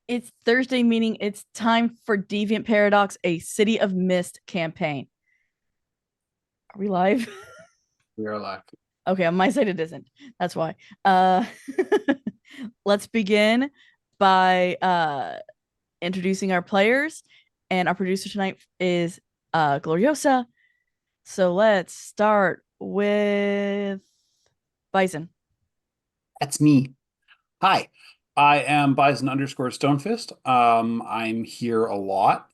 It's Thursday, meaning it's time for Deviant Paradox, a City of Mist campaign. Are we live? We are live. Okay, on my side it isn't. That's why. Uh let's begin by introducing our players. And our producer tonight is Gloriosa. So let's start with Bison. That's me. Hi, I am Bison underscore Stonefist. I'm here a lot.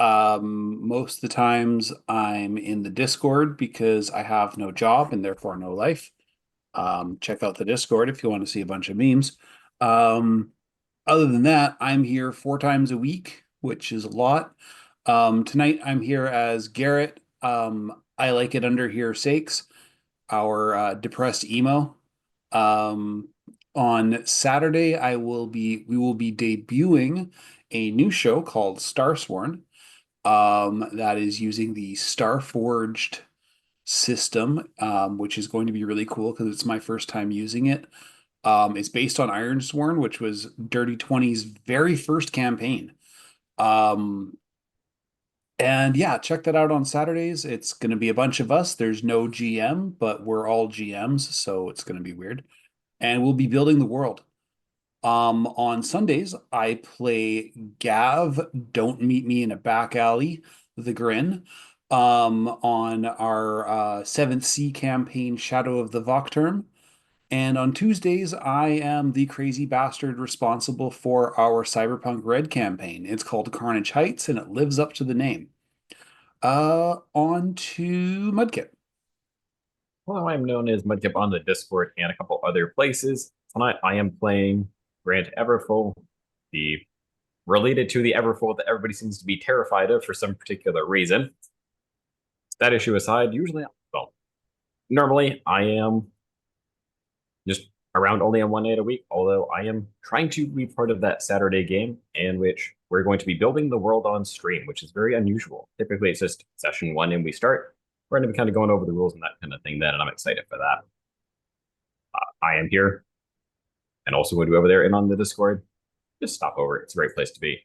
Most of the times I'm in the Discord because I have no job and therefore no life. Check out the Discord if you want to see a bunch of memes. Um, Other than that, I'm here 4 times a week, which is a lot. Tonight I'm here as Garrett. I like it under here sakes, our depressed emo. Um, on Saturday, we will be debuting a new show called Starsworn. That is using the Starforged system, which is going to be really cool because it's my first time using it. It's based on Ironsworn, which was Dirty 20's very first campaign. Um, and yeah, check that out on Saturdays. It's going to be a bunch of us. There's no GM, but we're all GMs, so it's going to be weird. And we'll be building the world. On Sundays, I play Gav, Don't Meet Me in a Back Alley, The Grin, on our 7th Sea campaign, Shadow of the Vocterm. And on Tuesdays, I am the crazy bastard responsible for our Cyberpunk Red campaign. It's called Carnage Heights, and it lives up to the name. On to Mudkip. Hello, I'm known as Mudkip on the Discord and a couple other places. Tonight I am playing Grant Everfull, the related to the Everfull that everybody seems to be terrified of for some particular reason. That issue aside, normally I am just around only on one night a week, although I am trying to be part of that Saturday game in which we're going to be building the world on stream, which is very unusual. Typically it's just session one and we start. We're going to be kind of going over the rules and that kind of thing then, and I'm excited for that. I am here and also going to be over there and on the Discord. Just stop over. It's a great place to be.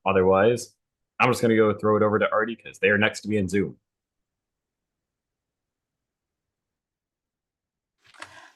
Otherwise, I'm just going to go throw it over to Artie because they are next to me in Zoom.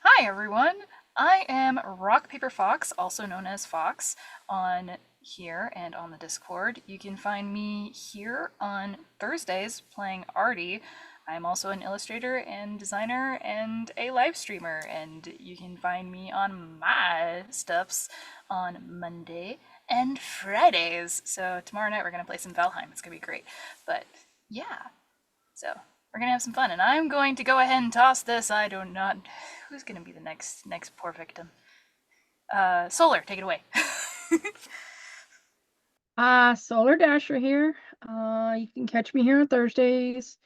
Hi, everyone. I am Rock Paper Fox, also known as Fox, on here and on the Discord. You can find me here on Thursdays playing Artie. I'm also an illustrator and designer and a live streamer, and you can find me on my stuffs on Monday and Fridays. So tomorrow night we're gonna play some Valheim. It's gonna be great. But yeah, so we're gonna have some fun, and I'm going to go ahead and toss this. I do not. Who's gonna be the next poor victim? Solar, take it away. Solar Dasher here. You can catch me here on Thursdays.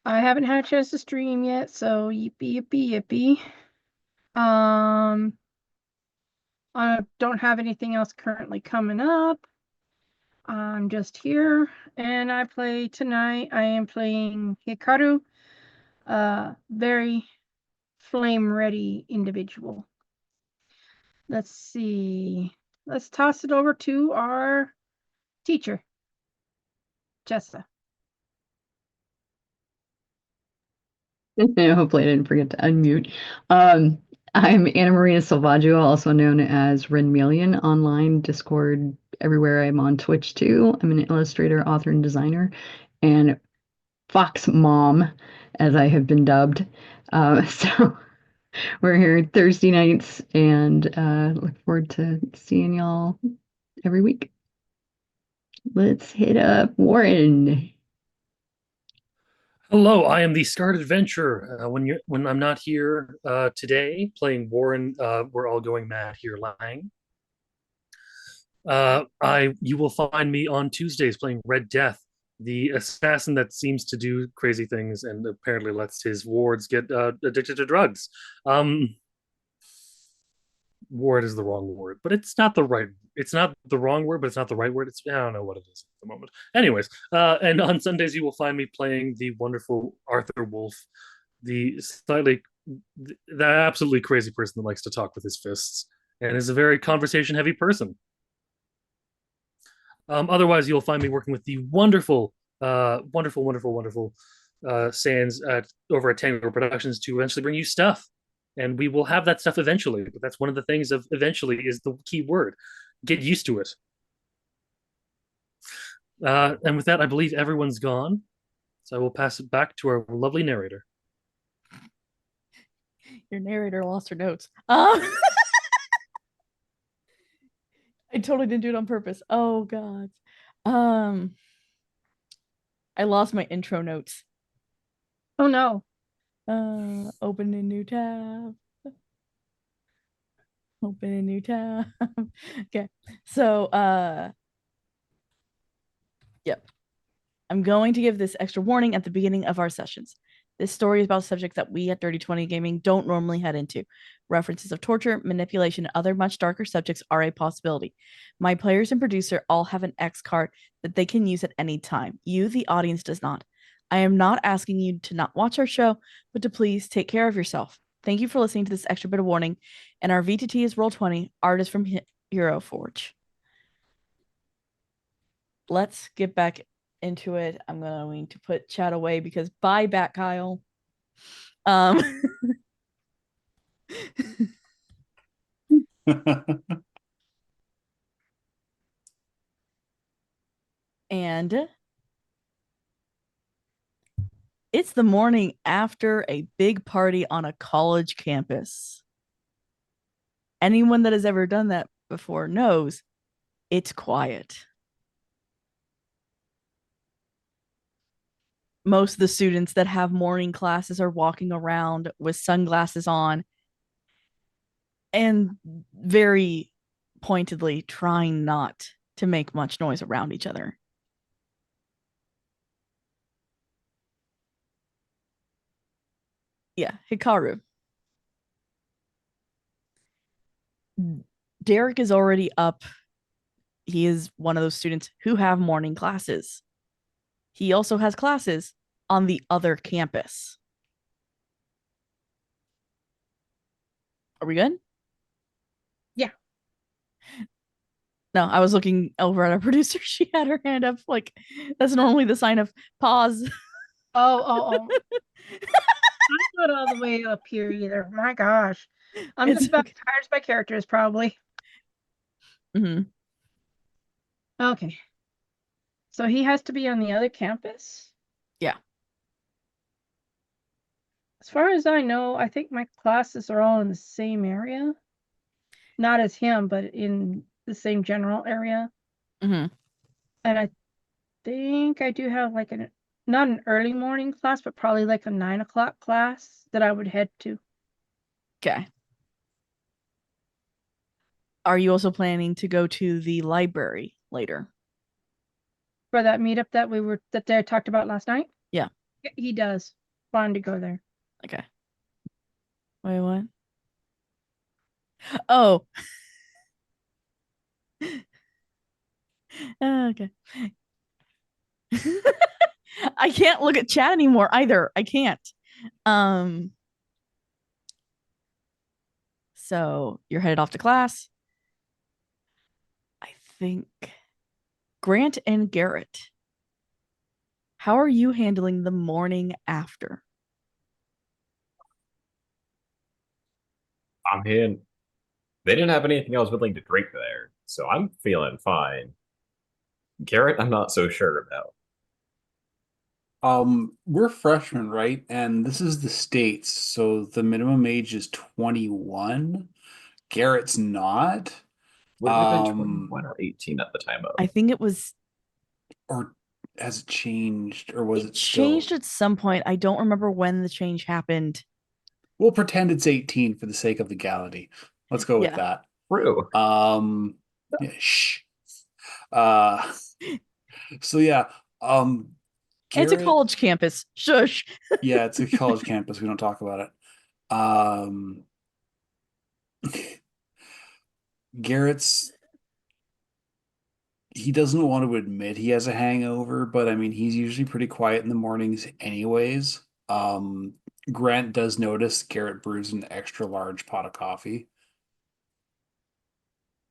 I haven't had a chance to stream yet, so yippee yippee yippee. I don't have anything else currently coming up. I'm just here, and I play tonight. I am playing Hikaru, very flame ready individual. Let's see. Let's toss it over to our teacher, Jessa. Hopefully I didn't forget to unmute. I'm Anna Maria Salvaggio, also known as Renmelian online, Discord, everywhere. I'm on Twitch too. I'm an illustrator, author, and designer, and Fox Mom, as I have been dubbed. So we're here Thursday nights, and look forward to seeing y'all every week. Let's hit up Warren. Hello, I am the Scarred Adventure. When I'm not here today playing Warren, we're all going mad here, Lang. You will find me on Tuesdays playing Red Death, the assassin that seems to do crazy things and apparently lets his wards get addicted to drugs. Ward is the wrong word, but it's not the wrong word, but it's not the right word. I don't know what it is at the moment. Anyways, and on Sundays you will find me playing the wonderful Arthur Wolf, the absolutely crazy person that likes to talk with his fists. and is a very conversation-heavy person. Otherwise, you'll find me working with the wonderful Sands over at Tango Productions to eventually bring you stuff, and we will have that stuff eventually. But that's one of the things of eventually is the key word. Get used to it. And with that, I believe everyone's gone, so I will pass it back to our lovely narrator. Your narrator lost her notes. I totally didn't do it on purpose. Oh god. Um, I lost my intro notes. Oh no. Open a new tab. Open a new tab. Okay. So, yep. I'm going to give this extra warning at the beginning of our sessions. This story is about a subject that we at Dirty 20 Gaming don't normally head into. References of torture, manipulation, and other much darker subjects are a possibility. My players and producer all have an X card that they can use at any time. You, the audience, does not. I am not asking you to not watch our show, but to please take care of yourself. Thank you for listening to this extra bit of warning. And our VTT is Roll20, artist from Hero Forge. Let's get back into it. I'm going to put chat away because bye back, Kyle. And it's the morning after a big party on a college campus. Anyone that has ever done that before knows it's quiet. Most of the students that have morning classes are walking around with sunglasses on and very pointedly trying not to make much noise around each other. Yeah, Hikaru. Derek is already up. He is one of those students who have morning classes. He also has classes on the other campus. Are we good? Yeah. No, I was looking over at our producer. She had her hand up. Like, that's normally the sign of pause. Oh. I'm not all the way up here either. My gosh. I'm It's just about okay. as tired as my characters, probably. Mm-hmm. Okay. So he has to be on the other campus? Yeah. As far as I know, I think my classes are all in the same area. Not as him, but in the same general area. Mm-hmm. And I think I do have like not an early morning class, but probably like a 9 o'clock class that I would head to. Okay. Are you also planning to go to the library later? For that meetup that they talked about last night? Yeah. He does. Want to go there. Okay. Wait, what? Oh. Okay. I can't look at chat anymore either. I can't. So you're headed off to class. I think Grant and Garrett. How are you handling the morning after? I mean, they didn't have anything else willing to drink there, so I'm feeling fine. Garrett, I'm not so sure about. We're freshmen, right? And this is the States, so the minimum age is 21. Garrett's not. Would it have been 21 or 18 at the time of? I think it was. Or has it changed, or was It it still? changed at some point. I don't remember when the change happened. We'll pretend it's 18 for the sake of legality. Let's go with Yeah. that. True. Yeah, shh. Uh, so yeah, It's a Garrett, college campus. Shush. yeah, it's a college campus. We don't talk about it. Garrett's he doesn't want to admit he has a hangover, but I mean, he's usually pretty quiet in the mornings anyways. Grant does notice Garrett brews an extra large pot of coffee.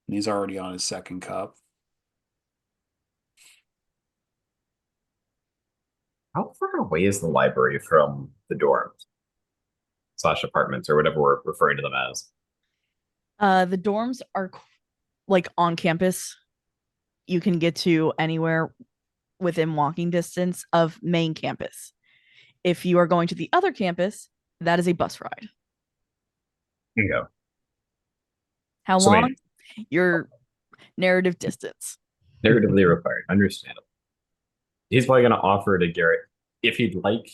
And he's already on his second cup. How far away is the library from the dorms slash apartments or whatever we're referring to them as? The dorms are like on campus. You can get to anywhere within walking distance of main campus. If you are going to the other campus, that is a bus ride. Bingo. How So, I long? mean, Your narrative distance. narratively required. Understandable. He's probably going to offer to Garrett if he'd like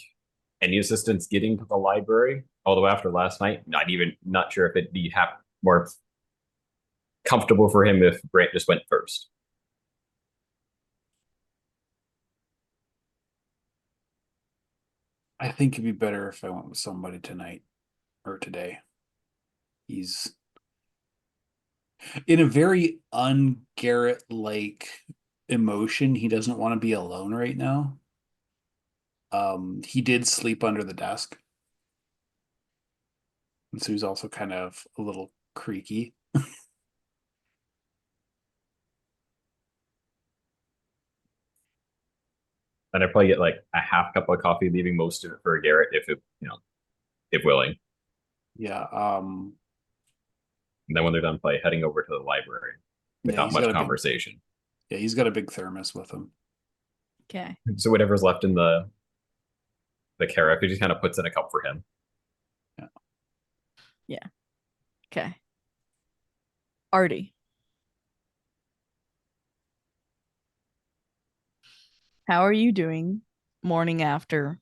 any assistance getting to the library. Although after last night, not sure if it'd be more comfortable for him if Grant just went first. I think it'd be better if I went with somebody tonight or today. He's in a very un-Garrett like emotion. He doesn't want to be alone right now. He did sleep under the desk. And so he's also kind of a little creaky. And I'd probably get like a half cup of coffee, leaving most of it for Garrett if willing. Yeah. And then when they're done play, heading over to the library without much conversation. He's got a big thermos with him. Okay. So whatever's left in the carafe, he just kind of puts in a cup for him. Yeah. Okay. Artie. How are you doing morning after?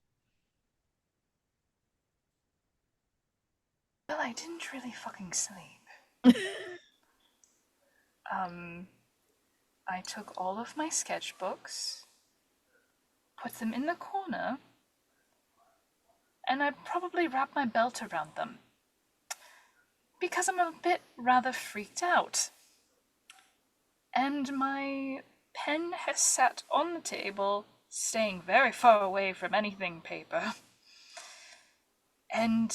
Well, I didn't really fucking sleep. I took all of my sketchbooks, put them in the corner, and I probably wrapped my belt around them. Because I'm a bit rather freaked out. And my pen has sat on the table, staying very far away from anything paper. And,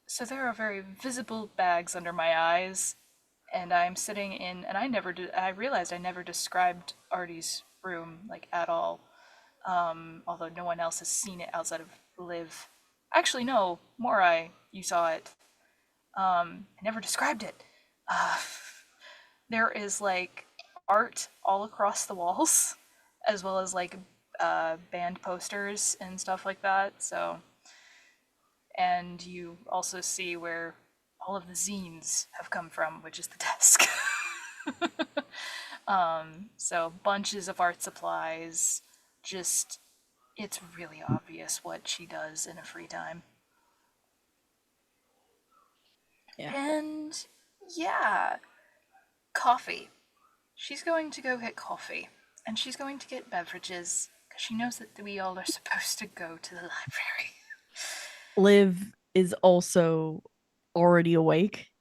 so there are very visible bags under my eyes, and I'm sitting in, and I realized I never described Artie's room, like, at all. Although no one else has seen it outside of Liv. Actually, no, Morai, you saw it. I never described it. There is, like, art all across the walls, as well as, like, band posters and stuff like that, so... And you also see where all of the zines have come from, which is the desk. So bunches of art supplies, just, it's really obvious what she does in her free time. Yeah. And yeah, coffee. She's going to go get coffee, and she's going to get beverages, because she knows that we all are supposed to go to the library. Liv is also already awake,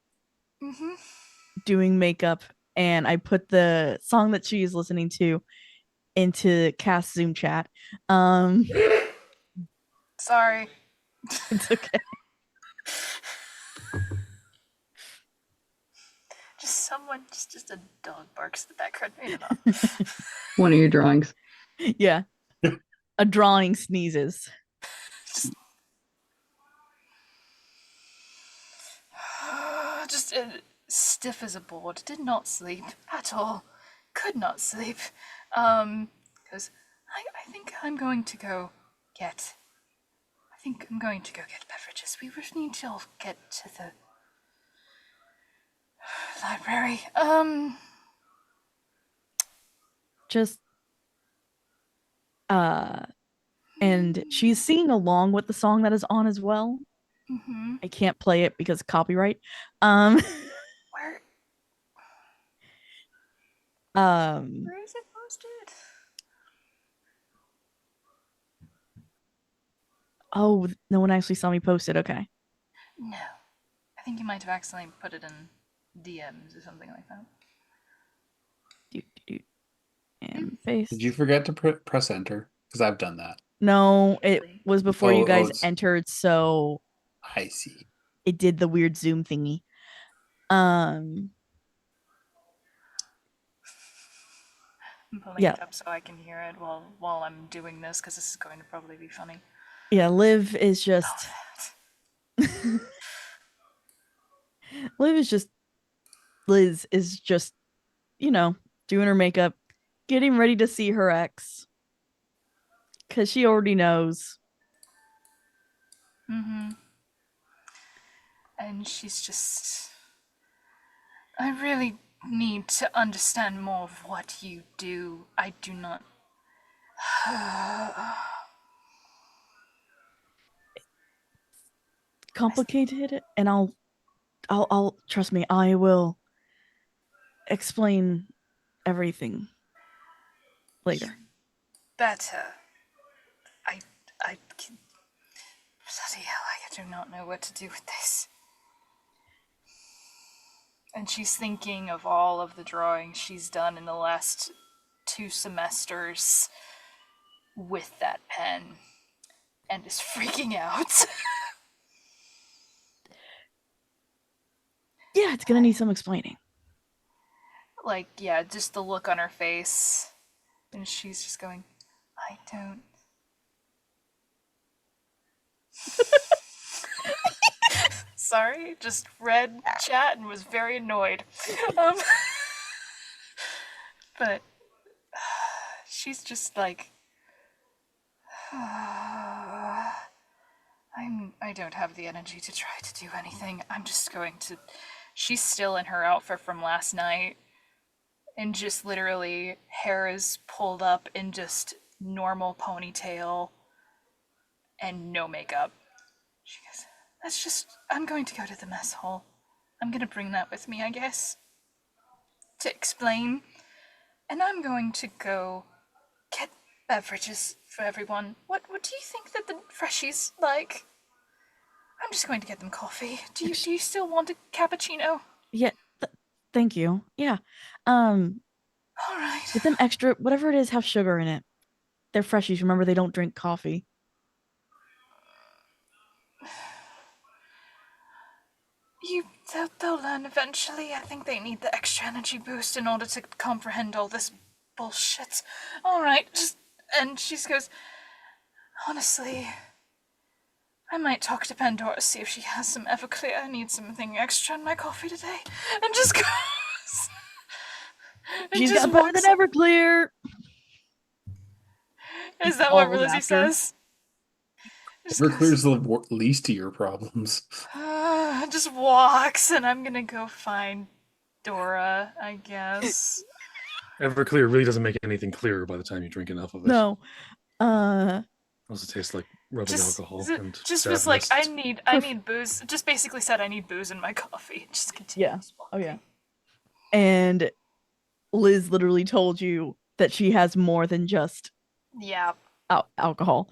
doing makeup, and I put the song that she is listening to into cast Zoom chat. Sorry. It's okay. Just a dog barks in the background. Maybe not. One of your drawings. Yeah. A drawing sneezes. Just stiff as a board. Did not sleep at all. Could not sleep. Because I think I'm going to go get. I think I'm going to go get beverages. We really need to all get to the library. Just and she's singing along with the song that is on as well. I can't play it because of copyright. Where Where is it posted? Oh, no one actually saw me post it. Okay. No. I think you might have accidentally put it in DMs or something like that. And paste. Did you forget to press enter? Because I've done that. No, it was before you guys it's... entered, so I see. it did the weird Zoom thingy. Um, I'm pulling yeah, it up so I can hear it while I'm doing this because this is going to probably be funny. yeah. Liv is just Liv is just Liz is just doing her makeup, getting ready to see her ex because she already knows. Mm-hmm. And she's just. I really need to understand more of what you do. I do not. Complicated, and I'll trust me. I will explain everything later. Better. I. I. Bloody hell, I do not know what to do with this. And she's thinking of all of the drawings she's done in the last 2 semesters with that pen and is freaking out. Yeah, it's gonna need some explaining. Like, yeah, just the look on her face. And she's just going, I don't. Sorry, just read chat and was very annoyed. Um, but she's just like, I don't have the energy to try to do anything. I'm just going to. She's still in her outfit from last night, and just literally hair is pulled up in just normal ponytail and no makeup. She goes, that's just. I'm going to go to the mess hall. I'm gonna bring that with me, I guess, to explain. And I'm going to go get beverages for everyone. What do you think that the freshies like? I'm just going to get them coffee. Do you still want a cappuccino? Yeah, thank you. Yeah. Um, All right. get them extra, whatever it is, have sugar in it. They're freshies. Remember, they don't drink coffee. They'll learn eventually. I think they need the extra energy boost in order to comprehend all this bullshit. All right, and she goes, honestly, I might talk to Pandora, see if she has some Everclear. I need something extra in my coffee today. And just goes. And She's just got more than walks. Everclear. Is that what Follows Lizzie after. says? Everclear's the least of your problems. Just walks, and I'm gonna go find Dora, I guess. Everclear really doesn't make anything clearer by the time you drink enough of it. No. Also tastes like rubbing alcohol and just sadness. was like, I need booze. Just basically said I need booze in my coffee. Just continues walking. Oh yeah. And Liz literally told you that she has more than just Yeah. alcohol.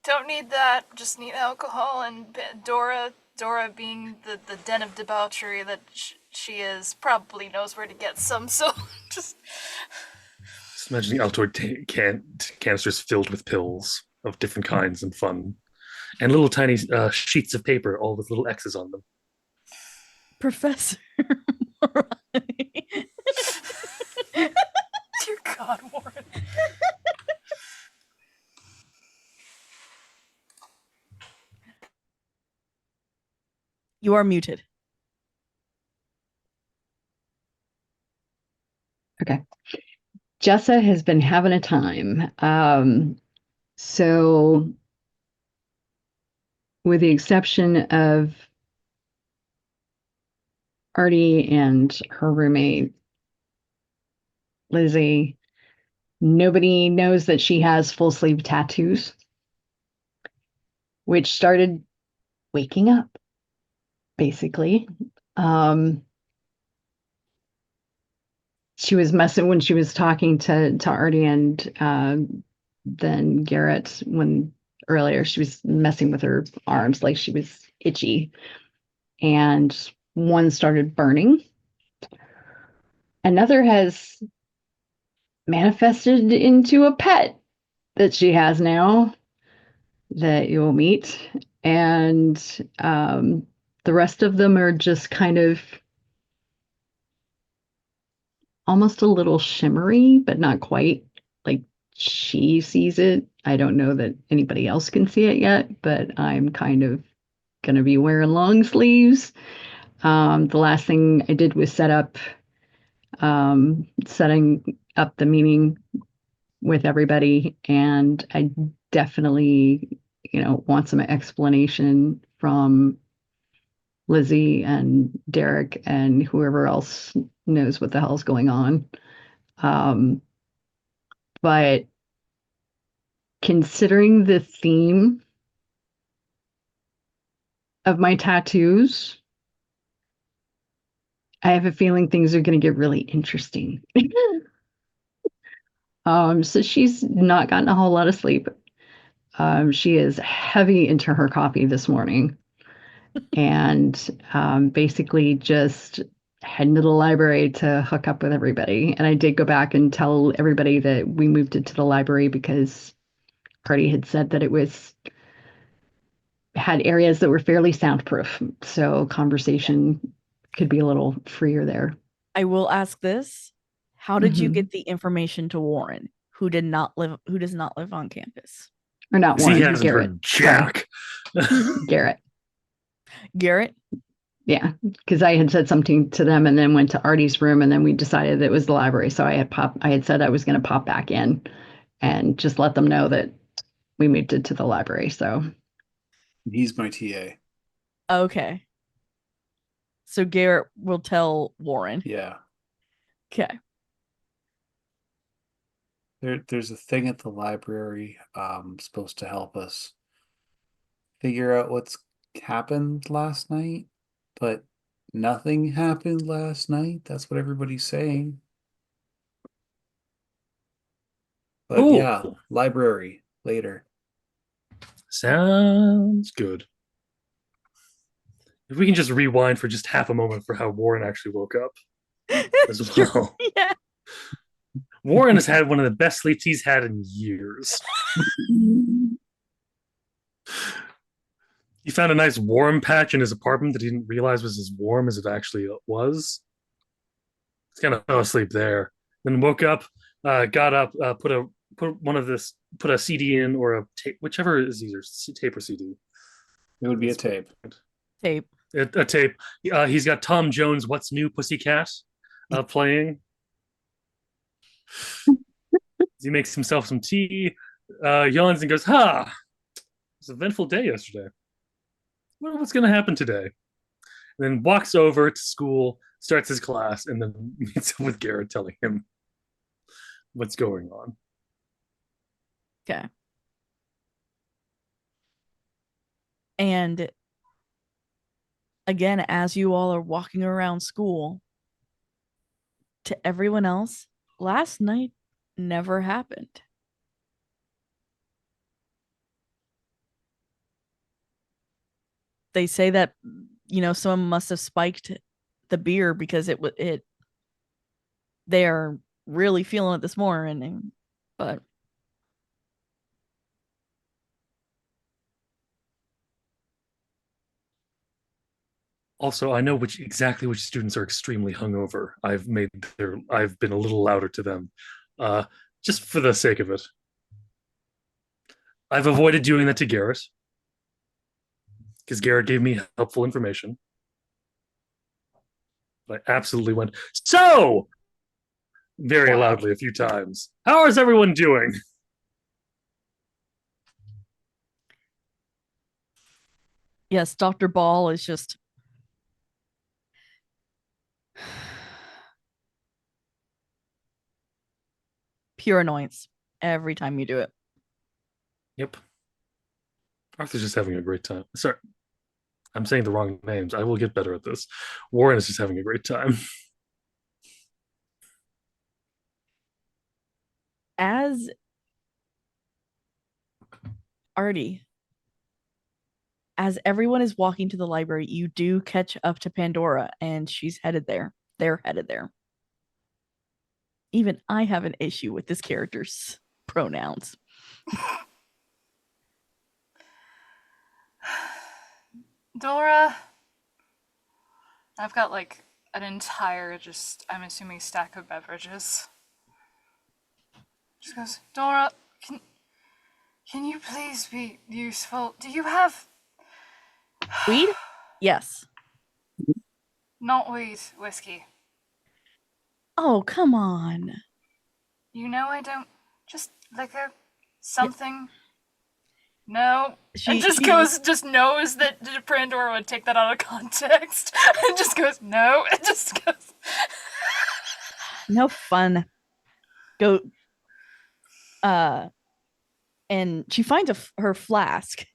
Don't need that. Just need alcohol. And Dora being the den of debauchery that she is, probably knows where to get some. So just imagining Altoid canisters filled with pills of different kinds and fun, and little tiny sheets of paper, all with little X's on them. Professor. Dear God, Warren. You are muted. Okay. Jessa has been having a time. So with the exception of Artie and her roommate, Lizzie, nobody knows that she has full sleeve tattoos, which started waking up, basically. She was messing when she was talking to Artie and then Garrett when earlier she was messing with her arms like she was itchy, and one started burning. Another has manifested into a pet that she has now that you'll meet, and The rest of them are just kind of almost a little shimmery, but not quite. Like she sees it. I don't know that anybody else can see it yet, but I'm kind of going to be wearing long sleeves. The last thing I did was setting up the meeting with everybody, and I definitely, want some explanation from Lizzie and Derek and whoever else knows what the hell's going on. But considering the theme of my tattoos, I have a feeling things are going to get really interesting. So she's not gotten a whole lot of sleep. She is heavy into her coffee this morning and basically just heading to the library to hook up with everybody. And I did go back and tell everybody that we moved it to the library because Cardi had said that it had areas that were fairly soundproof. So conversation could be a little freer there. I will ask this. How did you Mhm. get the information to Warren, who does not live on campus? Or not 'Cause he Warren, hasn't Garrett. heard jack. Garrett. Garrett? Yeah, because I had said something to them and then went to Artie's room and then we decided that it was the library. So I had said I was going to pop back in and just let them know that we moved it to the library. So He's my TA. Okay. So Garrett will tell Warren. Yeah. Okay. There's a thing at the library supposed to help us figure out what's happened last night, but nothing happened last night. That's what everybody's saying. But Cool. yeah, library later. Sounds good. If we can just rewind for just half a moment for how Warren actually woke up as well. Yeah. Warren has had one of the best sleeps he's had in years. He found a nice warm patch in his apartment that he didn't realize was as warm as it actually was. He's kind of fell asleep there. Then woke up, got up, put a CD in or a tape, whichever is easier, tape or CD. It would be a tape. Tape. A tape. He's got Tom Jones' "What's New, Pussycat" playing. He makes himself some tea, yawns and goes, "Ha! It was an eventful day yesterday. What's going to happen today?" And then walks over to school, starts his class, and then meets up with Garrett, telling him what's going on. Okay. And again, as you all are walking around school, to everyone else, last night never happened. They say that someone must have spiked the beer because they're really feeling it this morning, but Also, I know exactly which students are extremely hungover. I've been a little louder to them, uh, just for the sake of it. I've avoided doing that to Garrett because Garrett gave me helpful information. But I absolutely went so very loudly a few times. How is everyone doing? yes, Dr. Ball is just pure annoyance every time you do it. Yep. Arthur's just having a great time. Sorry, I'm saying the wrong names. I will get better at this. Warren is just having a great time. As Artie, as everyone is walking to the library, you do catch up to Pandora, and she's headed there. They're headed there. Even I have an issue with this character's pronouns. Dora, I've got like an entire, I'm assuming, stack of beverages. She goes, Dora, can you please be useful? Do you have Weed? Yes. not weed, whiskey? Oh, come on. You know I don't. Just liquor, something. No. And just knows that Pandora would take that out of context. And just goes, no. And just goes. No fun. Go. And she finds her flask.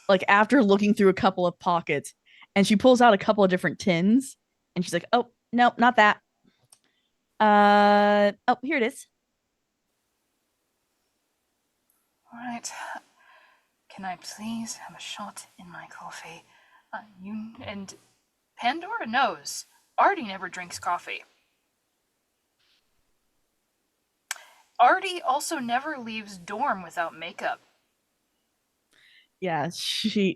Like after looking through a couple of pockets, and she pulls out a couple of different tins, and she's like, "Oh, no, not that. Oh, here it is." Alright. Can I please have a shot in my coffee? And Pandora knows. Artie never drinks coffee. Artie also never leaves dorm without makeup. Yeah,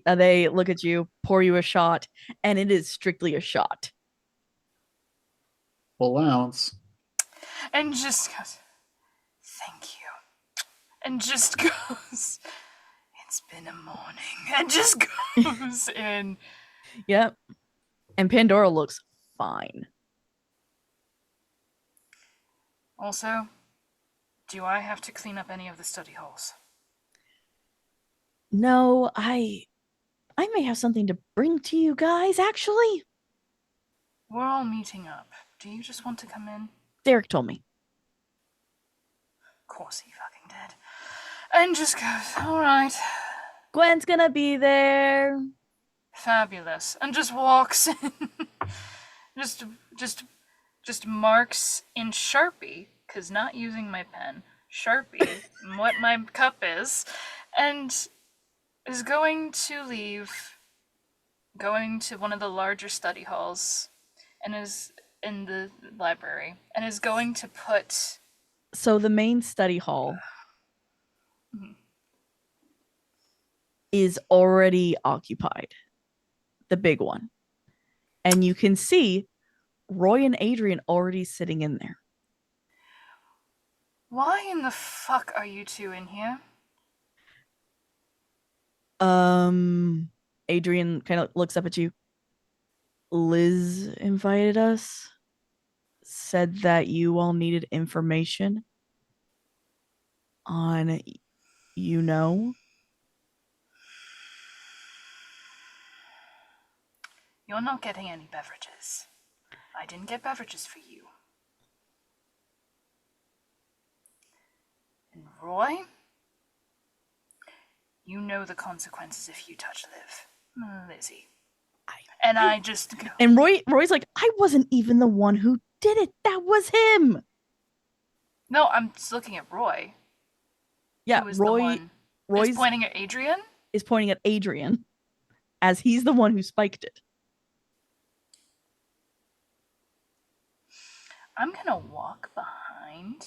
they look at you, pour you a shot, and it is strictly a shot. Full ounce. And just goes, thank you. And just goes, it's been a morning. And just goes in. Yep. And Pandora looks fine. Also, do I have to clean up any of the study halls? No, I may have something to bring to you guys, actually. We're all meeting up. Do you just want to come in? Derek told me. Of course he fucking did. And just goes, alright. Gwen's gonna be there. Fabulous. And just walks in. just marks in Sharpie, because not using my pen, Sharpie, what my cup is, and is going to leave, going to one of the larger study halls, and is in the library, and is going to put. So the main study hall is already occupied, the big one. And you can see Roy and Adrian already sitting in there. Why in the fuck are you two in here? Adrian kind of looks up at you. Liz invited us, said that you all needed information on, you know. You're not getting any beverages. I didn't get beverages for you. And Roy? You know the consequences if you touch Liv. Lizzie. I just go. And Roy's like, I wasn't even the one who did it. That was him. No, I'm just looking at Roy. Yeah, Roy's Roy's pointing at Adrian? Is pointing at Adrian as he's the one who spiked it. I'm gonna walk behind.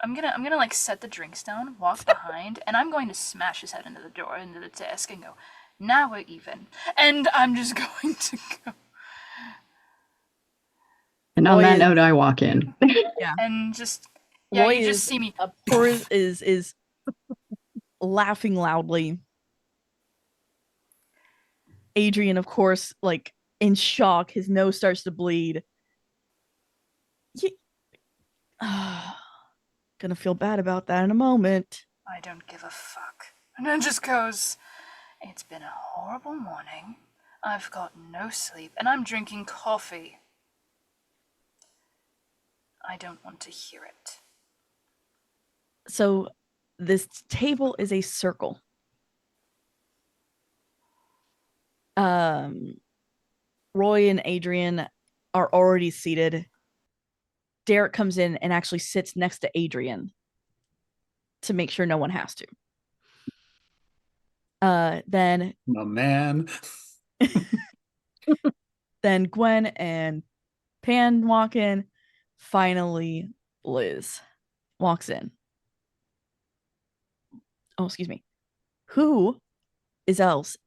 I'm gonna like set the drinks down, walk behind, and I'm going to smash his head into the door, into the desk, and go, now we're even. And I'm just going to go. And on that note, I walk in. Yeah. And just Roy you just see me. Is laughing loudly. Adrian, of course, like in shock, his nose starts to bleed. Gonna feel bad about that in a moment. I don't give a fuck. And then just goes, it's been a horrible morning. I've got no sleep, and I'm drinking coffee. I don't want to hear it. So this table is a circle. Roy and Adrian are already seated. Derek comes in and actually sits next to Adrian to make sure no one has to. Then my man. Then Gwen and Pan walk in. Finally, Liz walks in. Oh, excuse me. Who else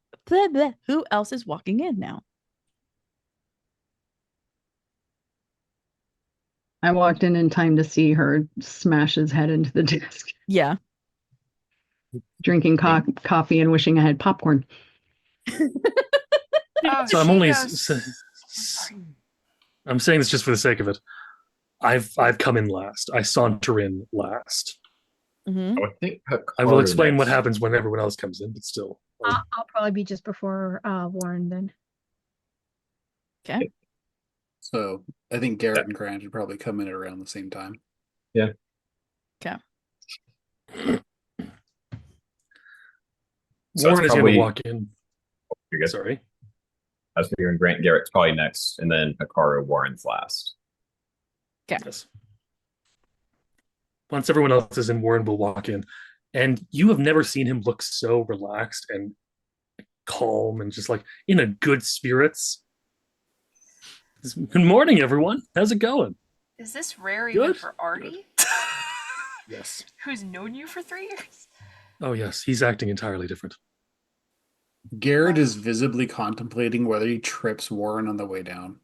is walking in now? I walked in time to see her smash his head into the desk, Yeah. drinking coffee and wishing I had popcorn. Oh, So I'm she only goes. I'm saying this just for the sake of it. I've come in last. I saunter in last. Hmm. I would think I will Hikaru explain what next. happens when everyone else comes in, but still. I'll probably be just before Warren then. Okay. So I think Garrett and Grant should probably come in at around the same time. Yeah. Okay. So Warren is going to probably- walk in. You're good. Sorry. I was figuring Grant Garrett's probably next, and then Hikaru Warren's last. Okay. Yes. Once everyone else is in, Warren will walk in. And you have never seen him look so relaxed and calm and just like in a good spirits. Good morning, everyone. How's it going? Is this rare even Good. for Artie? Yes. Who's known you for 3 years? Oh, yes. He's acting entirely different. Garrett is visibly contemplating whether he trips Warren on the way down.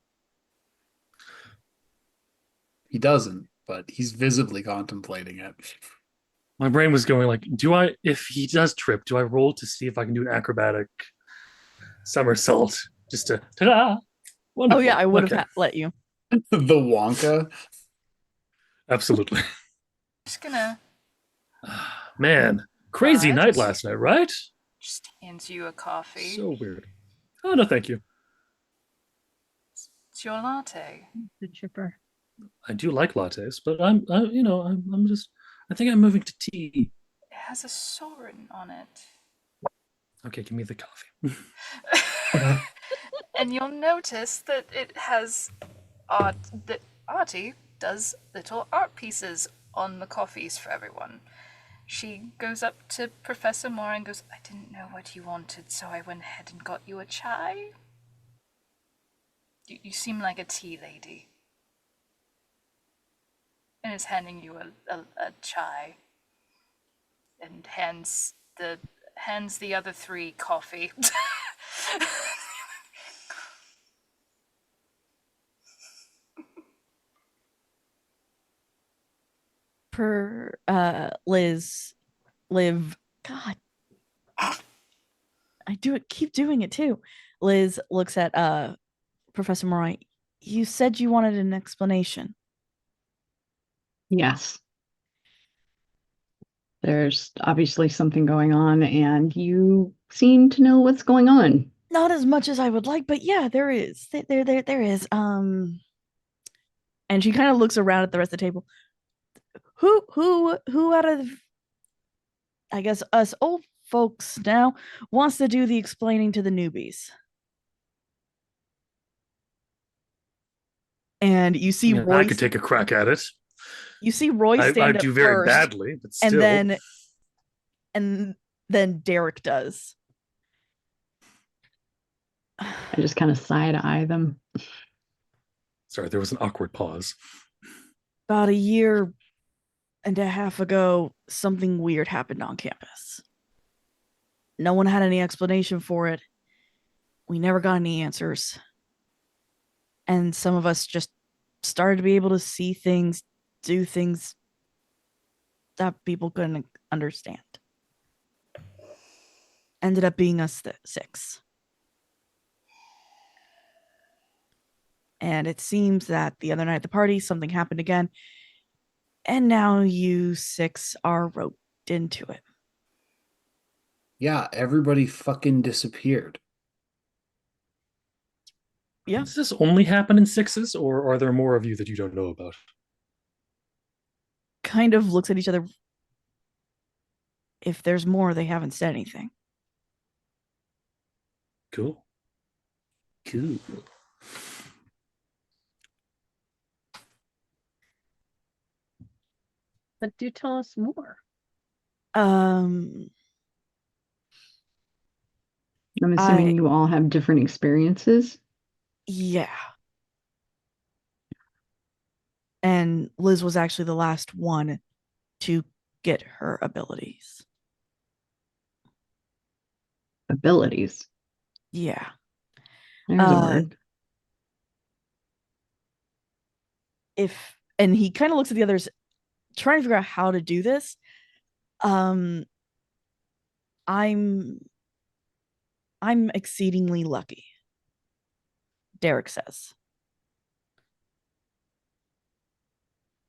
He doesn't, but he's visibly contemplating it. My brain was going like, if he does trip, do I roll to see if I can do an acrobatic somersault? Just to, ta-da! Oh Wonderful. yeah, I would Okay. have let you. The Wonka. Absolutely. Just gonna Man, crazy Right. night last night, right? just hands you a coffee. So weird. Oh, no, thank you. It's your latte. The chipper. I do like lattes, but I'm I think I'm moving to tea. It has a sovereign on it. Okay, give me the coffee. And you'll notice that it has art, that Artie does little art pieces on the coffees for everyone. She goes up to Professor Moore and goes, I didn't know what you wanted, so I went ahead and got you a chai. You seem like a tea lady. And is handing you a chai. And hands the other 3 coffee. Per Liv, God, I keep doing it too. Liz looks at Professor Moray. You said you wanted an explanation. Yes. There's obviously something going on, and you seem to know what's going on. Not as much as I would like, but yeah, there is. There is. And she kind of looks around at the rest of the table. Who out of, I guess, us old folks now wants to do the explaining to the newbies? And you see Roy. I could take a crack at it. You see Roy I stand up do very first, badly, but still. and then Derek does. I just kind of side eye them. Sorry, there was an awkward pause. About a year and a half ago, something weird happened on campus. No one had any explanation for it. We never got any answers. And some of us just started to be able to see things, do things that people couldn't understand. Ended up being us 6. And it seems that the other night at the party, something happened again. And now you 6 are roped into it. Yeah, everybody fucking disappeared. Yeah. Does this only happen in 6s, or are there more of you that you don't know about? Kind of looks at each other. If there's more, they haven't said anything. Cool. Cool. But do tell us more. Um, I'm assuming you all have different experiences. Yeah. And Liz was actually the last one to get her abilities. Abilities. Yeah. There's a word. If and he kind of looks at the others, trying to figure out how to do this. I'm exceedingly lucky, Derek says.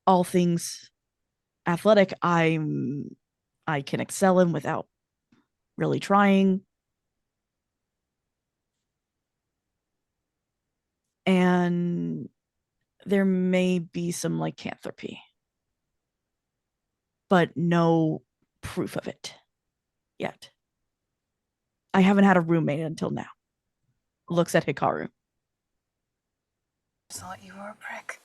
All things athletic, I can excel in without really trying. And there may be some lycanthropy, but no proof of it yet. I haven't had a roommate until now. Looks at Hikaru. Thought you were a prick.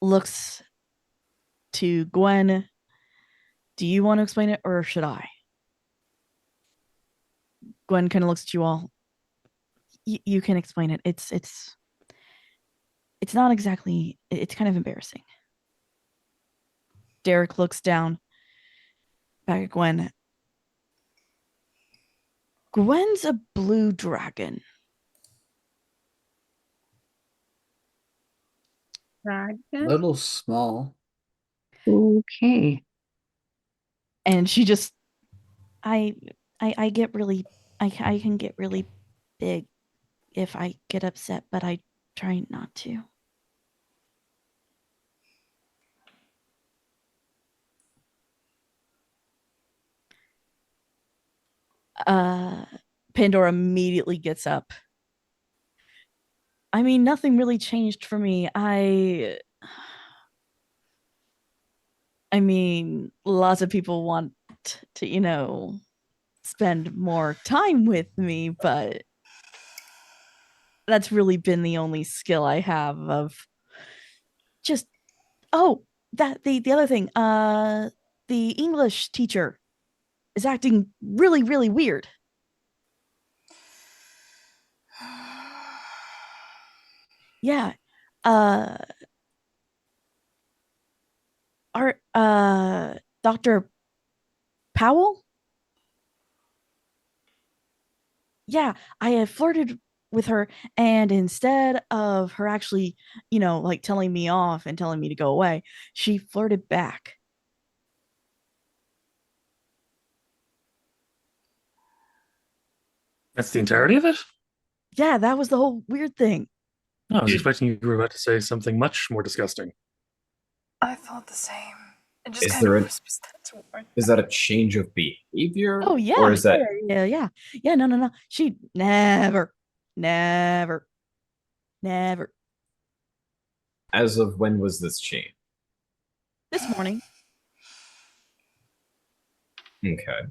Looks to Gwen. Do you want to explain it or should I? Gwen kind of looks at you all. You can explain it. It's not exactly, it's kind of embarrassing. Derek looks down back at Gwen. Gwen's a blue dragon. Dragon? Little small. Okay. And she just, I get really, I can get really big if I get upset, but I try not to. Pandora immediately gets up. I mean, nothing really changed for me. I mean, lots of people want to, spend more time with me, but that's really been the only skill I have of just that the other thing, the English teacher is acting really, really weird. Yeah. Uh our Dr. Powell? Yeah, I had flirted with her, and instead of her actually, telling me off and telling me to go away, she flirted back. That's the entirety of it? Yeah, that was the whole weird thing. No, I was expecting you were about to say something much more disgusting. I thought the same. It just Is kind of there a- whispers that toward. Is that a change of behavior? Oh yeah, Or is that yeah. No. She never, never, never. as of when was this change? This morning, Okay.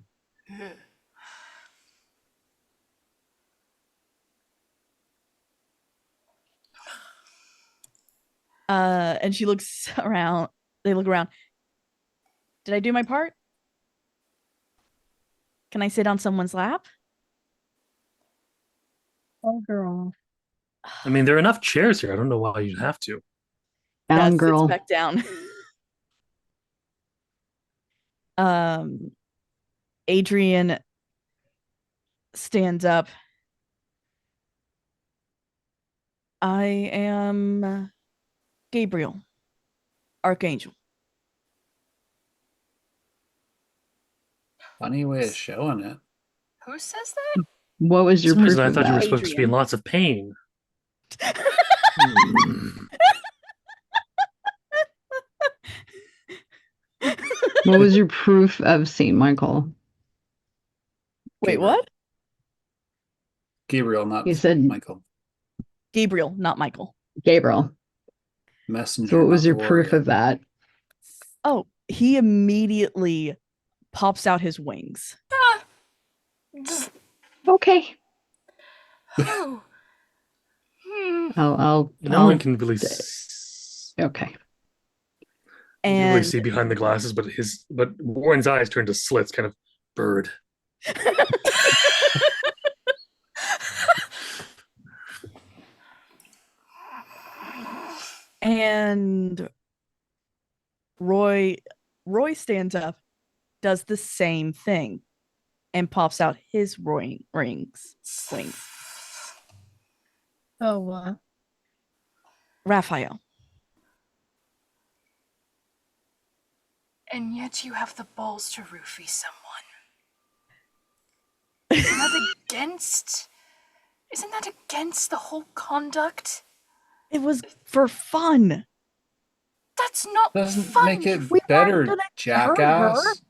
and she looks around. They look around. Did I do my part? Can I sit on someone's lap? Oh, girl. I mean, there are enough chairs here. I don't know why you'd have to. Yeah, Down, sits girl. back down. Adrian stands up. I am Gabriel, Archangel. Funny way of showing it. Who says that? What was For your some reason, proof I of thought you were that? supposed to be in Adrian. lots of pain. Hmm. What was your proof of Saint Michael? Wait, Gabriel. what? Gabriel, not You said Michael. Gabriel, not Michael. Gabriel. Messenger, So what was not your the proof warrior. of that? Oh, he immediately pops out his wings. Ah, just, Okay. oh. No one I'll can really, okay. And see behind the glasses, but Warren's eyes turn to slits, kind of bird. and Roy stands up, does the same thing. and pops out his wings. Oh, Raphael. And yet you have the balls to roofie someone. Isn't that against the whole conduct? It was for fun. That's not Doesn't fun. make it We weren't better, gonna hurt her. jackass.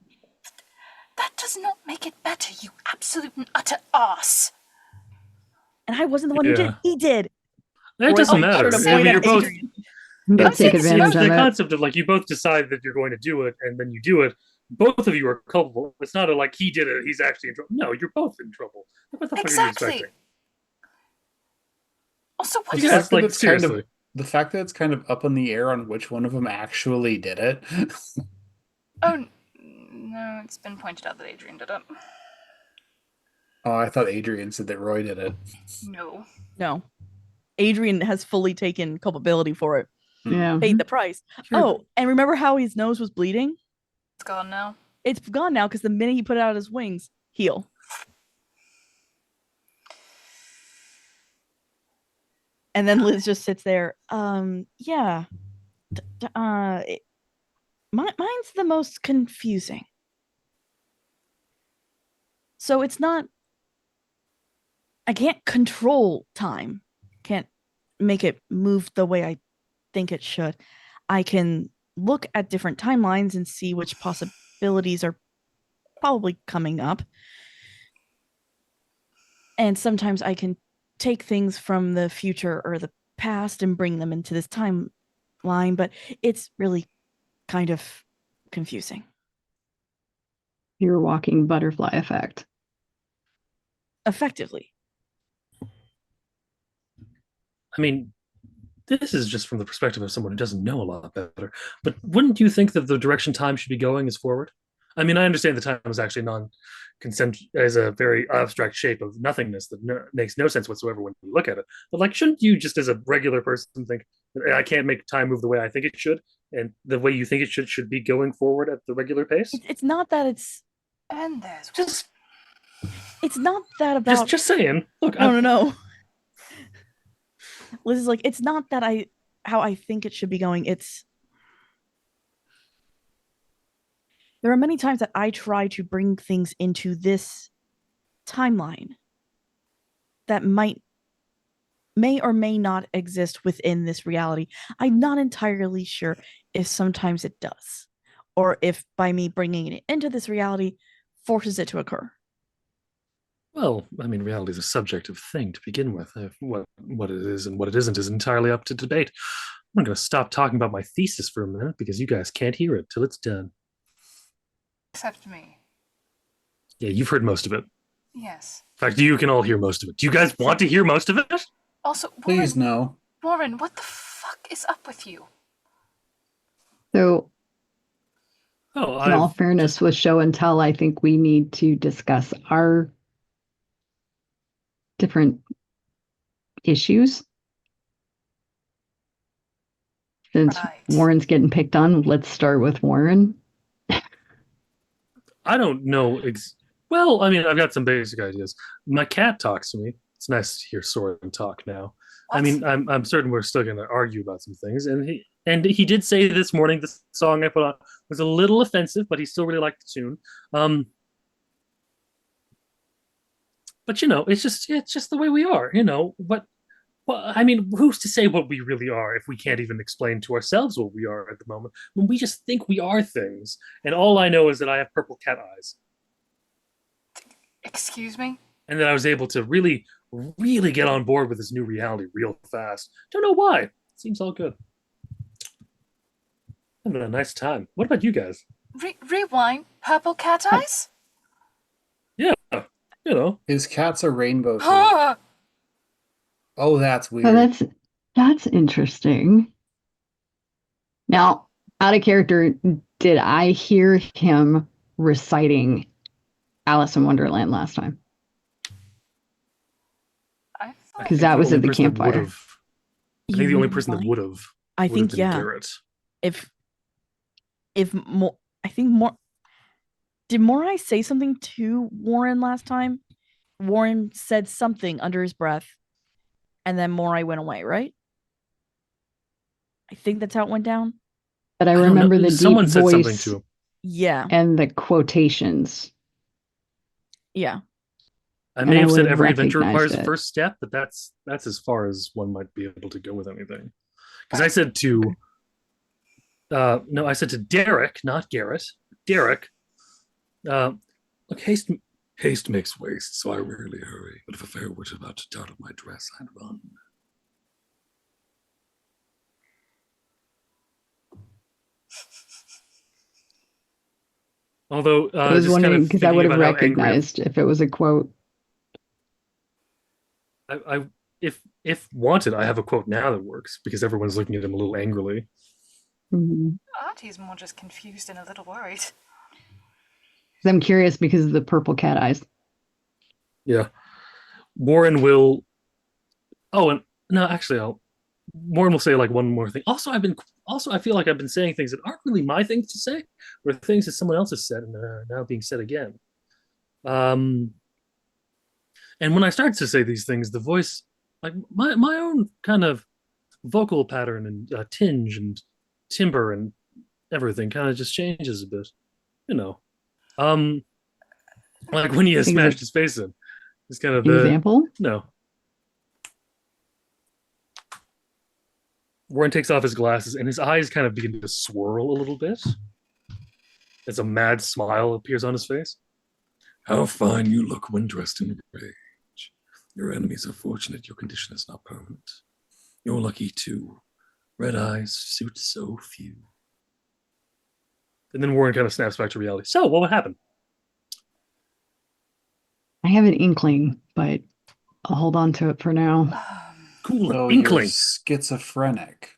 That does not make it better, you absolute and utter ass. And I wasn't the one who did. Yeah. He did. That Roy doesn't makes matter. sure to I point mean, at you're both. Adrian. Both I'm take saying advantage It's of the it. concept of like you both decide that you're going to do it, and then you do it. Both of you are culpable. It's not like he did it. He's actually in trouble. No, you're both in trouble. What the fuck are you Exactly. expecting? Also, what You is guys, like, it's kind seriously. of the fact that it's kind of up in the air on which one of them actually did it. Oh, no, it's been pointed out that Adrian did it. Oh, I thought Adrian said that Roy did it. No. No. Adrian has fully taken culpability for it. Yeah. Paid the price. Sure. Oh, and remember how his nose was bleeding? It's gone now. It's gone now because the minute he put out his wings, heal. And then Liz just sits there. Yeah. Mine's the most confusing. So it's not. I can't control time. Can't make it move the way I think it should. I can look at different timelines and see which possibilities are probably coming up. And sometimes I can take things from the future or the past and bring them into this timeline, but it's really kind of confusing. You're a walking butterfly effect. Effectively. I mean, this is just from the perspective of someone who doesn't know a lot better. But wouldn't you think that the direction time should be going is forward? I mean, I understand the time is actually non-consent as a very abstract shape of nothingness that makes no sense whatsoever when you look at it. But like, shouldn't you just as a regular person think I can't make time move the way I think it should, and the way you think it should be going forward at the regular pace? It's not that it's. And there's Just, It's not that about. just saying. Look, No. Liz is like, it's not that how I think it should be going. It's there are many times that I try to bring things into this timeline that may or may not exist within this reality. I'm not entirely sure if sometimes it does, or if by me bringing it into this reality forces it to occur. Well, I mean, reality is a subjective thing to begin with. What it is and what it isn't is entirely up to debate. I'm going to stop talking about my thesis for a minute because you guys can't hear it till it's done. except me. Yeah, you've heard most of it. Yes. In fact, you can all hear most of it. Do you guys want to hear most of it? Also, Please no. Warren, what the fuck is up with you? So, Oh, in all fairness, with show and tell, I think we need to discuss our different issues. Since Right. Warren's getting picked on, let's start with Warren. I don't know. Well, I mean, I've got some basic ideas. My cat talks to me. It's nice to hear Soren talk now. I What? mean, I'm certain we're still going to argue about some things, and he did say this morning the song I put on was a little offensive, but he still really liked the tune. But it's just the way we are. Well, I mean, who's to say what we really are if we can't even explain to ourselves what we are at the moment when we just think we are things? And all I know is that I have purple cat eyes, Excuse me? and that I was able to really, really get on board with this new reality real fast. Don't know why. Seems all good. Having a nice time. What about you guys? Rewind. Purple cat eyes? Yeah, His cat's a rainbow too. Ah! Oh, that's weird. Oh, that's interesting. Now, out of character, did I hear him reciting Alice in Wonderland last time? I thought Because that was at the campfire. I think the only person that would have. I think been yeah. Garrett. If more, I think more. Did Morai say something to Warren last time? Warren said something under his breath, and then Morai went away, right? I think that's how it went down. But I don't know. remember the Someone deep said something voice to him. Yeah. and the quotations. Yeah. I And may I have would said have every adventure recognized requires a it. first step, but that's as far as one might be able to go with anything. Because I said to no, I said to Derek, not Garrett. Derek, look, haste makes waste, so I rarely hurry. But if a fair witch is about to dart at my dress, I'd run. Although, I was just kind wondering of because I thinking would have about how angry recognized if it was a quote. I if wanted, I have a quote now that works because everyone's looking at him a little angrily. Mhm. Artie's more just confused and a little worried. 'Cause I'm curious because of the purple cat eyes. Yeah, Warren will. Oh, and no, actually, Warren will say like one more thing. Also, I feel like I've been saying things that aren't really my things to say, or things that someone else has said and are now being said again. And when I start to say these things, the voice, like my own kind of vocal pattern and tinge and timbre and everything, kind of just changes a bit. You know, um, like when he has smashed his face in. It's kind of the Example? no. Warren takes off his glasses and his eyes kind of begin to swirl a little bit as a mad smile appears on his face. How fine you look when dressed in rage. Your enemies are fortunate your condition is not permanent. You're lucky too. Red eyes suit so few. And then Warren kind of snaps back to reality. So, what would happen? I have an inkling, but I'll hold on to it for now. Cool. So Inkling. you're schizophrenic.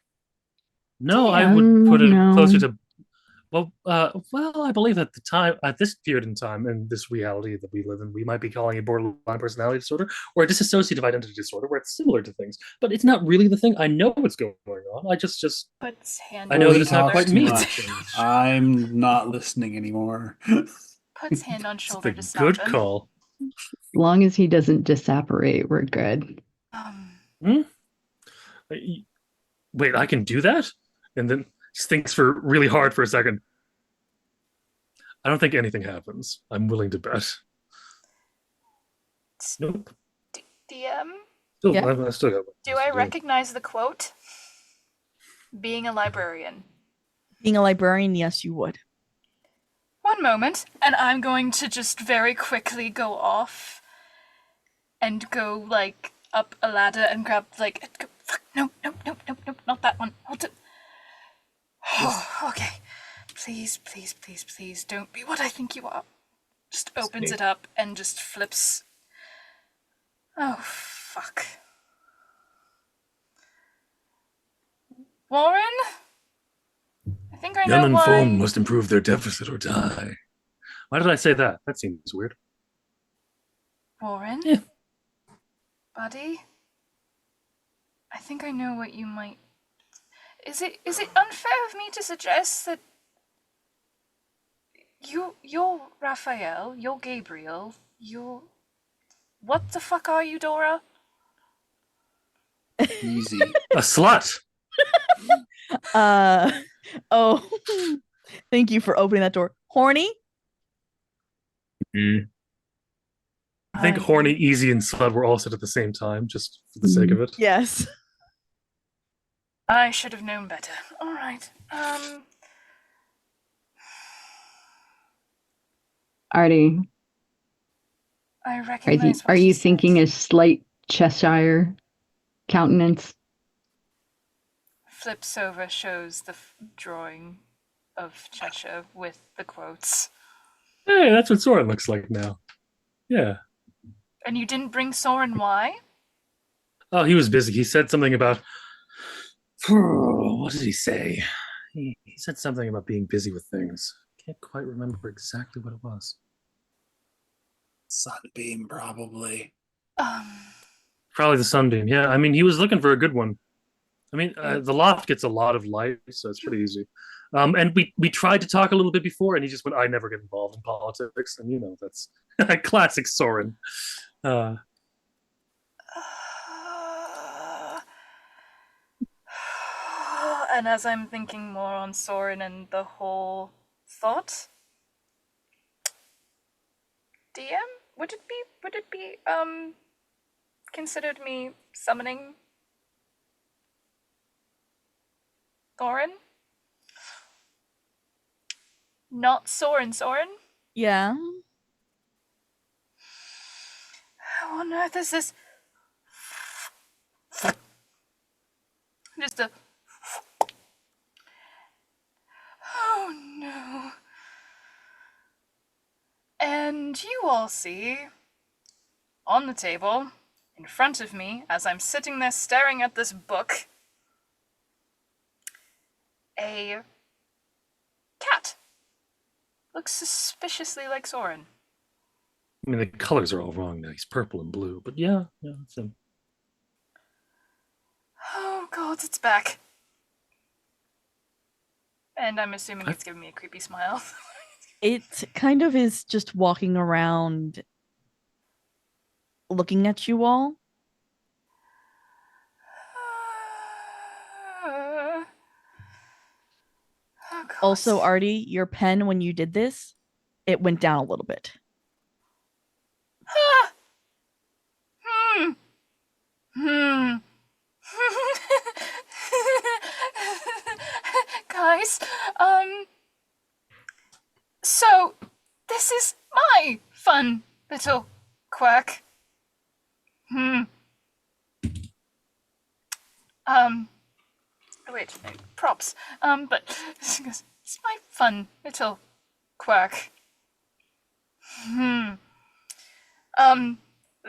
No, I would put it no. closer to. Well, I believe at the time, at this period in time, in this reality that we live in, we might be calling it borderline personality disorder or a dissociative identity disorder, where it's similar to things, but it's not really the thing. I know what's going on. I just, Puts hand I know on that it's not shoulder. quite Too me. much. I'm not listening anymore. Puts hand on It's shoulder a to stop good him. call. As long as he doesn't disapparate, we're good. Hmm? Wait, I can do that? And then just thinks for really hard for a second. I don't think anything happens. I'm willing to bet. Nope. DM, Still, Yeah. I still got. do I recognize the quote? Being a librarian. Being a librarian, yes, you would. One moment, and I'm going to just very quickly go off and go, like, up a ladder and grab, like, fuck, no, not that one. Hold it. Oh, okay. Please, please, please, please, don't be what I think you are. Just opens it up and just flips. Oh, fuck. Warren? I think I The know uninformed why. must improve their deficit or die. Why did I say that? That seems weird. Warren? Yeah. Buddy? I think I know what you might. Is it unfair of me to suggest that you're Raphael, you're Gabriel, you're what the fuck are you, Dora? Easy. A slut. Oh, thank you for opening that door. Horny? I think horny, easy, and slut were all said at the same time, just for the sake of it. Yes. I should have known better. All right. Artie, I recognize what are he you said. thinking a slight Cheshire countenance? Flips over, shows the drawing of Cheshire with the quotes. Hey, that's what Soren looks like now. Yeah. And you didn't bring Soren, why? Oh, he was busy. He said something about. What did he say? He said something about being busy with things. Can't quite remember exactly what it was. Sunbeam, probably. Probably the sunbeam. Yeah, I mean, he was looking for a good one. I mean, the loft gets a lot of light, so it's pretty easy. And we tried to talk a little bit before, and he just went, "I never get involved in politics," and that's classic Soren. Uh, And as I'm thinking more on Soren and the whole thought, DM, would it be considered me summoning Thorin? Not Soren. Yeah. How on earth is this? Just a. Oh no. And you all see, on the table, in front of me, as I'm sitting there staring at this book, a cat. Looks suspiciously like Soren. I mean, the colors are all wrong now. He's purple and blue, but yeah, it's him. Oh god, it's back. And I'm assuming it's giving me a creepy smile. It kind of is just walking around looking at you all. Oh god. Also, Artie, your pen when you did this, it went down a little bit. Guys, so this is my fun little quirk. Wait, props. But it's my fun little quirk.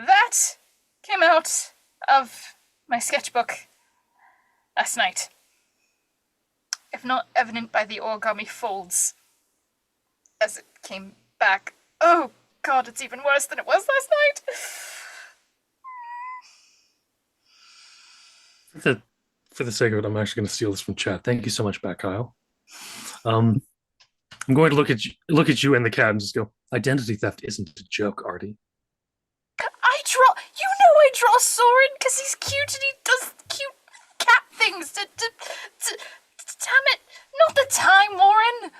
That came out of my sketchbook last night. If not evident by the origami folds as it came back. Oh god, it's even worse than it was last night. For the sake of it, I'm actually going to steal this from chat. Thank you so much, back Kyle. I'm going to look at you and the cat and just go, identity theft isn't a joke, Artie. I draw Soren because he's cute and he does cute cat things. Damn it, not the time, Lauren.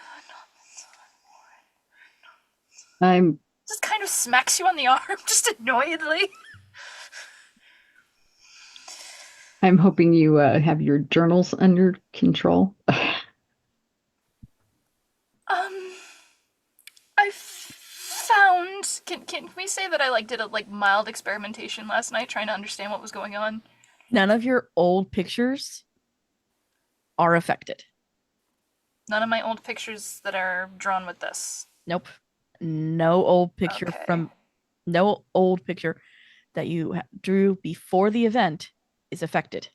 I'm Just kind of smacks you on the arm, just annoyedly. hoping you have your journals under control. I found. Can we say that I did a mild experimentation last night, trying to understand what was going on? None of your old pictures are affected. None of my old pictures that are drawn with this. Nope. No old picture Okay. no old picture that you drew before the event is affected.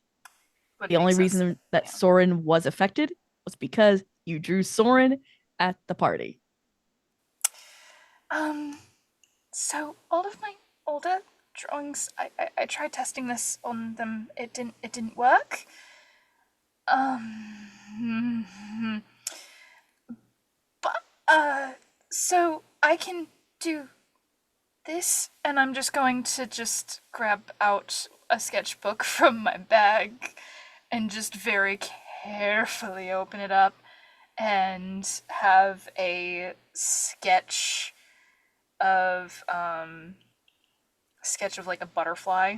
Would The make only sense. reason that Yeah. Soren was affected was because you drew Soren at the party. So all of my older drawings, I tried testing this on them. It didn't work. But so I can do this, and I'm just going to grab out a sketchbook from my bag and just very carefully open it up and have a sketch of like a butterfly,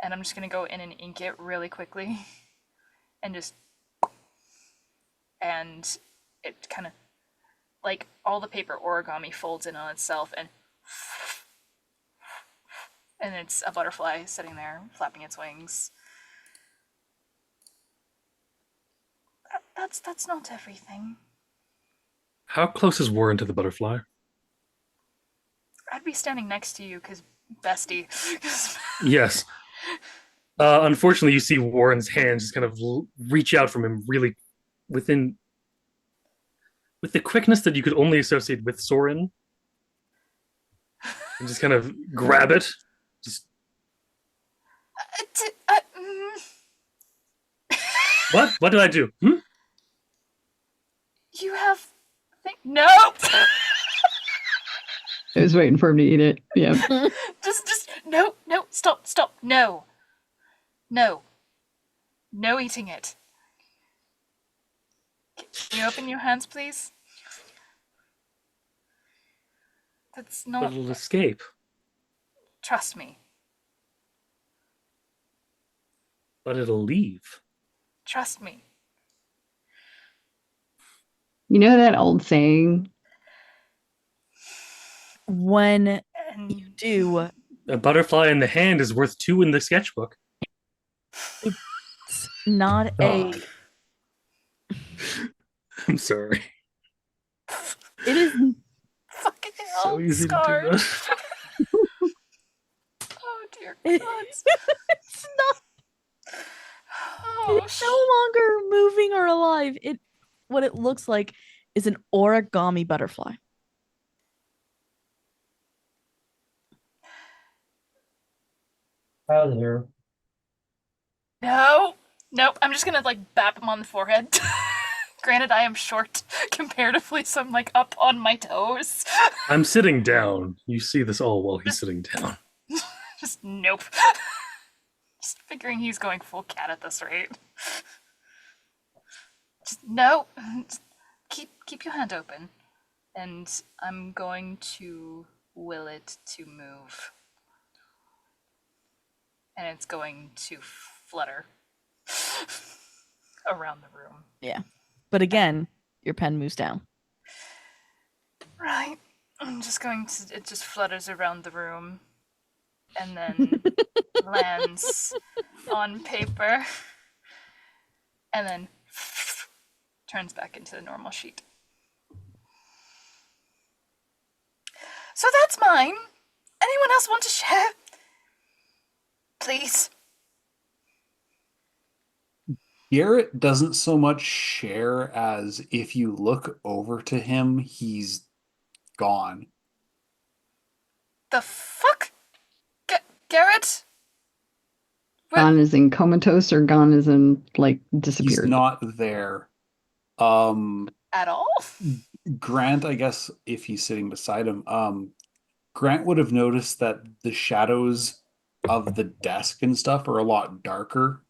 and I'm just gonna go in and ink it really quickly and it kind of all the paper origami folds in on itself, and it's a butterfly sitting there flapping its wings. That's not everything. How close is Warren to the butterfly? I'd be standing next to you, because bestie. Yes. Unfortunately, you see Warren's hands just kind of reach out from him really with the quickness that you could only associate with Soren, and just kind of grab it. Just what? What did I do? You have no. I was waiting for him to eat it. Yeah. just no, stop. No. No eating it. Can you open your hands, please? That's But not. it'll escape. Trust me. But it'll leave. Trust me. You know that old saying? When And you do, A butterfly in the hand is worth 2 in the sketchbook. it's not a. God. I'm sorry. It is. fucking hell, So easy scarred. to do that. Oh dear God. It's not. Oh, It's no longer moving or alive. What it looks like is an origami butterfly. Out of here. No. Nope. I'm just gonna like bap him on the forehead. Granted, I am short comparatively, so I'm like up on my toes. I'm sitting down. You see this all while he's sitting down. Just nope. Just figuring he's going full cat at this rate. Just no. Just keep your hand open, and I'm going to will it to move, and it's going to flutter around the room. Yeah. But again, your pen moves down. Right. I'm just going to. It just flutters around the room, and then lands on paper, and then turns back into the normal sheet. So that's mine. Anyone else want to share? Please. Garrett doesn't so much share as if you look over to him, he's gone. The fuck? Garrett? Where- Gone is in comatose or gone is in like He's disappeared. not there. At all? Grant, I guess if he's sitting beside him, Grant would have noticed that the shadows of the desk and stuff are a lot darker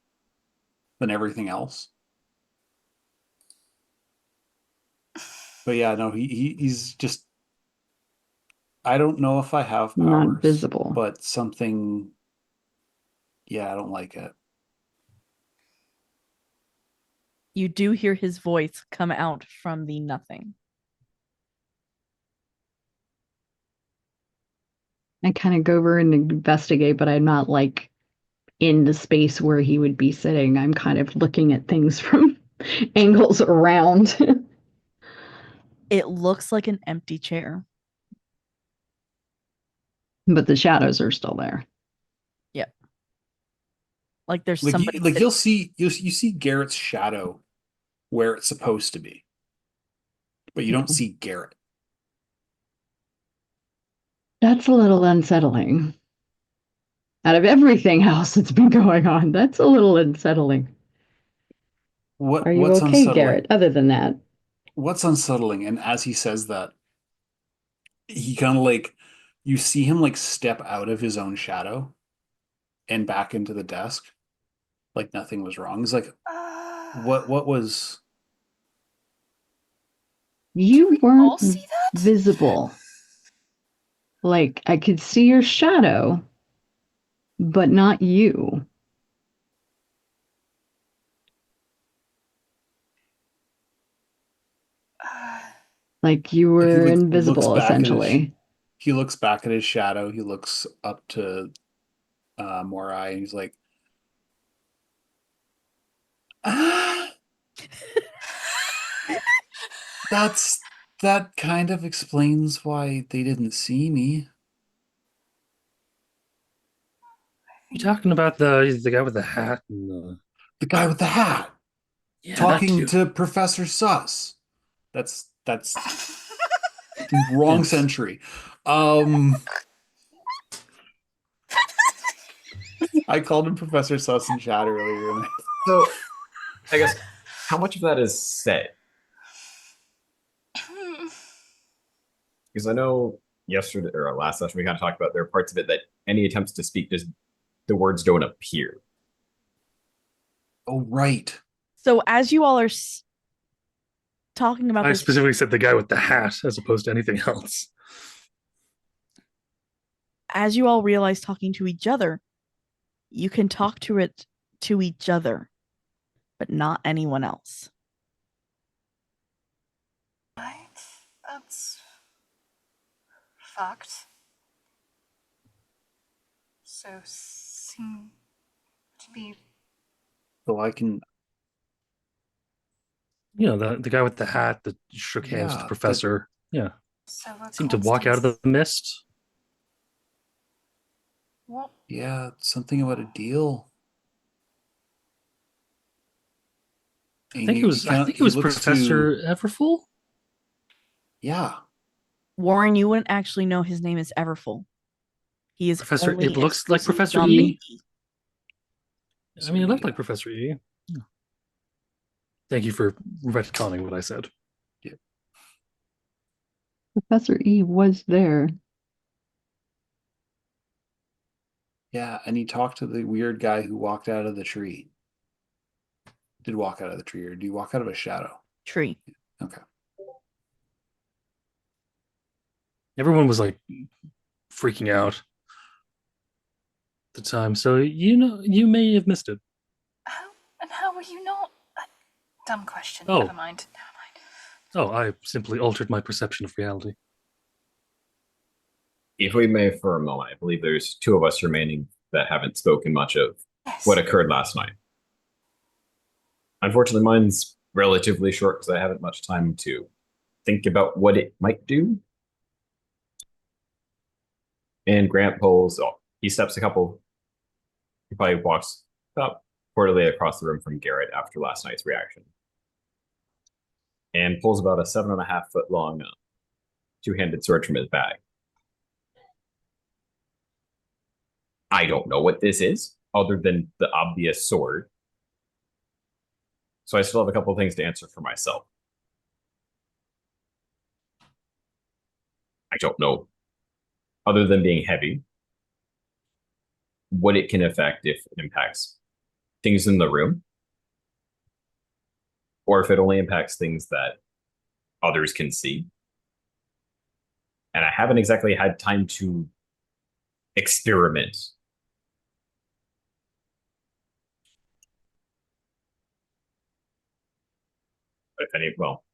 than everything else. But yeah, no, he's just, I don't know if I have Not powers, visible. but something, yeah, I don't like it. You do hear his voice come out from the nothing. I kind of go over and investigate, but I'm not like in the space where he would be sitting. I'm kind of looking at things from angles around. It looks like an empty chair. But the shadows are still there. Yep. Like there's Like somebody. you'll see Garrett's shadow where it's supposed to be, but you don't see Garrett. That's a little unsettling. Out of everything else that's been going on, that's a little unsettling. Are you What's okay, unsettling? Garrett, other than that? What's unsettling? And as he says that, he kind of like you see him like step out of his own shadow and back into the desk, like nothing was wrong. He's like, what was? You all weren't see that? visible. Like, I could see your shadow, but not you. Like, you Like were looks invisible, back at essentially. he looks back at his shadow. He looks up to Morai, and he's like, ah, that kind of explains why they didn't see me. You talking about the guy with the hat and The guy with the hat yeah, that talking too. to Professor Sus. That's wrong It's- century. I called him Professor Sus in chat earlier. So, I guess, how much of that is said? Because I know yesterday or last session we kind of talked about there are parts of it that any attempts to speak, just the words don't appear. Oh, right. So as you all are talking about I this, specifically said the guy with the hat as opposed to anything else. as you all realize talking to each other, you can talk to each other, but not anyone else. Right? That's fucked. So seem to be So I can. You know, the guy with the hat that shook hands with the Yeah, professor. Yeah. so a Seemed to walk out of Constance. the mist. What? Yeah, something about a deal. I And think it he was looks to. Professor Everfull. Yeah. Warren, you wouldn't actually know his name is Everfull. He is Professor, only it looks like exclusively Professor on the E. I mean, it looked yeah. like Professor E. Yeah. Thank you for retconning what I said. Professor E was there. Yeah, and he talked to the weird guy who walked out of the tree. Did walk out of the tree, or do you walk out of a shadow? tree. Okay. Everyone was like freaking out at the time, so you may have missed it. How and how were you not? Dumb question. Oh. Never mind. Oh, I simply altered my perception of reality. If we may, for a moment, I believe there's two of us remaining that haven't spoken much of Yes. what occurred last night. Unfortunately, mine's relatively short because I haven't much time to think about what it might do. And Grant pulls, he steps a couple, he probably walks about quarterly across the room from Garrett after last night's reaction. And pulls about a 7.5 foot long two-handed sword from his bag. I don't know what this is, other than the obvious sword. So I still have a couple of things to answer for myself. I don't know, other than being heavy, what it can affect if it impacts things in the room, or if it only impacts things that others can see. And I haven't exactly had time to experiment. But if any, well,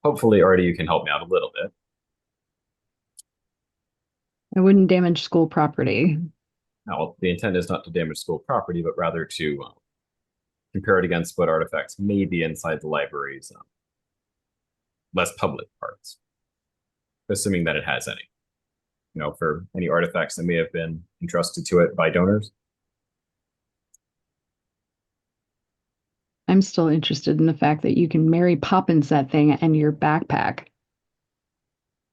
hopefully, Artie, you can help me out a little bit. I wouldn't damage school property. Now, the intent is not to damage school property, but rather to compare it against what artifacts may be inside the library's less public parts, assuming that it has any. You know, for any artifacts that may have been entrusted to it by donors. I'm still interested in the fact that you can Mary Poppins that thing and your backpack.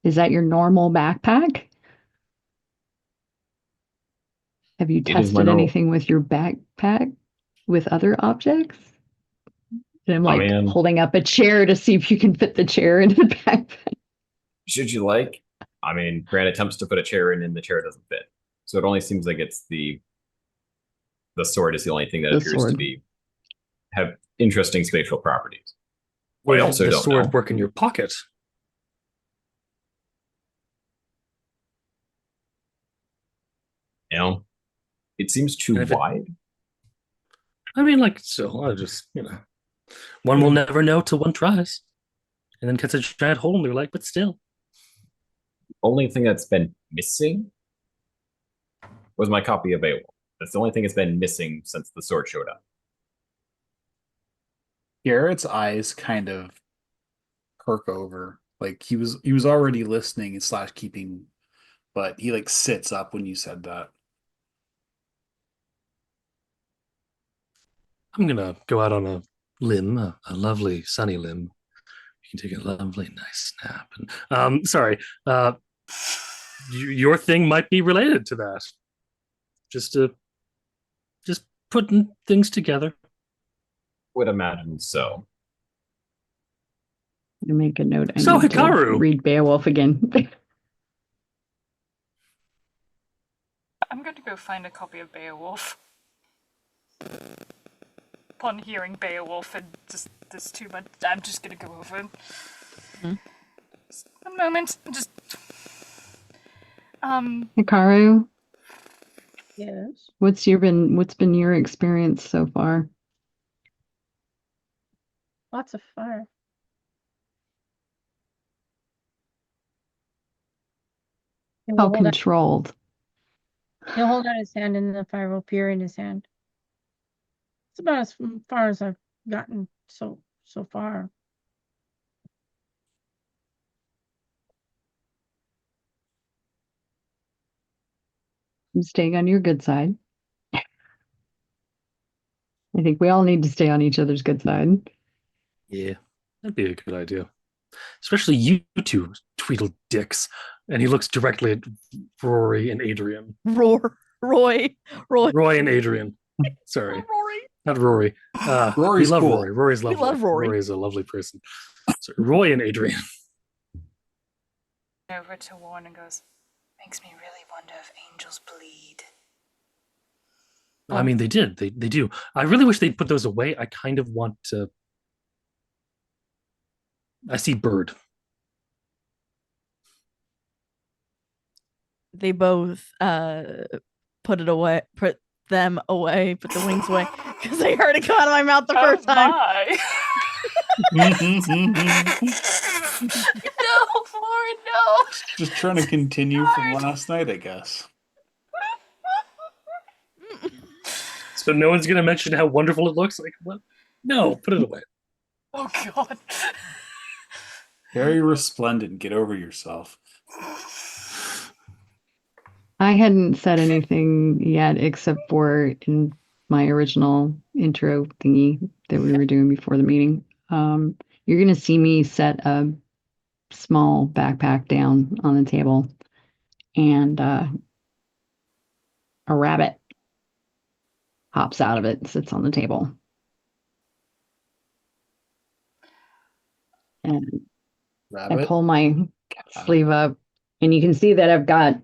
Is that your normal backpack? Have you It is my tested normal. anything with your backpack with other objects? And I'm Oh, like man. holding up a chair to see if you can fit the chair into the backpack. Should you like? I mean, Grant attempts to put a chair in and the chair doesn't fit. So it only seems like it's the sword is the only thing that The appears to sword. be have interesting spatial properties. Would I also the don't sword know. work in your pocket? You know, it seems too And if it- wide. I mean, like, still, I just, one will never know till one tries. And then gets a giant hole in their leg, but still. Only thing that's been missing was my copy of Beowulf. That's the only thing that's been missing since the sword showed up. Garrett's eyes kind of perk over. Like he was already listening slash keeping, but he like sits up when you said that. I'm gonna go out on a limb, a lovely sunny limb. You can take a lovely, nice nap. And sorry, your thing might be related to that. Just putting things together. Would imagine so. I make a note. I So, need to Hikaru! read Beowulf again. I'm going to go find a copy of Beowulf. Upon hearing Beowulf and just there's too much, I'm just going to go over it. Mhm. Just one moment. Just Hikaru, Yes. what's been your experience so far? Lots of fire. He'll How hold, out, controlled? he'll hold out his hand and the fire will appear in his hand. It's about as far as I've gotten so far. I'm staying on your good side. I think we all need to stay on each other's good side. Yeah, that'd be a good idea. Especially you two tweedle dicks. And he looks directly at Rory and Adrian. Roy. Roy and Adrian. Sorry, Rory. not Rory. We Rory's love cool. Rory. Rory's We lovely. love Rory. Rory is a lovely person. Sorry, Roy and Adrian. over to Warren and goes, makes me really wonder if angels bleed. I mean, they did. They do. I really wish they'd put those away. I kind of want to. I see bird. They both put them away, put the wings away, because I heard it come out of my mouth the first time. My. No, Warren, no. Just trying to continue from last night, I guess. So no one's gonna mention how wonderful it looks. Like, what? No, put it away. Oh God. Very resplendent. Get over yourself. I hadn't said anything yet except for in my original intro thingy that we were doing before the meeting. You're going to see me set a small backpack down on the table and a rabbit hops out of it and sits on the table. And I Rabbit. pull my sleeve up, and you can see that I've got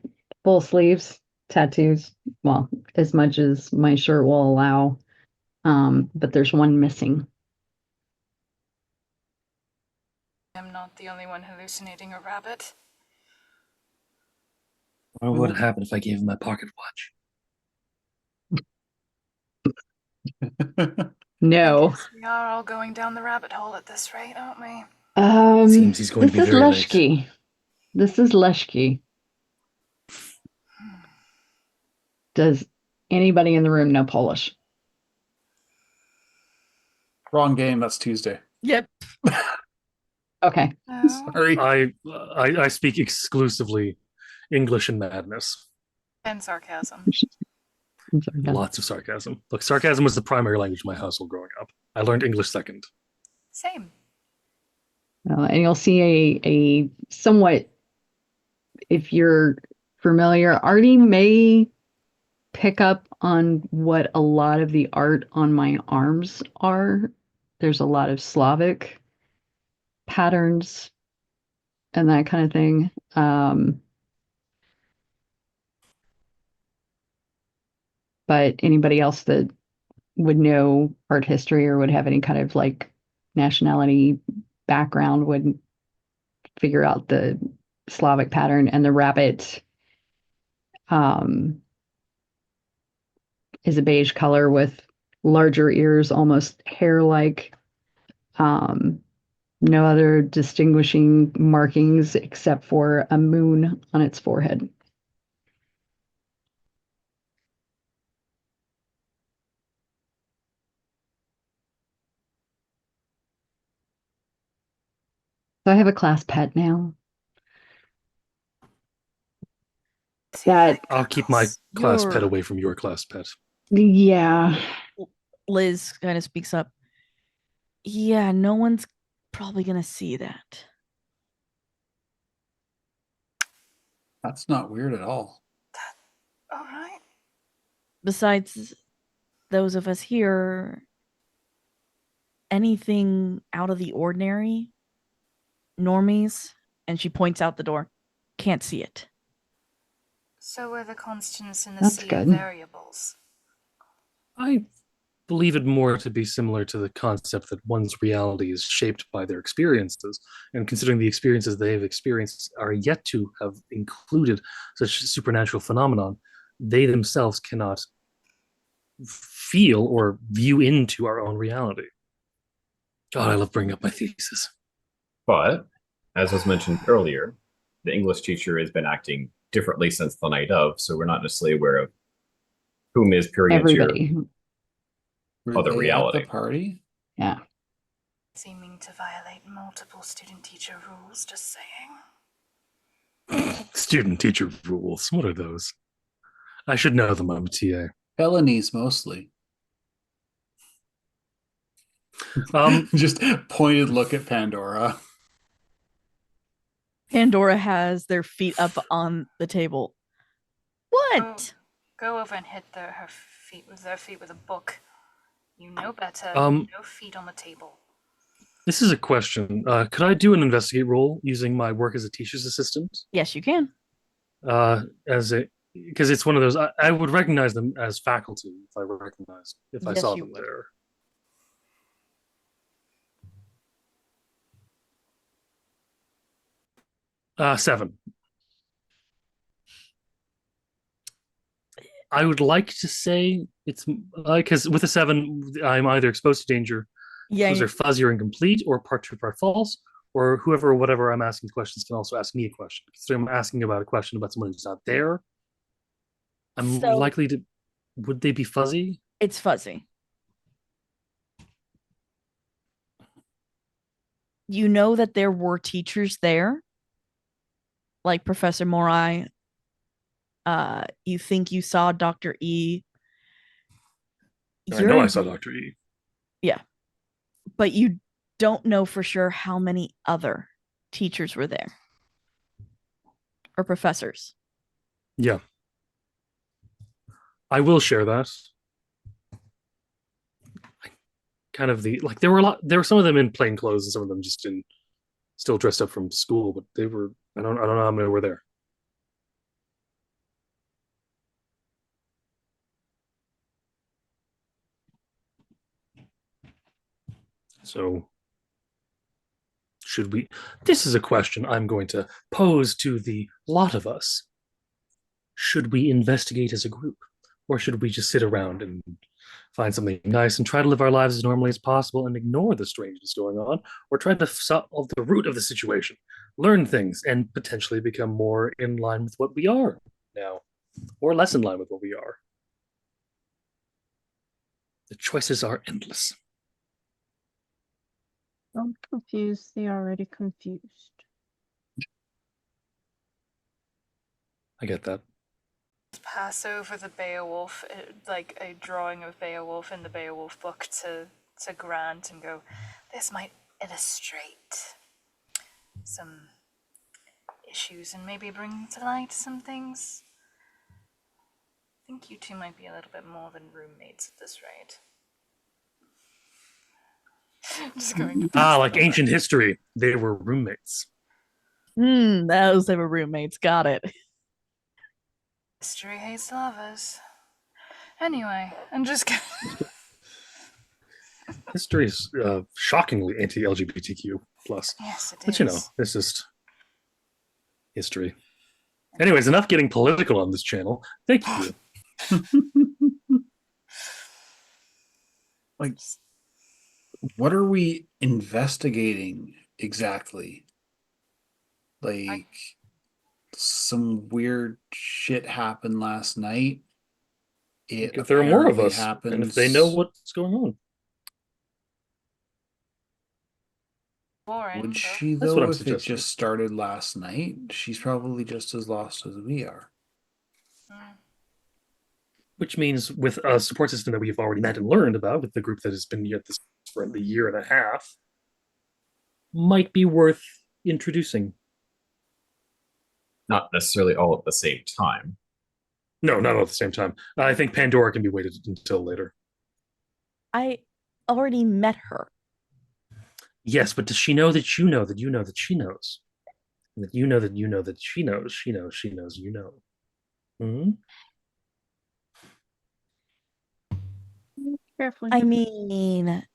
full sleeves, tattoos, well, as much as my shirt will allow. But there's one missing. I'm not the only one hallucinating a rabbit. What would happen if I gave him my pocket watch? No. Guess we are all going down the rabbit hole at this rate, aren't we? Seems he's going to be This is very late. Leshki. This is Leshki. Does anybody in the room know Polish? Wrong game. That's Tuesday. Yep. Okay. No. Sorry. I speak exclusively English and madness. And sarcasm. I'm sorry, no. Lots of sarcasm. Look, sarcasm was the primary language of my household growing up. I learned English second. Same. And you'll see a somewhat, if you're familiar, Artie may pick up on what a lot of the art on my arms are. There's a lot of Slavic patterns and that kind of thing. But anybody else that would know art history or would have any kind of like nationality background would figure out the Slavic pattern. And the rabbit is a beige color with larger ears, almost hair-like. No other distinguishing markings except for a moon on its forehead. So I have a class pet now. That, I'll keep my class pet You're- away from your class pet. yeah. Liz kind of speaks up. Yeah, no one's probably gonna see that. That's not weird at all. All right. Besides those of us here, anything out of the ordinary normies, and she points out the door. Can't see it. So are the constants in the That's sea good. of variables. I believe it more to be similar to the concept that one's reality is shaped by their experiences, and considering the experiences they've experienced are yet to have included such supernatural phenomenon, they themselves cannot feel or view into our own reality. God, I love bringing up my thesis. But, as was mentioned earlier, the English teacher has been acting differently since the night of, so we're not necessarily aware of whom is Perian's your Everybody. Were other they reality. at the party? Yeah. Seeming to violate multiple student-teacher rules, just saying. Student teacher rules. What are those? I should know them. I'm a TA. Felonies mostly. Um, Just pointed look at Pandora. Pandora has their feet up on the table. What? Go over and hit their feet with a book. You know better. Um, No feet on the table. This is a question. Could I do an investigate roll using my work as a teacher's assistant? Yes, you can. As a because it's one of those I would recognize them as faculty if I Yes, saw you them would. there. 7. I would like to say it's because with a 7, I'm either exposed to danger, Yeah, clues are fuzzy or incomplete, or part true, part false, or whoever or whatever I'm asking questions can also ask me a question. So I'm asking about a question about someone who's not there. I'm So- likely to. Would they be fuzzy? it's fuzzy. You know that there were teachers there, like Professor Morai. You think you saw Dr. E. I know I saw Dr. E. But you don't know for sure how many other teachers were there or professors. Yeah. I will share that. Kind of there were some of them in plain clothes and some of them just still dressed up from school, but they were I don't know how many were there. So should we this is a question I'm going to pose to the lot of us. Should we investigate as a group? Or should we just sit around and find something nice and try to live our lives as normally as possible and ignore the strangeness going on, or try to solve the root of the situation, learn things, and potentially become more in line with what we are now, or less in line with what we are? The choices are endless. Don't confuse the already confused. I get that. Pass over the Beowulf, like a drawing of Beowulf in the Beowulf book to Grant and go, this might illustrate some issues and maybe bring to light some things. I think you two might be a little bit more than roommates at this rate. Just going to Like ancient history, they were roommates. Those they were roommates. Got it. history hates lovers. Anyway, I'm just gonna... History is shockingly anti-LGBTQ plus. Yes, it is. But you know, it's just history. Anyways, enough getting political on this channel. Thank you. Like, what are we investigating exactly? Like, some weird shit happened last night. If there are more of us, happens... and if they know what's going on. Boring, Would but... she, That's though, what I'm if it suggesting. just started last night? She's probably just as lost as we are. Which means with a support system that we've already met and learned about, with the group that has been at this for a year and a half, might be worth introducing. Not necessarily all at the same time. No, not all at the same time. I think Pandora can be waited until later. I already met her. Yes, but does she know that you know that you know that she knows? And that you know that you know that she knows, she knows, she knows, you know. Hmm. Carefully. I mean,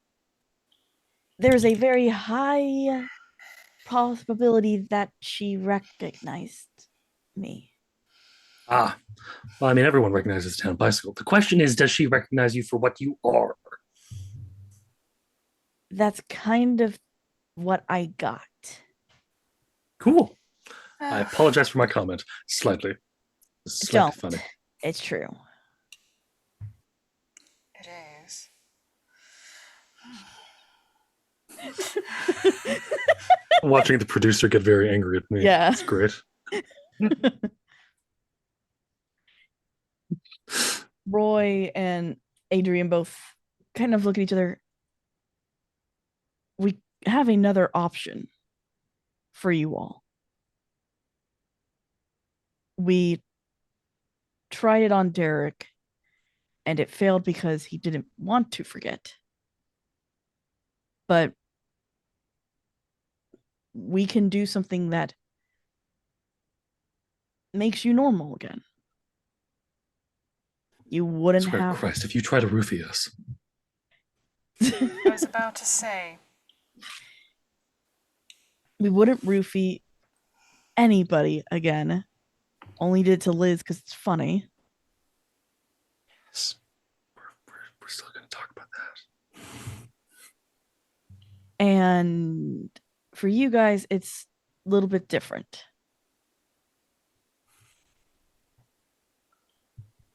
there's a very high possibility that she recognized me. Ah, well, I mean, everyone recognizes Town Bicycle. The question is, does she recognize you for what you are? That's kind of what I got. Cool. I apologize for my comment. Slightly. Slightly Don't. funny. It's true. It is. Watching the producer get very angry at me. Yeah. It's great. Roy and Adrian both kind of look at each other. We have another option for you all. We tried it on Derek and it failed because he didn't want to forget. But we can do something that makes you normal again. You wouldn't Swear have. Christ, if you try to roofie us. I was about to say. We wouldn't roofie anybody again. Only did to Liz because it's funny. Yes. We're still going to talk about that. And for you guys, it's a little bit different.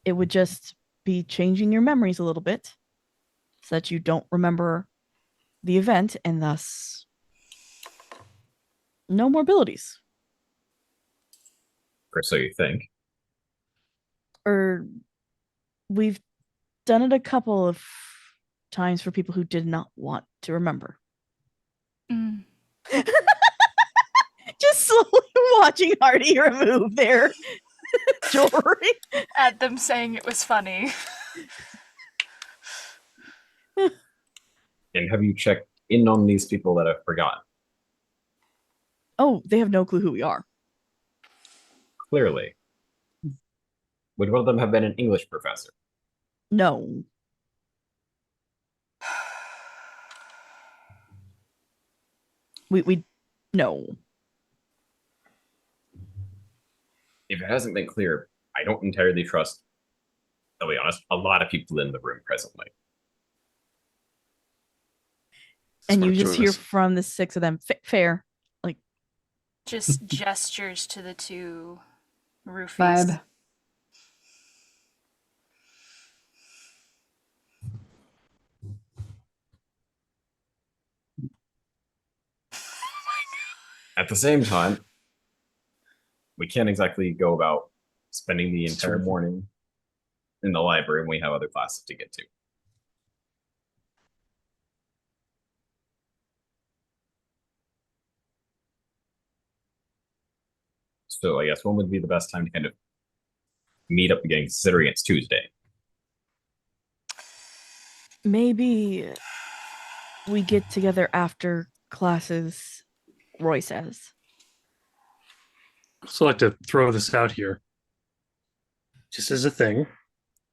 It would just be changing your memories a little bit so that you don't remember the event and thus no more abilities. Or so you think. Or we've done it a couple of times for people who did not want to remember. Mm. Just slowly watching Hardy remove their jewelry. At them saying it was funny. And have you checked in on these people that have forgotten? Oh, they have no clue who we are. Clearly. Would one of them have been an English professor? No. We no. If it hasn't been clear, I don't entirely trust, I'll be honest, a lot of people in the room presently. And you Smart just hear choice. from the six of them, fair. Like, Just gestures to the two roofies. Vibe. At the same time, we can't exactly go about spending the entire morning in the library when we have other classes to get to. So I guess when would be the best time to kind of meet up again, considering it's Tuesday? maybe we get together after classes, Roy says. So I'd like to throw this out here. Just as a thing,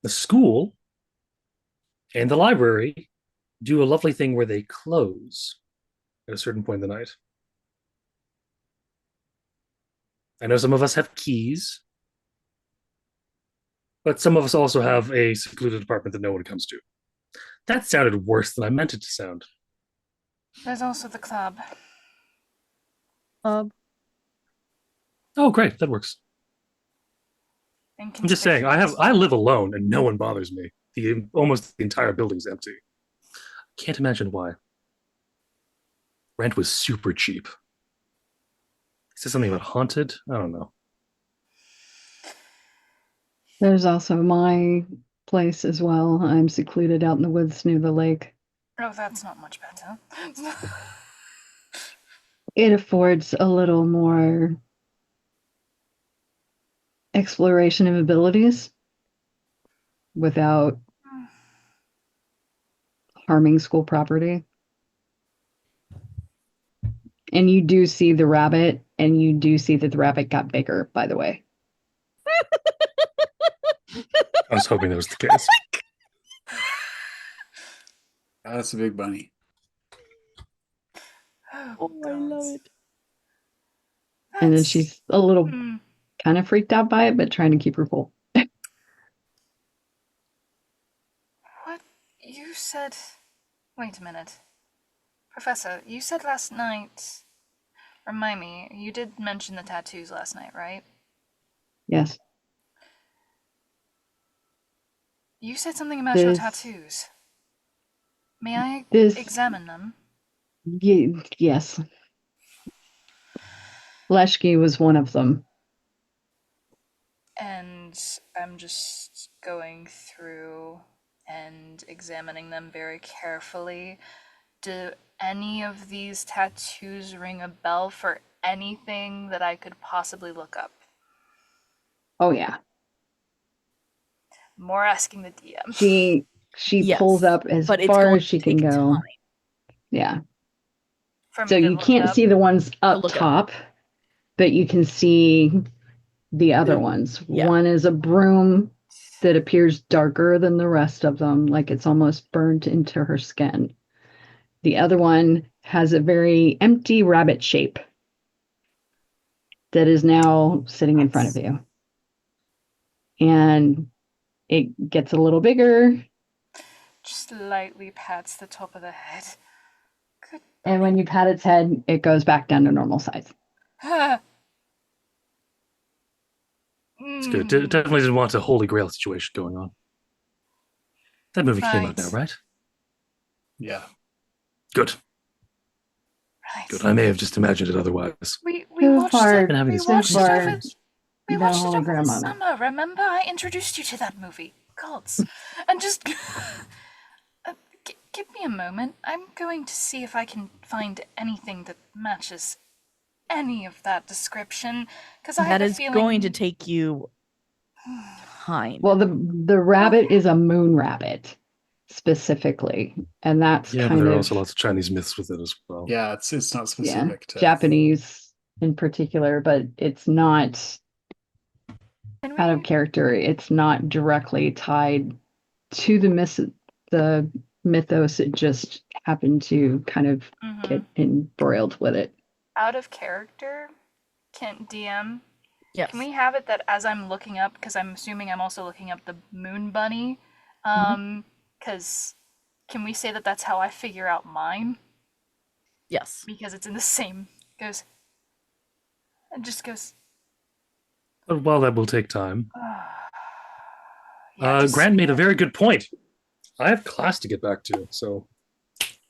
the school and the library do a lovely thing where they close at a certain point in the night. I know some of us have keys, but some of us also have a secluded apartment that no one comes to. That sounded worse than I meant it to sound. There's also the club. Um, Oh, great, that works. I'm just saying, I live alone and no one bothers me. Almost the entire building's empty. Can't imagine why. Rent was super cheap. Is this something about haunted? I don't know. There's also my place as well. I'm secluded out in the woods near the lake. Oh, that's not much better. It affords a little more exploration of abilities without harming school property. And you do see the rabbit, and you do see that the rabbit got bigger, by the way. I was hoping that was the case. That's a big bunny. Oh, I love gods. it. And then That's- she's a little Hmm. kind of freaked out by it, but trying to keep her cool. What you said? Wait a minute, Professor. You said last night. Remind me. You did mention the tattoos last night, right? Yes. You said something about your This, tattoos. May I this, examine them? yes. Leshki was one of them. And I'm just going through and examining them very carefully. Do any of these tattoos ring a bell for anything that I could possibly look up? Oh yeah. More asking the DM. She Yes, pulls up as but it's far going as she to can take go. time Yeah. For So me to you look can't up. see the ones to up look up. top, but you can see the other ones. Yeah. One is a broom that appears darker than the rest of them, like it's almost burnt into her skin. The other one has a very empty rabbit shape that is now sitting in front of you. And it gets a little bigger. Just lightly pats the top of the head. Good. And when you pat its head, it goes back down to normal size. It's good. Definitely didn't want a Holy Grail situation going on. That movie came out now, Right. right? Yeah. Good. Right. Good. I may have just imagined it otherwise. We So watched far, it. Been having We these watched it over. dreams. We no watched it Holy over Grail the moment. summer. Remember, I introduced you to that movie. Gods, and just give me a moment. I'm going to see if I can find anything that matches any of that description. Because I have That a is feeling going to take you time. Well, the rabbit is a moon rabbit specifically, and that's Yeah, but kind there are of also lots of Chinese myths with it as well. Yeah, it's not specific to Japanese in particular, but it's not Can out of we? character. It's not directly tied to the mythos. It just happened to kind of get embroiled with it. Out of character? Can DM? Yes. Can we have it that as I'm looking up, because I'm assuming I'm also looking up the moon bunny, because can we say that that's how I figure out mine? Yes. Because it's in the same goes. It just goes. But while that will take time, Yeah, just, Grant made a very good point. I have class to get back to, so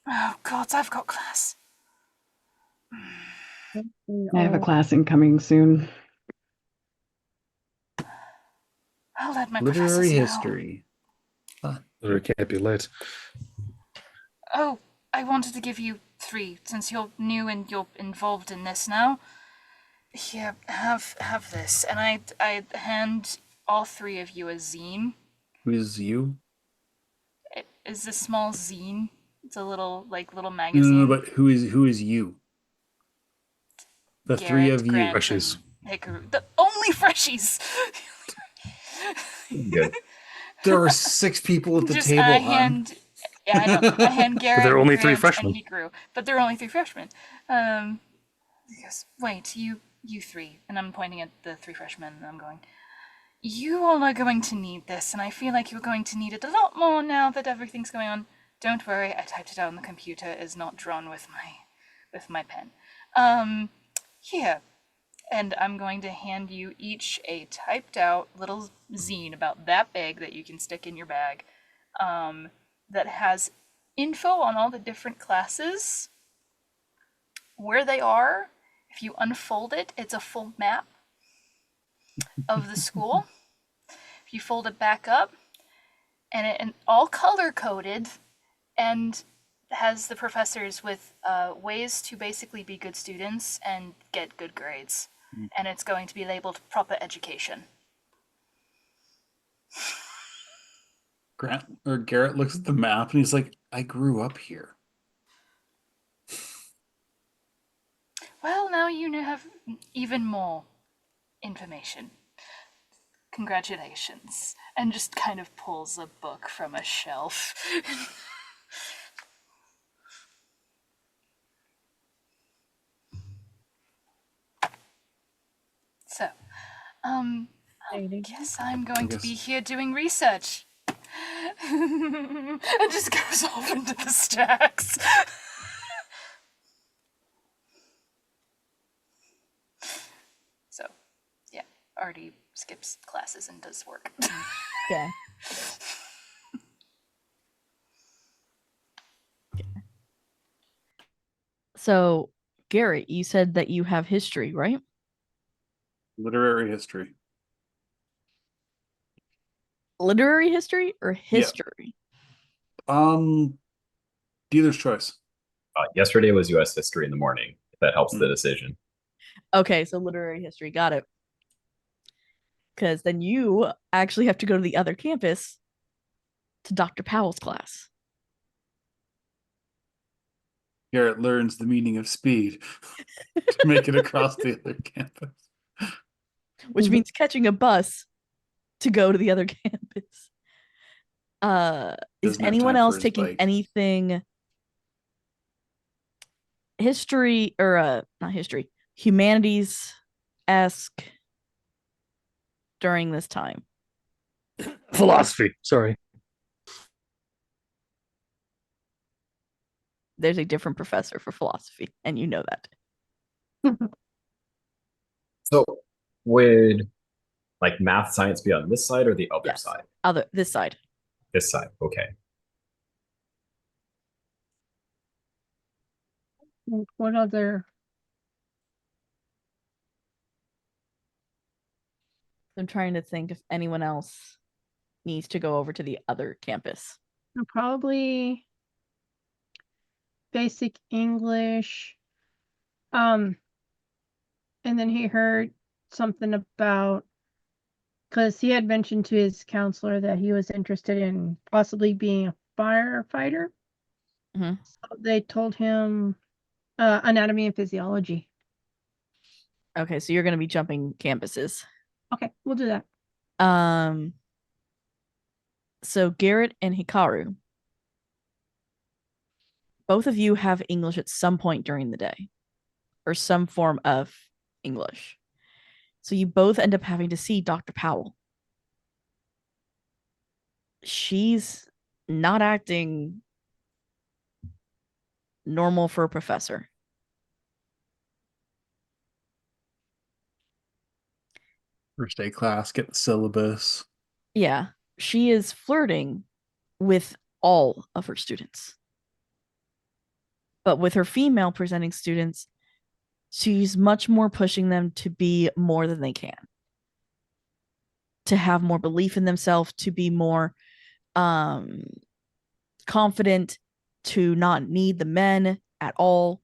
oh gods, I've got class. I have a class incoming soon. I'll let my literary professors know. history. it can't be late. Oh, I wanted to give you 3 since you're new and you're involved in this now. Here, have this, and I hand all 3 of you a zine. Who is you? It is a small zine. It's a little No, magazine. but who is you? The Garrett, three of you. Grant, Freshies. and Hikaru. The only freshies. Good. There are 6 people at the Just table, I hon. hand. Yeah, I know. I hand Garrett, there are only 3 Grant, freshmen. and Hikaru, but there are only 3 freshmen. He goes, wait, you 3, and I'm pointing at the 3 freshmen, and I'm going. You all are going to need this, and I feel like you're going to need it a lot more now that everything's going on. Don't worry, I typed it out on the computer. It's not drawn with my pen. Here. And I'm going to hand you each a typed out little zine about that big that you can stick in your bag, that has info on all the different classes, where they are. If you unfold it, it's a full map of the school. If you fold it back up, and all color coded, and has the professors with ways to basically be good students and get good grades. And it's going to be labeled proper education. Garrett looks at the map and he's like, I grew up here. Well, now you have even more information. Congratulations. And just kind of pulls a book from a shelf. So, Dating. guess I'm going to guess- be here doing research. And just goes off into the stacks. So, yeah, Artie skips classes and does work. Okay. So, Garrett, you said that you have history, right? Literary history. Literary history or Yeah. history? Dealer's choice. Yesterday was U.S. history in the morning, if that helps the decision. Okay, so literary history. Got it. Because then you actually have to go to the other campus to Dr. Powell's class. Garrett learns the meaning of speed to make it across the other campus. Which means catching a bus to go to the other campus. Is Doesn't have anyone time for else his taking bike. anything history or not history, humanities-esque during this time? Philosophy. Sorry. There's a different professor for philosophy, and you know that. So would like math science be on this side or the other Yes. side? This side. This side. Okay. What other? I'm trying to think if anyone else needs to go over to the other campus. Probably basic English. And then he heard something about, because he had mentioned to his counselor that he was interested in possibly being a firefighter. Mhm. So they told him anatomy and physiology. Okay, so you're going to be jumping campuses. Okay, we'll do that. So Garrett and Hikaru, both of you have English at some point during the day, or some form of English. So you both end up having to see Dr. Powell. She's not acting normal for a professor. First day class, get the syllabus. Yeah, she is flirting with all of her students. But with her female presenting students, she's much more pushing them to be more than they can, to have more belief in themselves, to be more confident, to not need the men at all.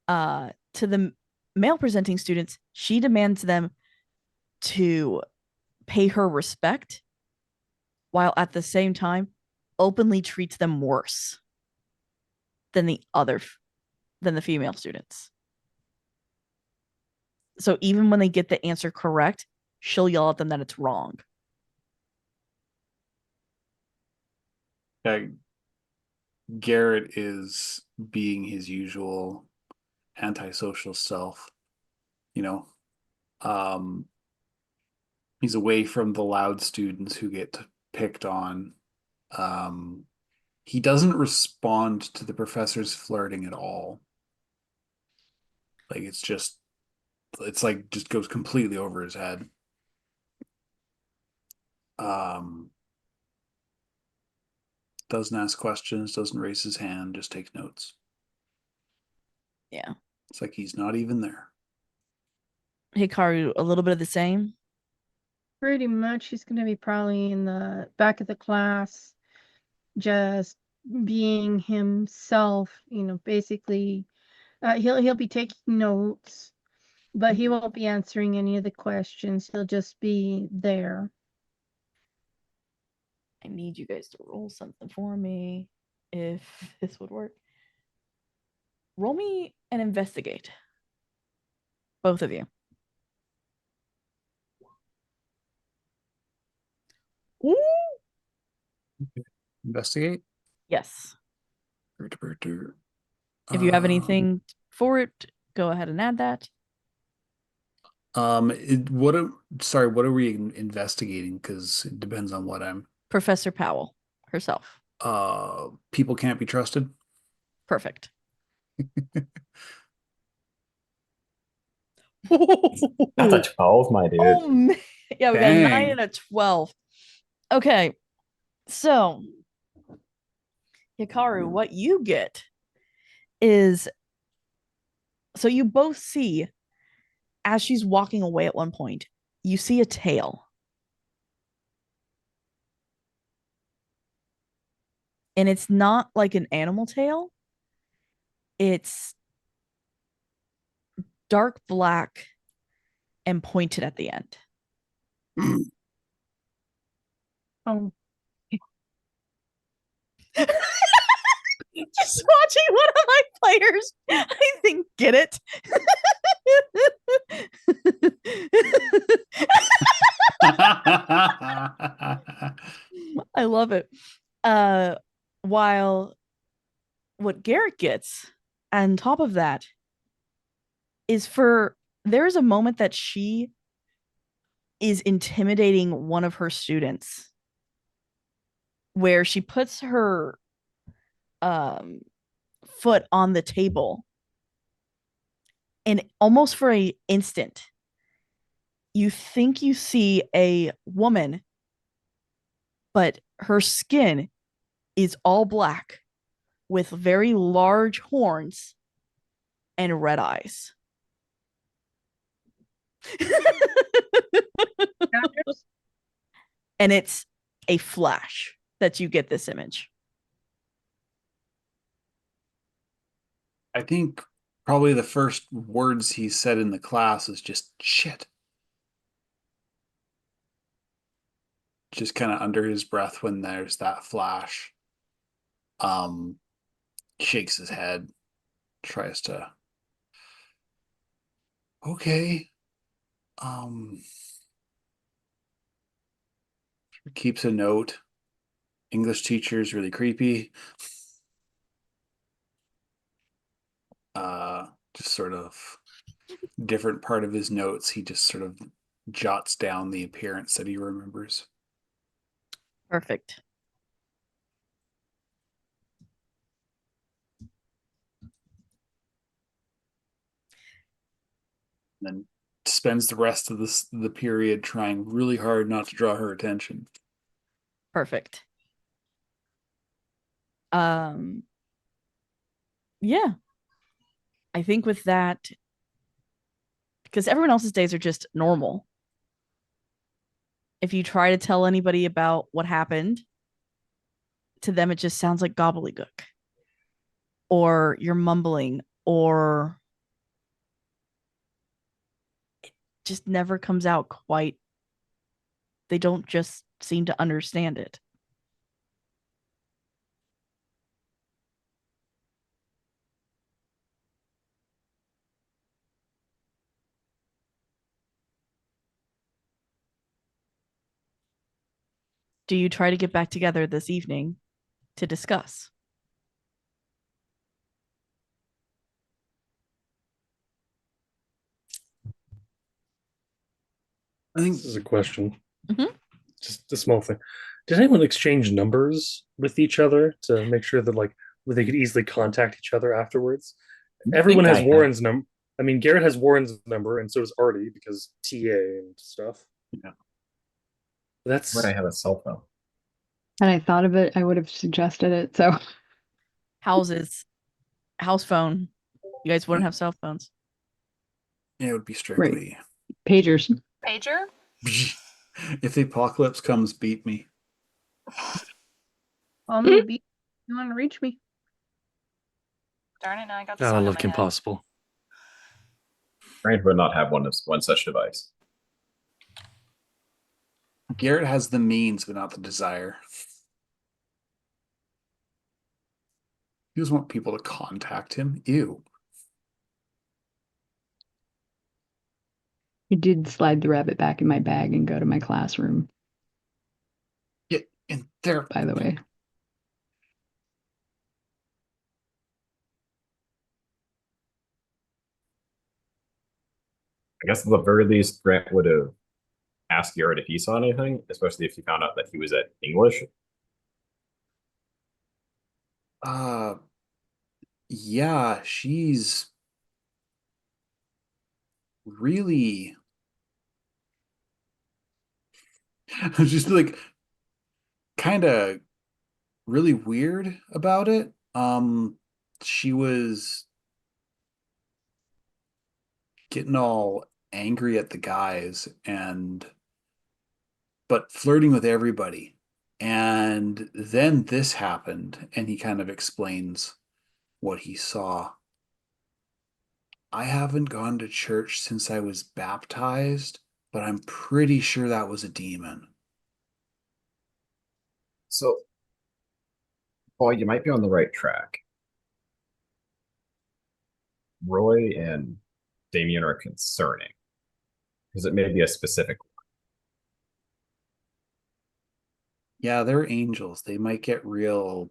To the male presenting students, she demands them to pay her respect while at the same time openly treats them worse than the female students. So even when they get the answer correct, she'll yell at them that it's wrong. Garrett is being his usual antisocial self. You know, he's away from the loud students who get picked on. He doesn't respond to the professor's flirting at all. Like it's like just goes completely over his head. Doesn't ask questions, doesn't raise his hand, just takes notes. Yeah. It's like he's not even there. Hikaru, a little bit of the same. Pretty much, he's going to be probably in the back of the class, just being himself. Basically, he'll be taking notes, but he won't be answering any of the questions. He'll just be there. I need you guys to roll something for me if this would work. Roll me and investigate. both of you. Ooh. Investigate. Yes. If you have anything for it, go ahead and add that. What are we investigating? Because it depends on what I'm. Professor Powell herself. People can't be trusted. Perfect. That's a 12, my dude. Oh, man. Yeah, we got a 9 Dang. and a 12. Okay. So, Hikaru, what you get is so you both see as she's walking away at one point, you see a tail. And it's not like an animal tail. It's dark black and pointed at the end. Oh, Just watching one of my players, I think, get it. I love it. While what Garrett gets on top of that is there's a moment that she is intimidating one of her students where she puts her foot on the table, and almost for an instant you think you see a woman, but her skin is all black with very large horns and red eyes. And it's a flash that you get this image. I think probably the first words he said in the class is just shit. Just kind of under his breath when there's that flash. Shakes his head, tries to. Okay. Keeps a note. English teacher is really creepy. Just sort of different part of his notes. He just sort of jots down the appearance that he remembers. Perfect. And then spends the rest of the period trying really hard not to draw her attention. Perfect. Yeah. I think with that, because everyone else's days are just normal. If you try to tell anybody about what happened, to them it just sounds like gobbledygook. Or you're mumbling, or it just never comes out quite. They don't just seem to understand it. Do you try to get back together this evening to discuss? I think This is a question. Mhm. Just a small thing. Did anyone exchange numbers with each other to make sure that they could easily contact each other afterwards? Everyone has Warren's number. I mean, Garrett has Warren's number, and so does Artie because TA and stuff. Yeah. That's Would I have a cell phone? Had I thought of it, I would have suggested it. So Houses, house phone. You guys wouldn't have cell phones. it would be strictly pagers. Pager? if the apocalypse comes, beat me. call me. You want to reach me? Darn it, now I got the that'll song in look my head. impossible. Rand would not have one such device. Garrett has the means, but not the desire. He doesn't want people to contact him. Ew. I did slide the rabbit back in my bag and go to my classroom, Get in there. by the way. I guess at the very least, Grant would have asked Garrett if he saw anything, especially if he found out that he was at English. Uh, yeah, she's really just like kind of really weird about it. She was getting all angry at the guys and but flirting with everybody. And then this happened, and he kind of explains what he saw. I haven't gone to church since I was baptized, but I'm pretty sure that was a demon. So, boy, you might be on the right track. Roy and Damien are concerning because it may be a specific. Yeah, they're angels. They might get real.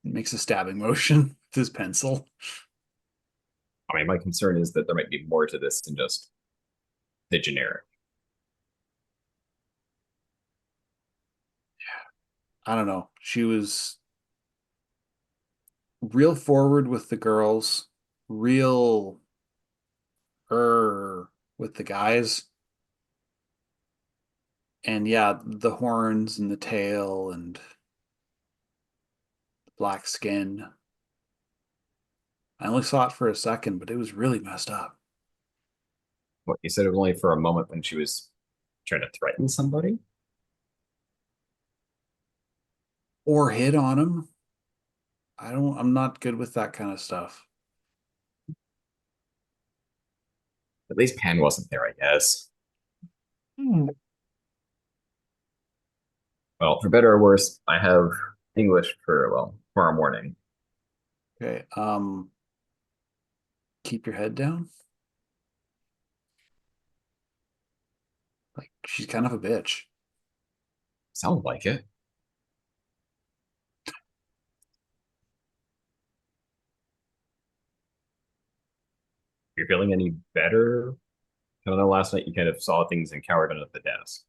Makes a stabbing motion with his pencil. I mean, my concern is that there might be more to this than just the generic. I don't know. She was real forward with the girls, real with the guys. And yeah, the horns and the tail and the black skin. I only saw it for a second, but it was really messed up. What you said it was only for a moment when she was trying to threaten somebody. Or hit on him. I'm not good with that kind of stuff. At least Pan wasn't there, I guess. Well, for better or worse, I have English for, well, tomorrow morning. Okay. Keep your head down. Like she's kind of a bitch. Sounds like it. You're feeling any better? I don't know, last night you kind of saw things and cowered under the desk.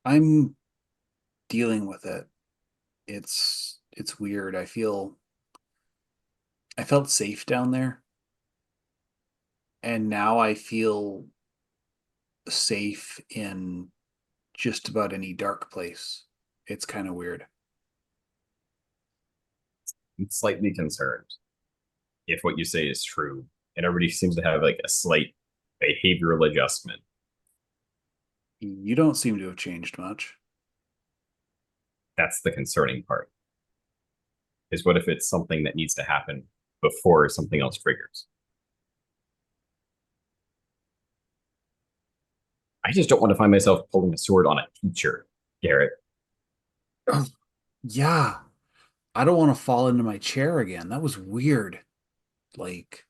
I'm dealing with it. It's weird. I felt safe down there, and now I feel safe in just about any dark place. It's kind of weird. I'm slightly concerned if what you say is true, and everybody seems to have like a slight behavioral adjustment. You don't seem to have changed much. That's the concerning part. Is what if it's something that needs to happen before something else triggers? I just don't want to find myself pulling a sword on a teacher, Garrett. Yeah. I don't want to fall into my chair again. That was weird. Like,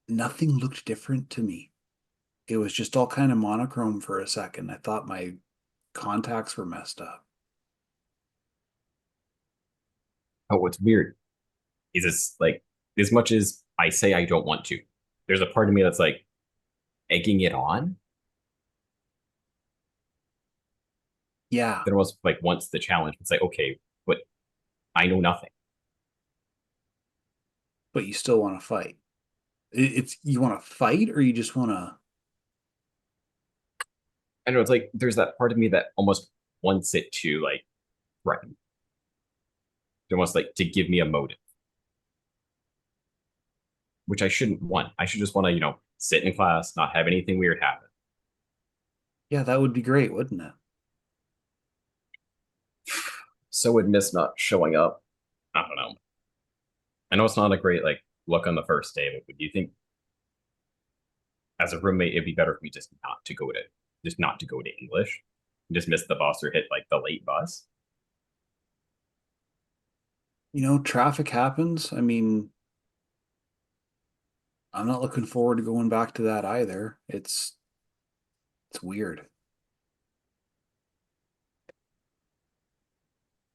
nothing looked different to me. It was just all kind of monochrome for a second. I thought my contacts were messed up. Oh, what's weird is it's like, as much as I say I don't want to, there's a part of me that's like egging it on. Yeah, Then almost like wants the challenge. It's like, okay, but I know nothing. but you still want to fight. It's you want to fight or you just want to. I know it's like there's that part of me that almost wants it to like threaten. It almost like to give me a motive. Which I shouldn't want. I should just want to, sit in class, not have anything weird happen. Yeah, that would be great, wouldn't it? So would miss not showing up. I don't know. I know it's not a great like look on the first day, but do you think as a roommate it'd be better for me just not to go to English? Just miss the bus or hit like the late bus? Traffic happens. I mean, I'm not looking forward to going back to that either. It's weird.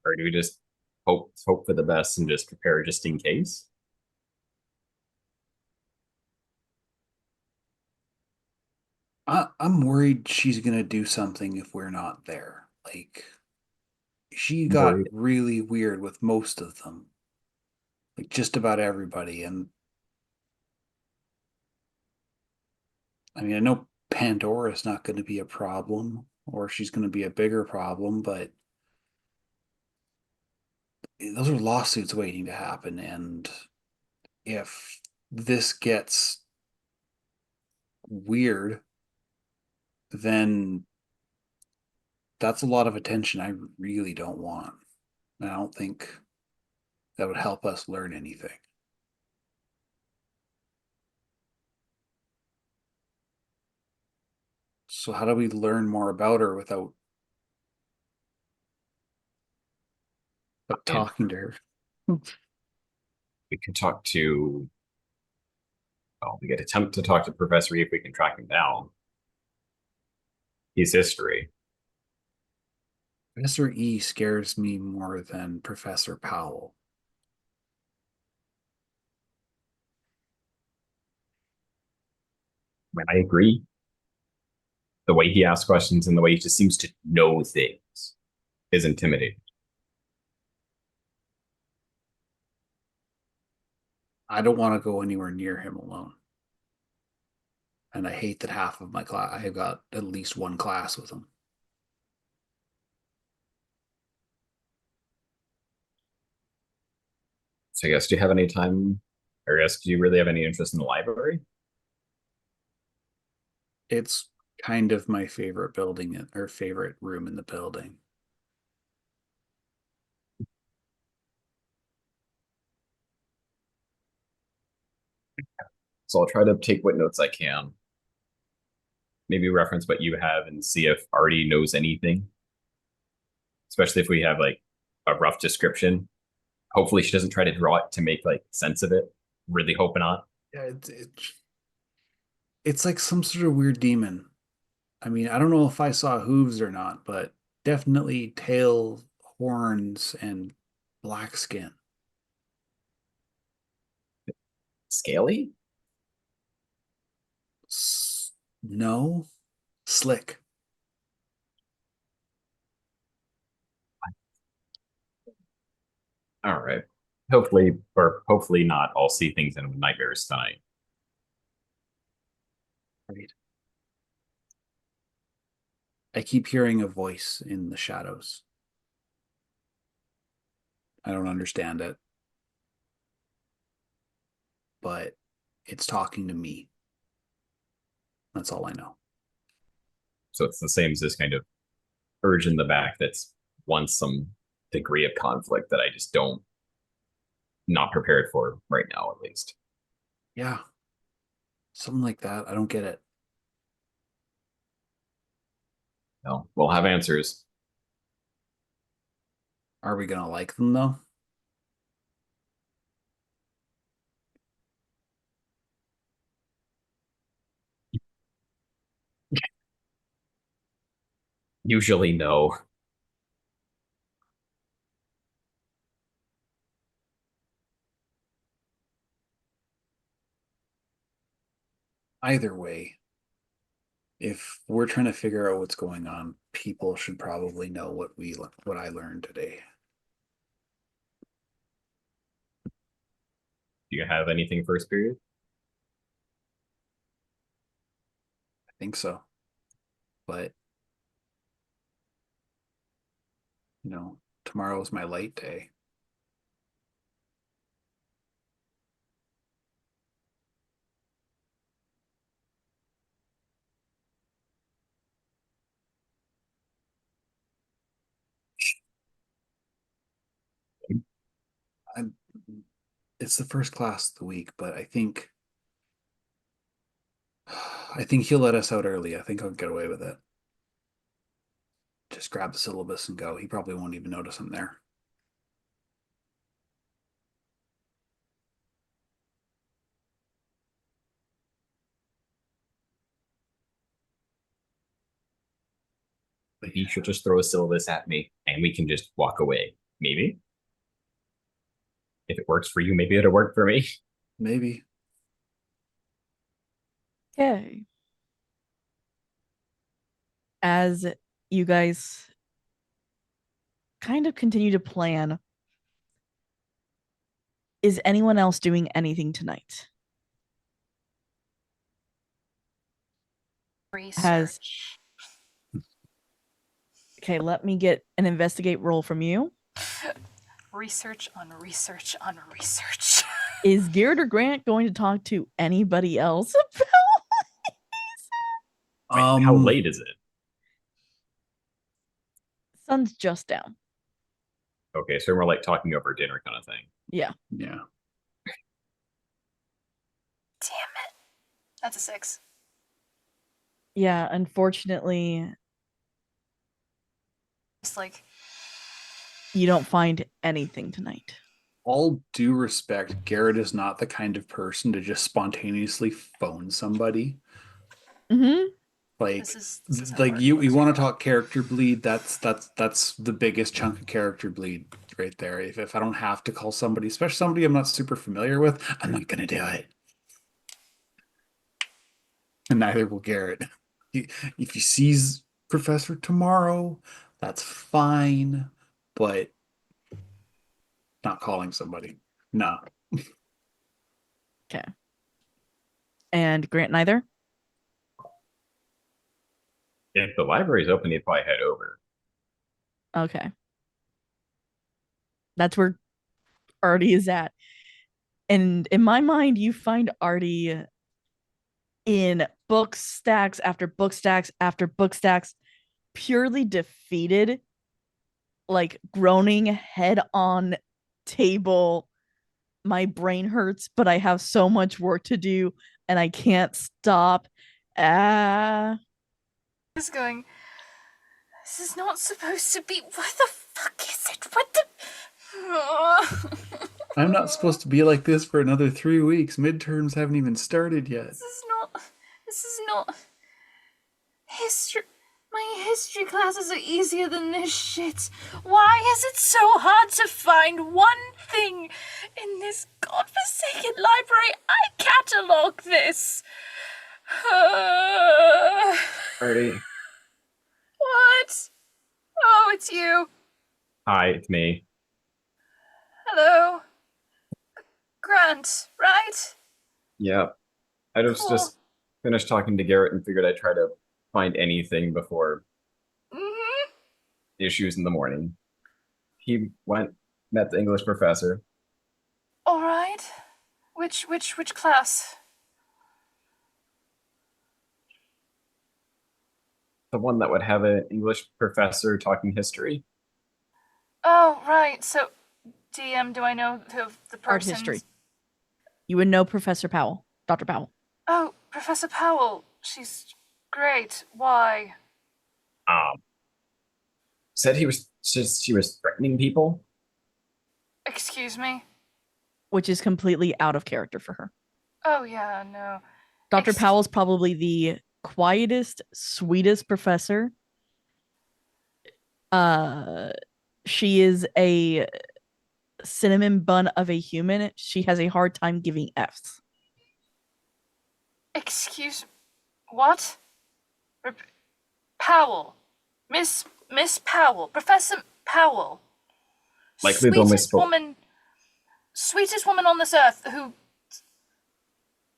Or do we just hope for the best and just prepare just in case? I'm worried she's gonna do something if we're not there. Like she I'm got worried. really weird with most of them. Like just about everybody. And I mean, I know Pandora's not going to be a problem, or she's going to be a bigger problem, but those are lawsuits waiting to happen. And if this gets weird, then that's a lot of attention I really don't want. And I don't think that would help us learn anything. So how do we learn more about her without And talking to her? we could talk to, well, we could attempt to talk to Professor E if we can track him down. His history. Professor E scares me more than Professor Powell. When I agree, the way he asks questions and the way he just seems to know things is intimidating. I don't want to go anywhere near him alone. And I hate that half of my class, I have got at least one class with him. So I guess, do you have any time, or I guess, do you really have any interest in the library? It's kind of my favorite building or favorite room in the building. So I'll try to take what notes I can. Maybe reference what you have and see if Artie knows anything. Especially if we have like a rough description. Hopefully she doesn't try to draw it to make like sense of it. Really hope not. Yeah, it's like some sort of weird demon. I mean, I don't know if I saw hooves or not, but definitely tail, horns, and black skin. Scaly? No, slick. All right. Hopefully, or hopefully not, I'll see things in nightmares tonight. Right. I keep hearing a voice in the shadows. I don't understand it, but it's talking to me. That's all I know. So it's the same as this kind of urge in the back that's wants some degree of conflict that I just don't not prepared for right now, at least. Yeah, something like that. I don't get it. No, we'll have answers. Are we gonna like them though? Usually, no. Either way, if we're trying to figure out what's going on, people should probably know what I learned today. Do you have anything first period? I think so. But tomorrow's my light day. I'm, it's the first class of the week, but I think he'll let us out early. I think I'll get away with it. Just grab the syllabus and go. He probably won't even notice I'm there. maybe you should just throw a syllabus at me and we can just walk away. Maybe. If it works for you, maybe it'll work for me. Maybe. Okay. As you guys kind of continue to plan, is anyone else doing anything tonight? Research. Okay, let me get an investigate roll from you. Research on research on research. Is Garrett or Grant going to talk to anybody else about Wait, how late is it? sun's just down? Okay, so we're like talking over dinner kind of thing. Yeah. Yeah. Damn it. That's a 6. Yeah, unfortunately, It's like, you don't find anything tonight. All due respect, Garrett is not the kind of person to just spontaneously phone somebody. Mm-hmm. Like, this is how like it you works. want to talk character bleed, that's the biggest chunk of character bleed right there. If I don't have to call somebody, especially somebody I'm not super familiar with, I'm not gonna do it. And neither will Garrett. If he sees Professor tomorrow, that's fine, but not calling somebody. No. Okay. And Grant neither? If the library's open, you'd probably head over. Okay. That's where Artie is at. And in my mind, you find Artie in book stacks after book stacks after book stacks, purely defeated, like groaning head on table. My brain hurts, but I have so much work to do and I can't stop. Just going, this is not supposed to be. What the fuck is it? What the. I'm not supposed to be like this for another 3 weeks. Midterms haven't even started yet. This is not. This is not. History. My history classes are easier than this shit. Why is it so hard to find one thing in this godforsaken library? I catalog this. Artie. What? Oh, it's you. Hi, it's me. Hello. Grant, right? Yeah. I was Cool. just finished talking to Garrett and figured I'd try to find anything before Mm-hmm. issues in the morning. He met the English professor. All right. Which class? The one that would have an English professor talking history. Oh, right. So, DM, do I know the Art person? history. You would know Professor Powell, Dr. Powell. Oh, Professor Powell. She's great. Why? Said she was threatening people. Excuse me? Which is completely out of character for her. Oh, yeah, no. Dr. Powell's probably the quietest, sweetest professor. She is a cinnamon bun of a human. She has a hard time giving Fs. Excuse. What? Powell. Miss Powell. Professor Powell. Likely the only Sweetest woman on this earth who.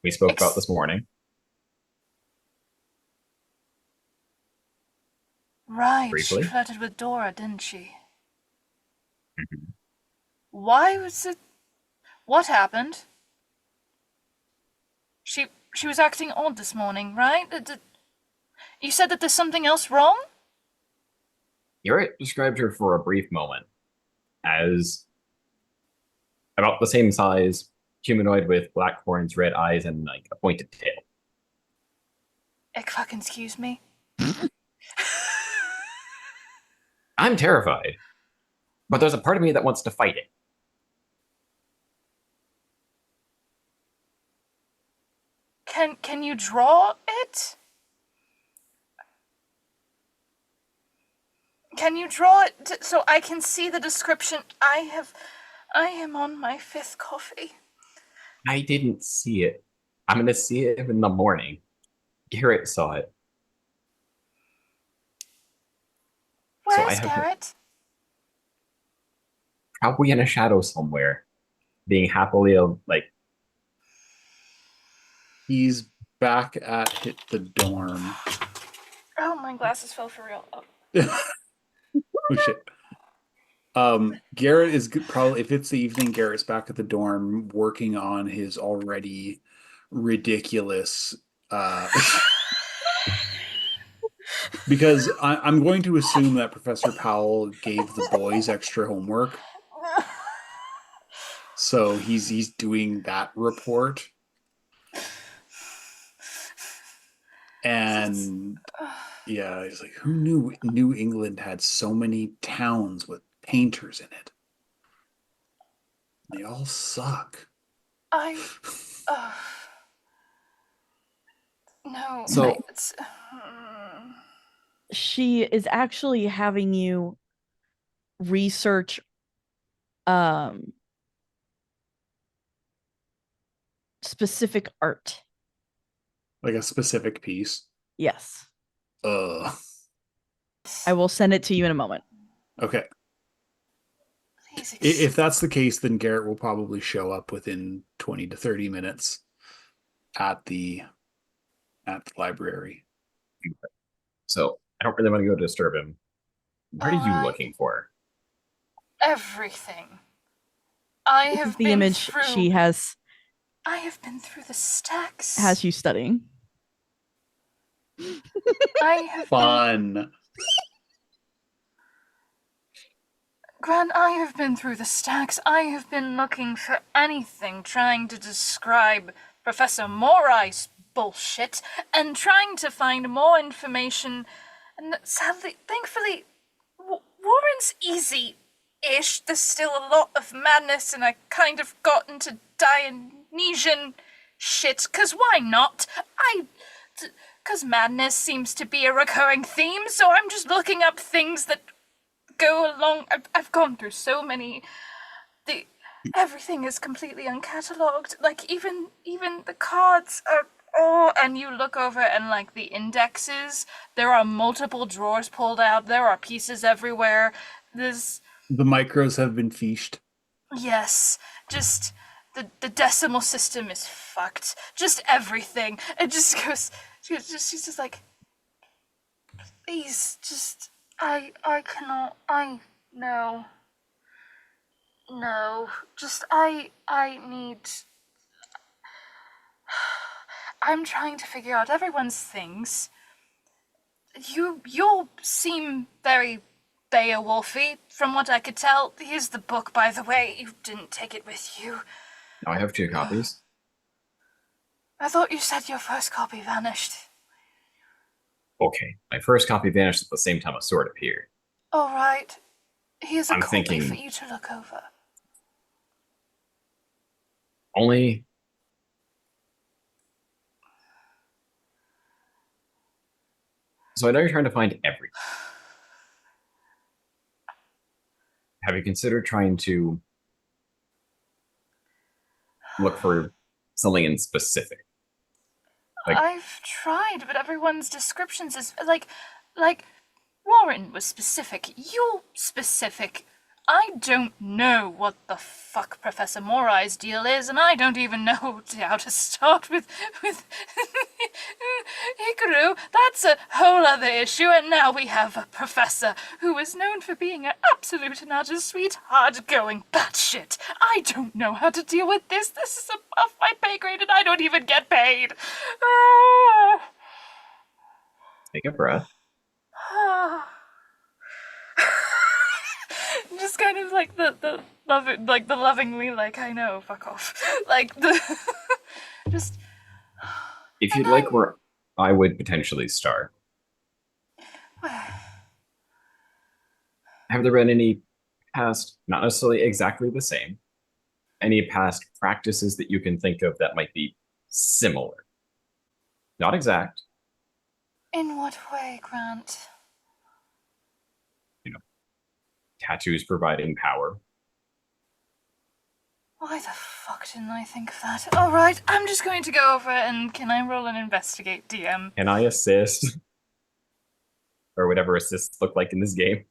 We spoke about this morning. Right, Briefly. she flirted with Dora, didn't she? Mm-hmm. Why was it? What happened? She was acting odd this morning, right? You said that there's something else wrong? Garrett described her for a brief moment as about the same size, humanoid with black horns, red eyes, and like a pointed tail. Fucking excuse me? I'm terrified, but there's a part of me that wants to fight it. Can you draw it? Can you draw it so I can see the description? I am on my 5th coffee. I didn't see it. I'm going to see it in the morning. Garrett saw it. Where's Garrett? Probably in a shadow somewhere, being happily like. He's back at the dorm. Oh, my glasses fell for real. Oh. Oh shit. Garrett is probably, if it's the evening, Garrett's back at the dorm working on his already ridiculous because I'm going to assume that Professor Powell gave the boys extra homework. So he's doing that report. And yeah, he's like, who knew New England had so many towns with painters in it? They all suck. No. So she is actually having you research specific art. Like a specific piece. Yes. I will send it to you in a moment. Okay. If that's the case, then Garrett will probably show up within 20 to 30 minutes at the library. So I don't really want to go disturb him. What are you looking for? Everything. I This have is the been image through. she has. I have been through the stacks. Has you studying? I have Fun. Grant, I have been through the stacks. I have been looking for anything trying to describe Professor Morai's bullshit and trying to find more information. And sadly, thankfully, Warren's easy-ish. There's still a lot of madness, and I kind of got into Dionysian shit, 'cause why not? 'Cause madness seems to be a recurring theme, so I'm just looking up things that go along. I've gone through so many. Everything is completely uncatalogued. Like even the cards are. Oh, and you look over and like the indexes, there are multiple drawers pulled out. There are pieces everywhere. The micros have been fieched. Yes, just the decimal system is fucked. Just everything. It just goes. She's just like, please, just. I cannot. No. Just, I need. I'm trying to figure out everyone's things. You seem very Beowulfy, from what I could tell. Here's the book, by the way. You didn't take it with you. No, I have 2 copies. I thought you said your first copy vanished. Okay, my first copy vanished at the same time a sword appeared. All right. Here's a I'm copy thinking for you to look over. only. So I know you're trying to find everything. Have you considered trying to look for something in specific? Like, I've tried, but everyone's descriptions is like Warren was specific. You're specific. I don't know what the fuck Professor Morai's deal is, and I don't even know how to start with Hikaru. That's a whole other issue, and now we have a professor who is known for being an absolute and utter sweetheart going batshit. I don't know how to deal with this. This is above my pay grade, and I don't even get paid. take a breath. Just kind of like the lovingly, like, I know, fuck off. Like the just. If you'd like where I would potentially start. Have there been any past, not necessarily exactly the same, any past practices that you can think of that might be similar? Not exact. In what way, Grant? tattoos providing power. Why the fuck didn't I think of that? Alright, I'm just going to go over and can I roll an investigate, DM? Can I assist? Or whatever assists look like in this game.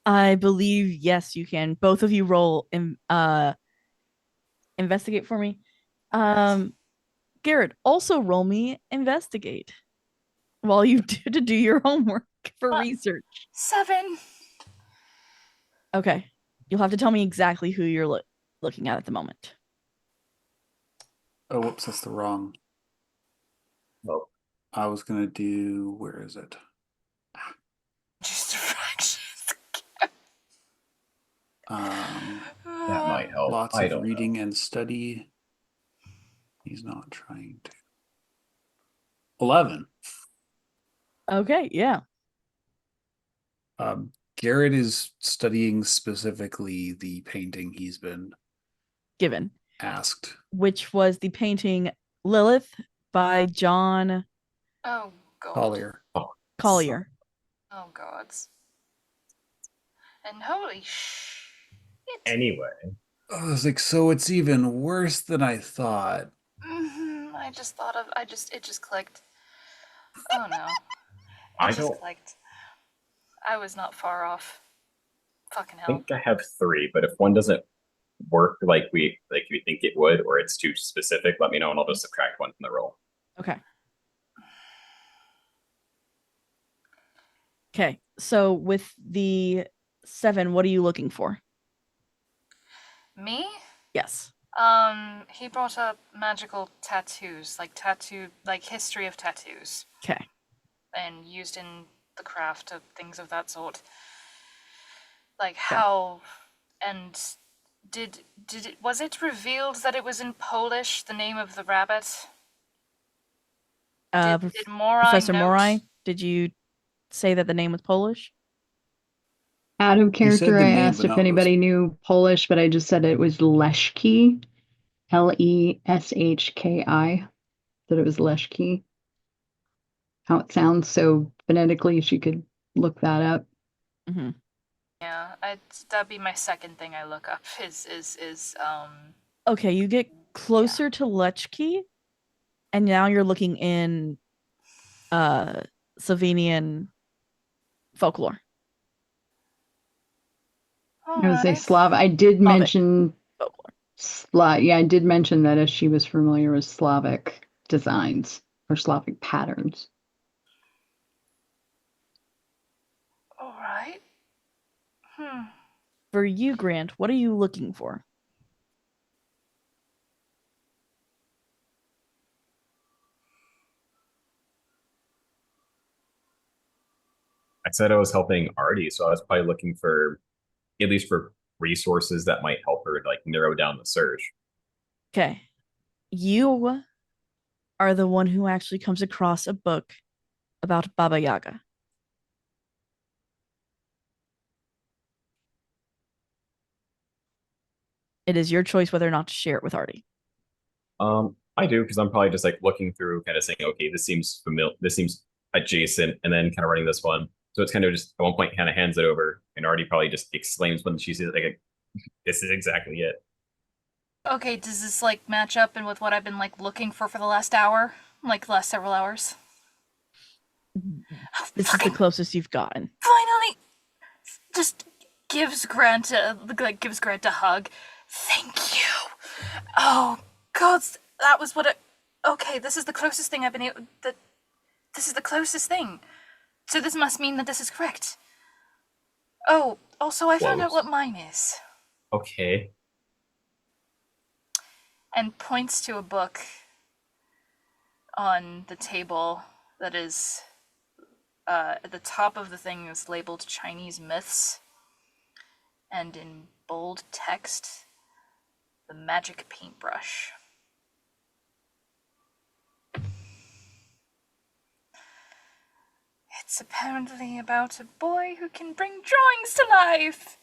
I believe yes, you can. Both of you roll investigate for me. Garrett, also roll me investigate while you do your homework for research. 7. Okay. You'll have to tell me exactly who you're looking at the moment. Oh, whoops, that's the wrong. Oh, I was gonna do, where is it? Just a fraction. that might help. Lots I of don't reading know. and study. He's not trying to. 11. Okay, yeah. Garrett is studying specifically the painting he's been Given. asked. Which was the painting Lilith by John Oh god. Collier. Oh, Collier. Oh gods. And holy shit. Anyway, I was like, so it's even worse than I thought. I just thought of it just clicked. Oh no. I It just don't clicked. I was not far off. Fucking hell. think I have 3, but if one doesn't work like we think it would, or it's too specific, let me know and I'll just subtract 1 from the roll. Okay. Okay. So with the 7, what are you looking for? Me? Yes. He brought up magical tattoos, like history of tattoos, Okay. and used in the craft of things of that sort. Like how, and was it revealed that it was in Polish, the name of the rabbit? Did Morai Professor note? Morai, did you say that the name was Polish? Out of He said character, the I name, asked but if not anybody knew Polish, but I just said it was Leszki, Leshki. That it was Leszki. How it sounds so phonetically, she could look that up. Mm-hmm. Yeah, that'd be my second thing I look up. Okay, you get closer to Lechki, and now you're looking in Slovenian folklore. I would say Alright. Slav. I did mention Folklore. Yeah, I did mention that as she was familiar with Slavic designs or Slavic patterns. Alright. For you, Grant, what are you looking for? I said I was helping Artie, so I was probably looking for, at least for resources that might help her like narrow down the search. Okay. You are the one who actually comes across a book about Baba Yaga. It is your choice whether or not to share it with Artie. I do because I'm probably just like looking through, kind of saying, okay, this seems familiar, this seems adjacent, and then kind of running this one. So it's kind of just at one point kind of hands it over, and Artie probably just exclaims when she sees it, like, "This is exactly it." Okay, does this like match up in with what I've been like looking for the last hour? Like the last several hours? This is the closest you've gotten. Finally! Just gives Grant a hug. Thank you. Oh god, that was what it. Okay, this is the closest thing I've been able. This is the closest thing. So this must mean that this is correct. Oh, also I found out what mine is. Okay. And points to a book on the table that is at the top of the thing is labeled Chinese myths, and in bold text, the magic paintbrush. It's apparently about a boy who can bring drawings to life.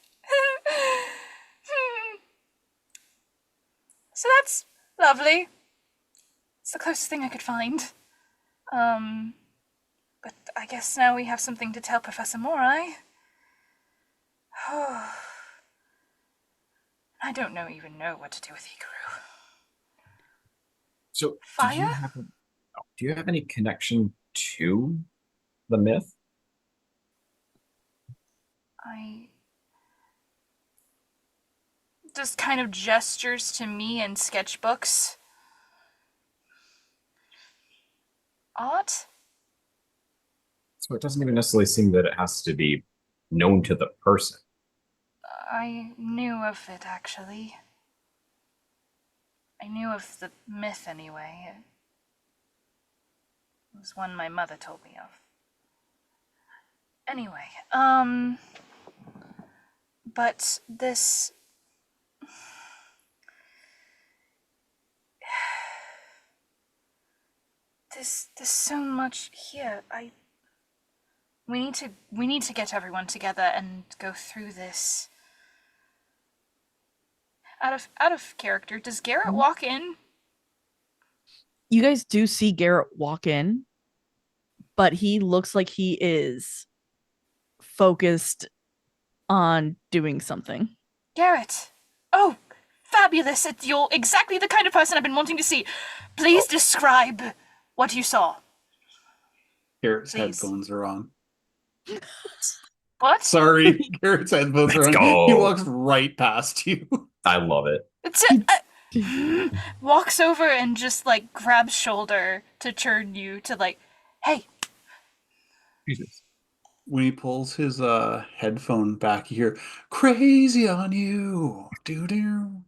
So that's lovely. It's the closest thing I could find. But I guess now we have something to tell Professor Morai. I don't even know what to do with Hikaru. So, Fire? do you have any connection to the myth? I just kind of gestures to me in sketchbooks. Art? So it doesn't even necessarily seem that it has to be known to the person. I knew of it, actually. I knew of the myth, anyway. It was one my mother told me of. Anyway, but this... There's so much here. We need to get everyone together and go through this. Out of character, does Garrett walk in? You guys do see Garrett walk in, but he looks like he is focused on doing something. Garrett! Oh, fabulous! You're exactly the kind of person I've been wanting to see. Please describe what you saw. Garrett's Please. headphones are on. What? Sorry, Garrett's headphones are Let's on. go. He walks right past you. I love it. Walks over and just like grabs shoulder to turn you to like, hey. Jesus. When he pulls his headphone back, you hear crazy on you. Doo doo.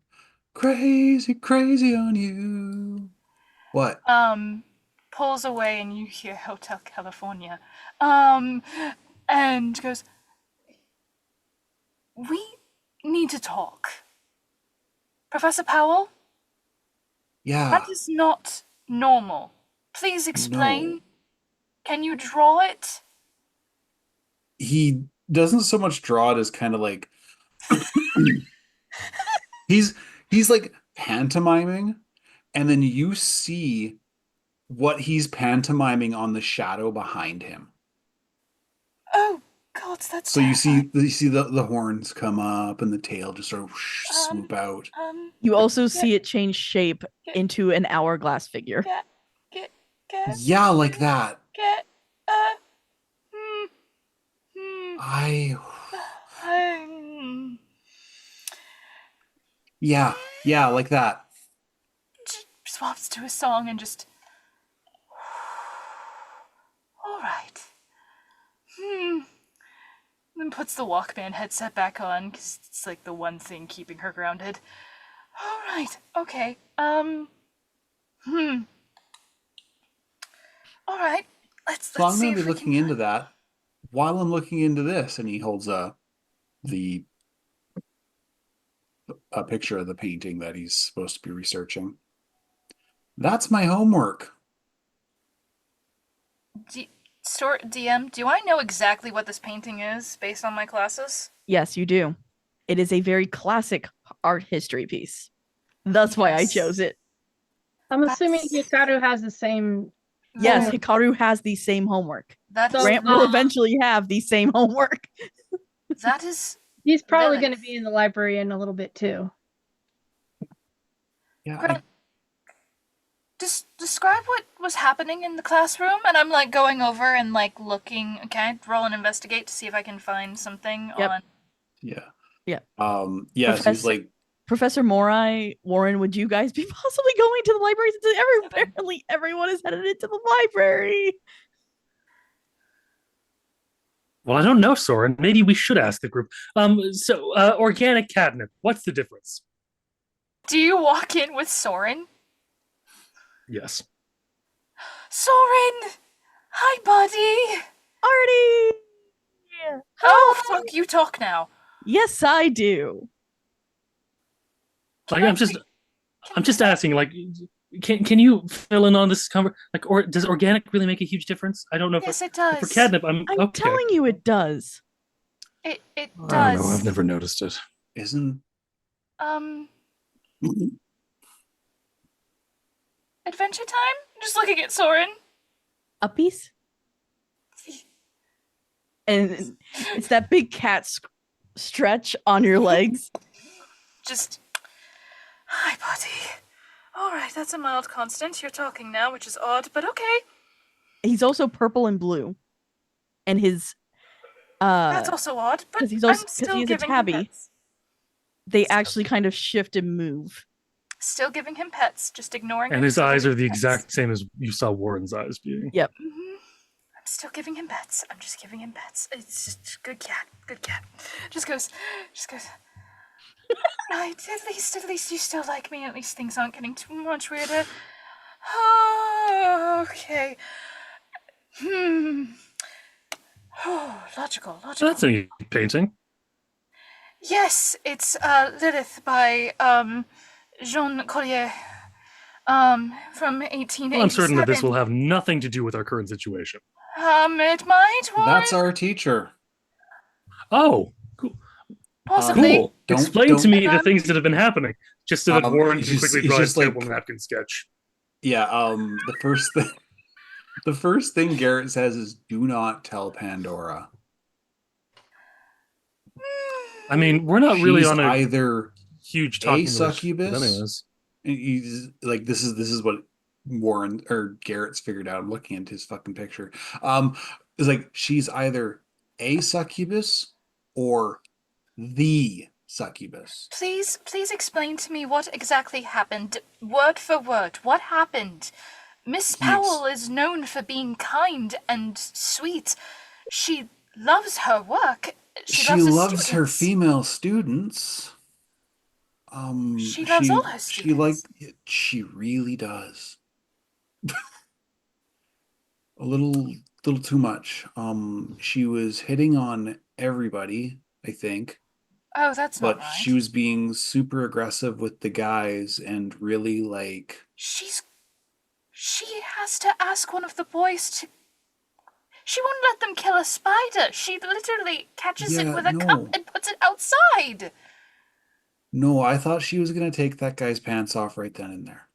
Crazy, crazy on you. What? Pulls away and you hear Hotel California. And goes, we need to talk. Professor Powell? Yeah. That is not normal. Please explain. No. Can you draw it? He doesn't so much draw it as kind of like he's like pantomiming, and then you see what he's pantomiming on the shadow behind him. Oh God, that's So you terrifying. see the horns come up and the tail just sort of swoop out. You also see it change shape into an hourglass figure. Get, Yeah, like that. get, I um, yeah, like that. swaps to a song and just, all right. Then puts the Walkman headset back on because it's like the one thing keeping her grounded. All right, okay. All right, let's So I'm see going to if be we looking can. into that while I'm looking into this, and he holds the a picture of the painting that he's supposed to be researching. That's my homework. DM, do I know exactly what this painting is based on my classes? Yes, you do. It is a very classic art history piece. That's why I Yes. chose it. I'm assuming Hikaru has the same. Yes, homework. Hikaru has the same homework. That is So- Grant will eventually have the same homework. that is He's probably Lilith. going to be in the library in a little bit too. Yeah, Grant, describe what was happening in the classroom, and I'm like going over and like looking. Okay, roll and investigate to see if I can find something Yep. on. yeah. Yeah. Yeah, so he's like, Professor Morai, Warren, would you guys be possibly going to the library? Since apparently everyone is headed into the library. Well, I don't know, Soren. Maybe we should ask the group. Organic catnip. What's the difference? Do you walk in with Soren? Yes. Soren, hi, buddy. Artie! Oh, fuck! You talk now. Yes, I do. Like, I'm just asking. Like, can you fill in on this conversation? Like, or does organic really make a huge difference? I don't know. Yes, it For does. catnip, I'm okay. telling you it does. It I don't does. know. I've never noticed it. isn't Adventure time? Just looking at Soren. A piece? And it's that big cat stretch on your legs. Just, hi, buddy. All right, that's a mild constant. You're talking now, which is odd, but okay. He's also purple and blue, and his That's also odd, but because I'm still he's a giving him tabby. pets. They actually kind of shift and move. Still giving him pets, just ignoring him. And his still eyes are giving the him pets. exact same as you saw Warren's eyes being. Yep. I'm still giving him pets. I'm just giving him pets. It's just good cat. Good cat. Just goes. Right, at least you still like me. At least things aren't getting too much weirder. Oh, okay. Oh, logical. That's a neat painting. Yes, it's Lilith by Jean Collier. From 1887. Well, I'm certain that this will have nothing to do with our current situation. It might. That's our teacher. Oh, cool. Possibly. Cool. Explain to me the things that have been happening, just so that Warren can quickly draw his table napkin sketch. Yeah. The first thing Garrett says is, "Do not tell Pandora." I mean, we're not really She's on a either huge talking list, succubus. but anyways. He's like, this is what Warren or Garrett's figured out. I'm looking at his fucking picture. It's like she's either a succubus or the succubus. Please explain to me what exactly happened, word for word. What happened? Miss Powell is known for being kind and sweet. She loves her work. She loves her female students. She loves all her students. She really does. A little too much. She was hitting on everybody, I think. Oh, that's not right. But she was being super aggressive with the guys and really like... She has to ask one of the boys to... She won't let them kill a spider. She literally catches it with a cup and puts it outside. No, I thought she was going to take that guy's pants off right then and there.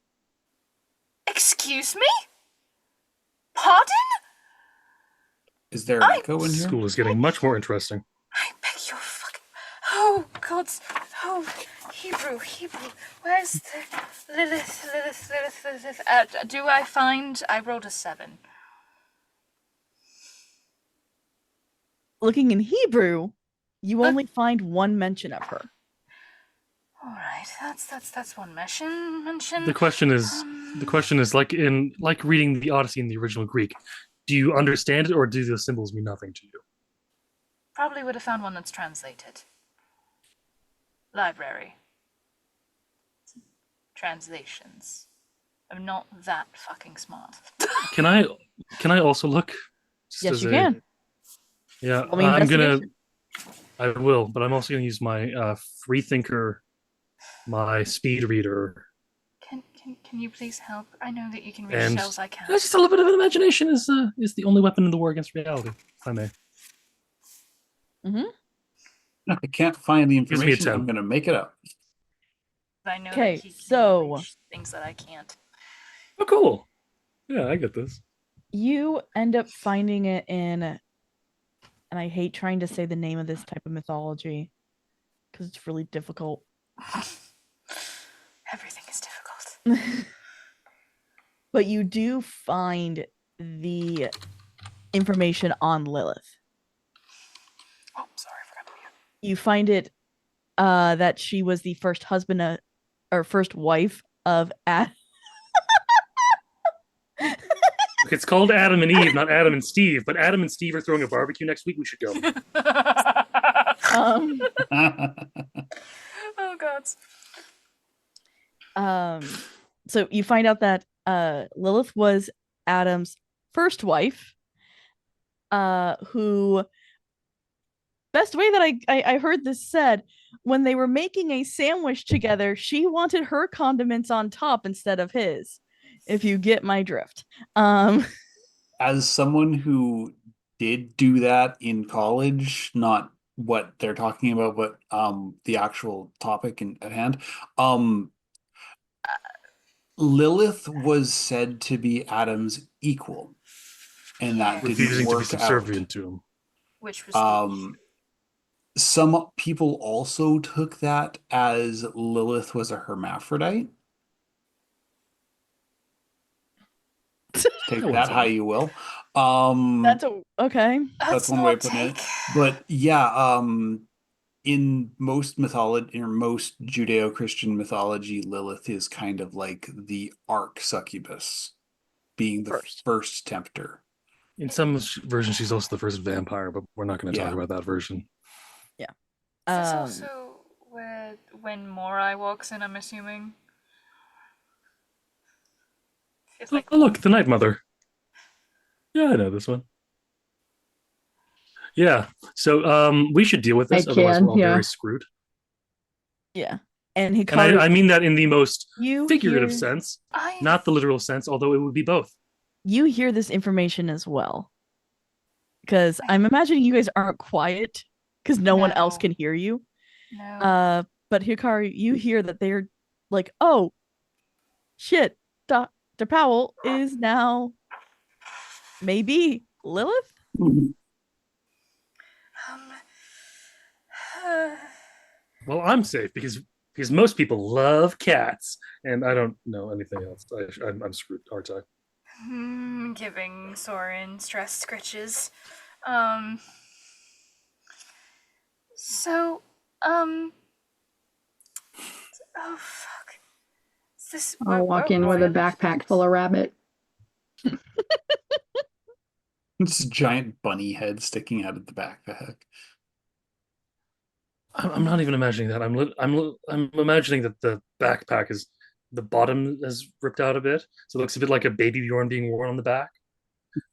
Excuse me? Pardon? Is there an echo in here? School is getting much more interesting. I beg your fucking... Oh, gods. Oh, Hebrew. Where's the... Lilith. Do I find... I rolled a 7. Looking in Hebrew, you only find one mention of her. All right, that's one mention. The question is like reading the Odyssey in the original Greek. Do you understand it, or do the symbols mean nothing to you? Probably would have found one that's translated. Library. Translations. I'm not that fucking smart. Can I also look? Yes, you can. Yeah, I will, but I'm also gonna use my Freethinker, my speed reader. Can you please help? I know that you can read as well as I can. Just a little bit of imagination is the only weapon in the war against reality, if I may. I can't find the Gives me a information. 10. I'm going to make it up. I know that he can reach things that I can't. Oh, cool. Yeah, I get this. You end up finding it in, and I hate trying to say the name of this type of mythology because it's really difficult. Everything is difficult. But you do find the information on Lilith. Oh, sorry, I forgot to mute. You find it that she was the first husband or first wife of Adam. It's called Adam and Eve, not Adam and Steve. But Adam and Steve are throwing a barbecue next week. We should go. Oh gods. So you find out that Lilith was Adam's first wife, who, best way that I heard this said, when they were making a sandwich together, she wanted her condiments on top instead of his, if you get my drift. As someone who did do that in college, not what they're talking about, but the actual topic at hand, Lilith was said to be Adam's equal, and that didn't refusing to be work subservient out. to him. Which was Some people also took that as Lilith was a hermaphrodite. Take That that one's how on. you will. That's okay. That's That's one an way of odd putting it. take. But yeah, in most mythology or most Judeo-Christian mythology, Lilith is kind of like the arch succubus, being the First. first tempter. In some versions, she's also the first vampire, but we're not going to talk Yeah. about that version. Yeah. Is this also when Morai walks in, I'm assuming? It's like Oh, look, the Night Mother. Yeah, I know this one. Yeah. So we should deal with I this, otherwise we're can, all yeah. very screwed. Yeah. And And I Hikaru, mean that in the most you figurative hear sense, I not the literal sense, although it would be both. you hear this information as well. Because I'm imagining you guys aren't quiet because no one else No. can hear you. no. But Hikaru, you hear that they're like, oh shit, Dr. Powell is now maybe Lilith? Um, Well, I'm safe because most people love cats, and I don't know anything else. I'm screwed. Hard time. Giving Soren stress scritches. So, oh fuck. Is this? I'll walk in with a backpack full of rabbit. It's a giant bunny head sticking out of the backpack. I'm not even imagining that. I'm imagining that the backpack is the bottom is ripped out a bit, so it looks a bit like a baby Bjorn being worn on the back.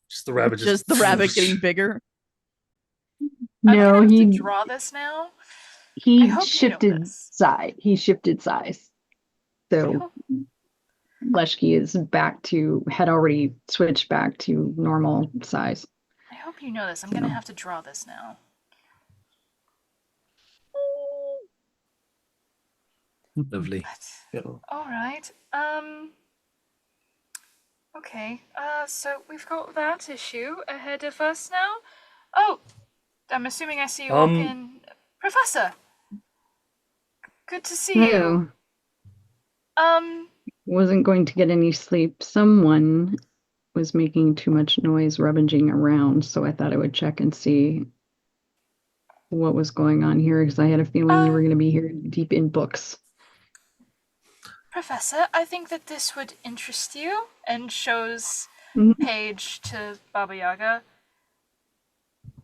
Just the rabbit, Just the rabbit getting bigger. I'm No, gonna have to he draw this now. I he hope you know shifted this. size. He shifted size. I So hope- Leshki is had already switched back to normal size. I hope you know this. I'm gonna have to draw this now. Lovely. All right. Okay. So we've got that issue ahead of us now. Oh, I'm assuming I see you walk in, Professor. Good to see you. Wasn't going to get any sleep. Someone was making too much noise rummaging around, so I thought I would check and see what was going on here because I had a feeling you were going to be here deep in books. Professor, I think that this would interest you, and shows page to Baba Yaga.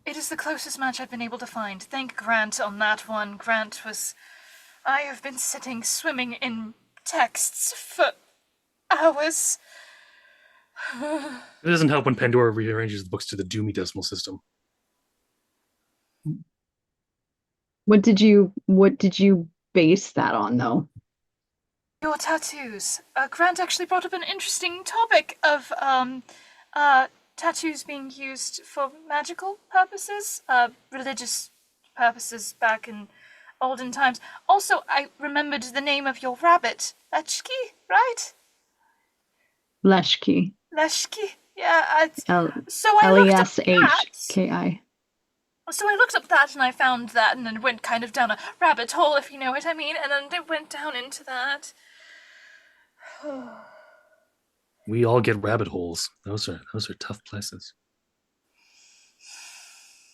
It is the closest match I've been able to find. Thank Grant on that one. Grant was... I have been sitting swimming in texts for hours. It doesn't help when Pandora rearranges the books to the Doomy decimal system. What did you base that on though? Your tattoos. Grant actually brought up an interesting topic of tattoos being used for magical purposes, religious purposes back in olden times. Also, I remembered the name of your rabbit, Leshki, right? Leshki. Leshki. Yeah. So I looked up that. Leshki. So I looked up that and I found that, and then went kind of down a rabbit hole, if you know what I mean, and then it went down into that. We all get rabbit holes. Those are tough places.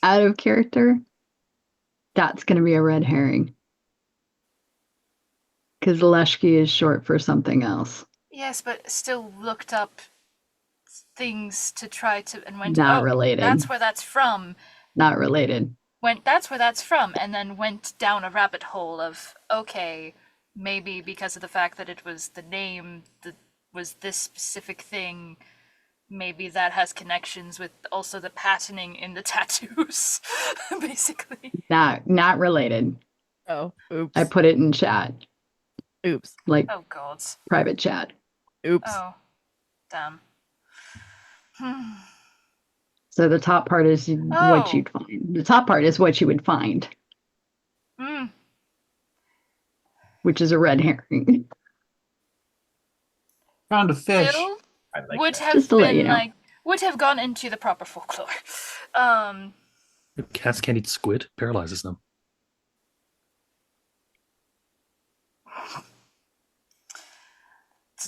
Out of character, that's going to be a red herring. Because Leshki is short for something else. Yes, but still looked up things to try to, and went, Not related. That's where that's from. Not related. That's where that's from, and then went down a rabbit hole of, okay, maybe because of the fact that it was the name that was this specific thing, maybe that has connections with also the patterning in the tattoos, basically. Not related. Oh, oops. I put it in chat. Oops. Like, oh god. Private chat. Oops. Oh, damn. So the top part is what you'd find. The top part is what you would find. Which is a red herring. Found a fish. Still, Like would that. have Just to let been you know. like, would have gone into the proper folklore. Cats can't eat squid, paralyzes them.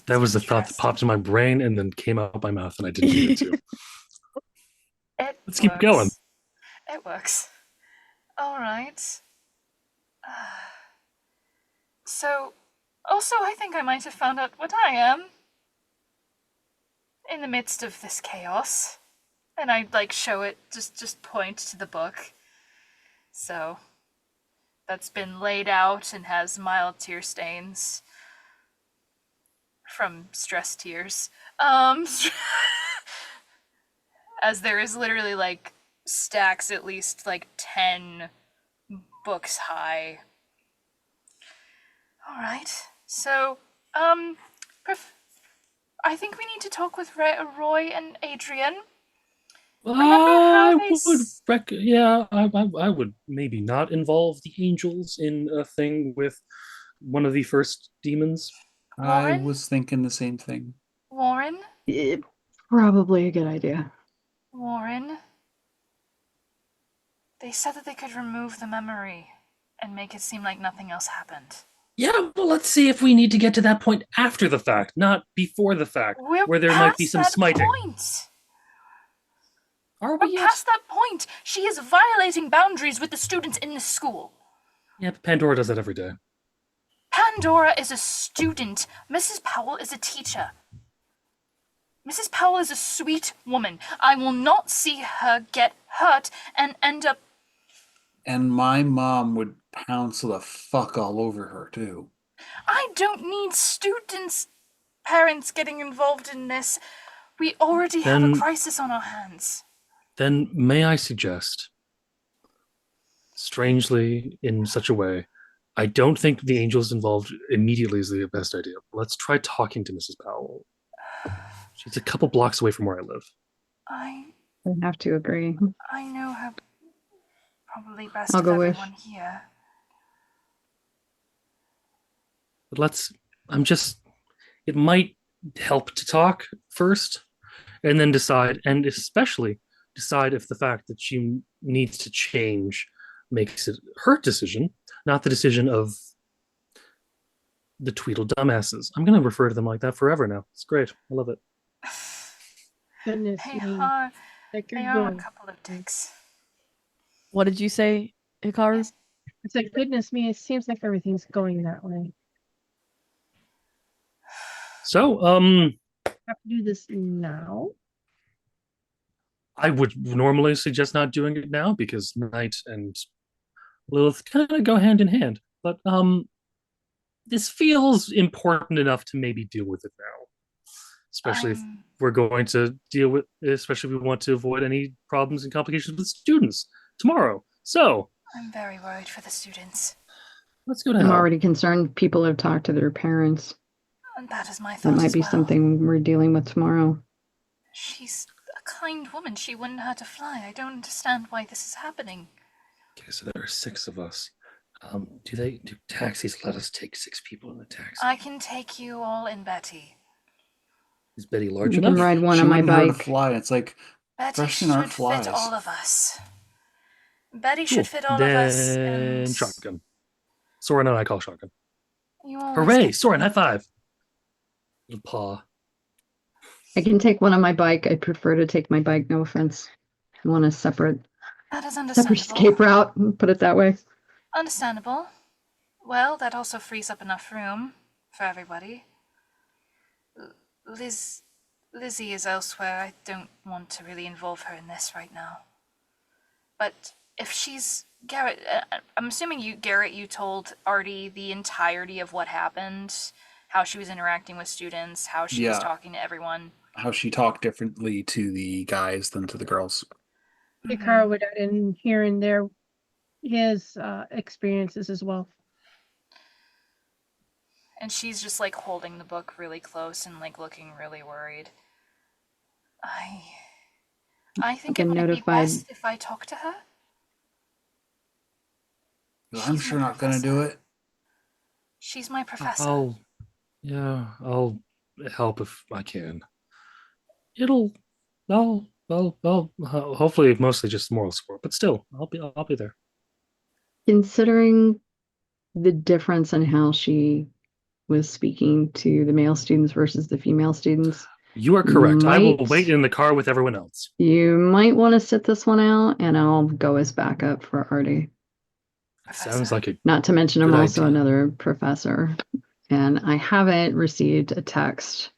That was the thought that popped in my brain and then came out my mouth, and I didn't mean it to. It Let's keep going. It works. All right. So, also, I think I might have found out what I am in the midst of this chaos. And I like show it, just point to the book. So, that's been laid out and has mild tear stains from stress tears. As there is literally like stacks at least like 10 books high. All right. So, I think we need to talk with Roy and Adrian. I would maybe not involve the angels in a thing with one of the first demons. I Warren? was thinking the same thing. Warren? Probably a good idea. Warren? They said that they could remove the memory and make it seem like nothing else happened. Yeah, well, let's see if we need to get to that point after the fact, not before the fact, where there might be some smiting. Point. Are We're we yet? past that point. She is violating boundaries with the students in the school. Yeah, but Pandora does that every day. Pandora is a student. Mrs. Powell is a teacher. Mrs. Powell is a sweet woman. I will not see her get hurt and end up... And my mom would pounce the fuck all over her, too. I don't need students' parents getting involved in this. We already have a crisis on our hands. Then may I suggest, strangely in such a way, I don't think the angels involved immediately is the best idea. Let's try talking to Mrs. Powell. She's a couple blocks away from where I live. I have to agree. I know her probably best I'll of go everyone with. here. But it might help to talk first and then decide, and especially decide if the fact that she needs to change makes it her decision, not the decision of the Tweedle dumbasses. I'm going to refer to them like that forever now. It's great. I love it. Goodness They me. are, Like they you're are a going. couple of dicks. What did you say, Hikaru? Yes. It's like, goodness me, it seems like everything's going that way. So, Have to do this now. I would normally suggest not doing it now because Night and Lilith kind of go hand in hand. But this feels important enough to maybe deal with it now. Especially if we're going to deal with, especially if we want to avoid any problems and complications with students tomorrow. So I'm very worried for the students. let's go to I'm hell. already concerned people have talked to their parents. And that is my thought. That might as be well. something we're dealing with tomorrow. She's a kind woman. She wouldn't hurt to fly. I don't understand why this is happening. Okay, so there are 6 of us. Do taxis let us take 6 people in the taxi? I can take you all in, Betty. Is Betty large You enough? can ride one She on my wouldn't hurt to bike. fly. It's like Betty freshen our should flies. fit all of us. Betty Cool. should fit all of us. And Shotgun. Soren and I call shotgun. you always Hooray! get- Soren, high five. Little paw. I can take one on my bike. I prefer to take my bike, no offense. I want a separate That is understandable. escape route, put it that way. Understandable. Well, that also frees up enough room for everybody. Lizzie is elsewhere. I don't want to really involve her in this right now. But if she's Garrett, I'm assuming Garrett, you told Artie the entirety of what happened, how she was interacting with students, how she was Yeah. talking to everyone. How she talked differently to the guys than to the girls. Hikaru would add in here and there his experiences as well. And she's just like holding the book really close and like looking really worried. I think it been might be notified. best if I talk to her. I'm sure not going to do it. She's my professor. I'll help if I can. Hopefully mostly just moral support, but still, I'll be there. Considering the difference in how she was speaking to the male students versus the female students. You are correct. I will Might- wait in the car with everyone else. You might want to sit this one out, and I'll go as backup for Artie. Sounds like a Not to mention, I'm Good also idea. another professor, and I haven't received a text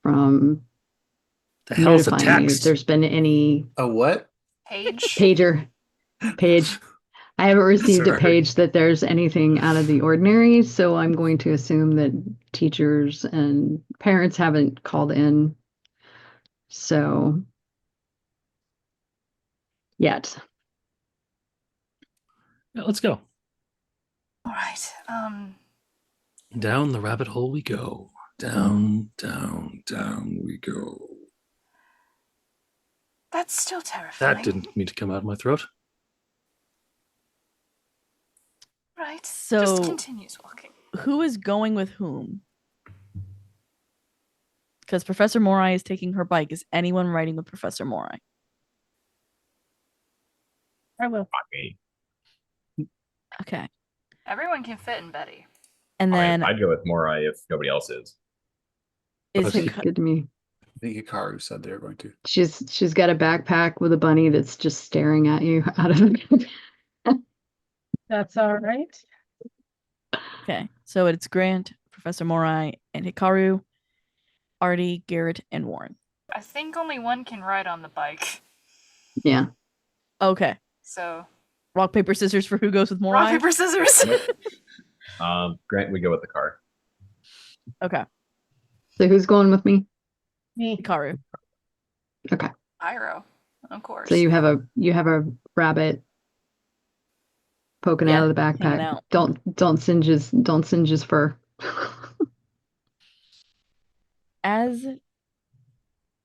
from the hell's a notifying me if text. there's been any A what? Page. page. I haven't received a Sorry. page that there's anything out of the ordinary, so I'm going to assume that teachers and parents haven't called in. So, yet. Yeah, let's go. All right. Down the rabbit hole we go. Down, down, down we go. That's still terrifying. That didn't mean to come out of my throat. Right. So- Just continues walking. Who is going with whom? Because Professor Morai is taking her bike. Is anyone riding with Professor Morai? I will. Not me. Okay. Everyone can fit in Betty. And then I'd go with Morai if nobody else is. is Okay. Hik- Good to me. I think Hikaru said they're going to. She's got a backpack with a bunny that's just staring at you out of it. That's all right. okay. So it's Grant, Professor Morai, and Hikaru, Artie, Garrett, and Warren. I think only one can ride on the bike. Yeah. Okay. So Rock, paper, scissors for who goes with rock, Morai? paper, scissors. Grant, we go with the car. Okay. So who's going with me? Me. Hikaru. Okay. Pyro, of course. So you have a rabbit poking Yeah, out of the hanging backpack. out. Don't singe his fur. As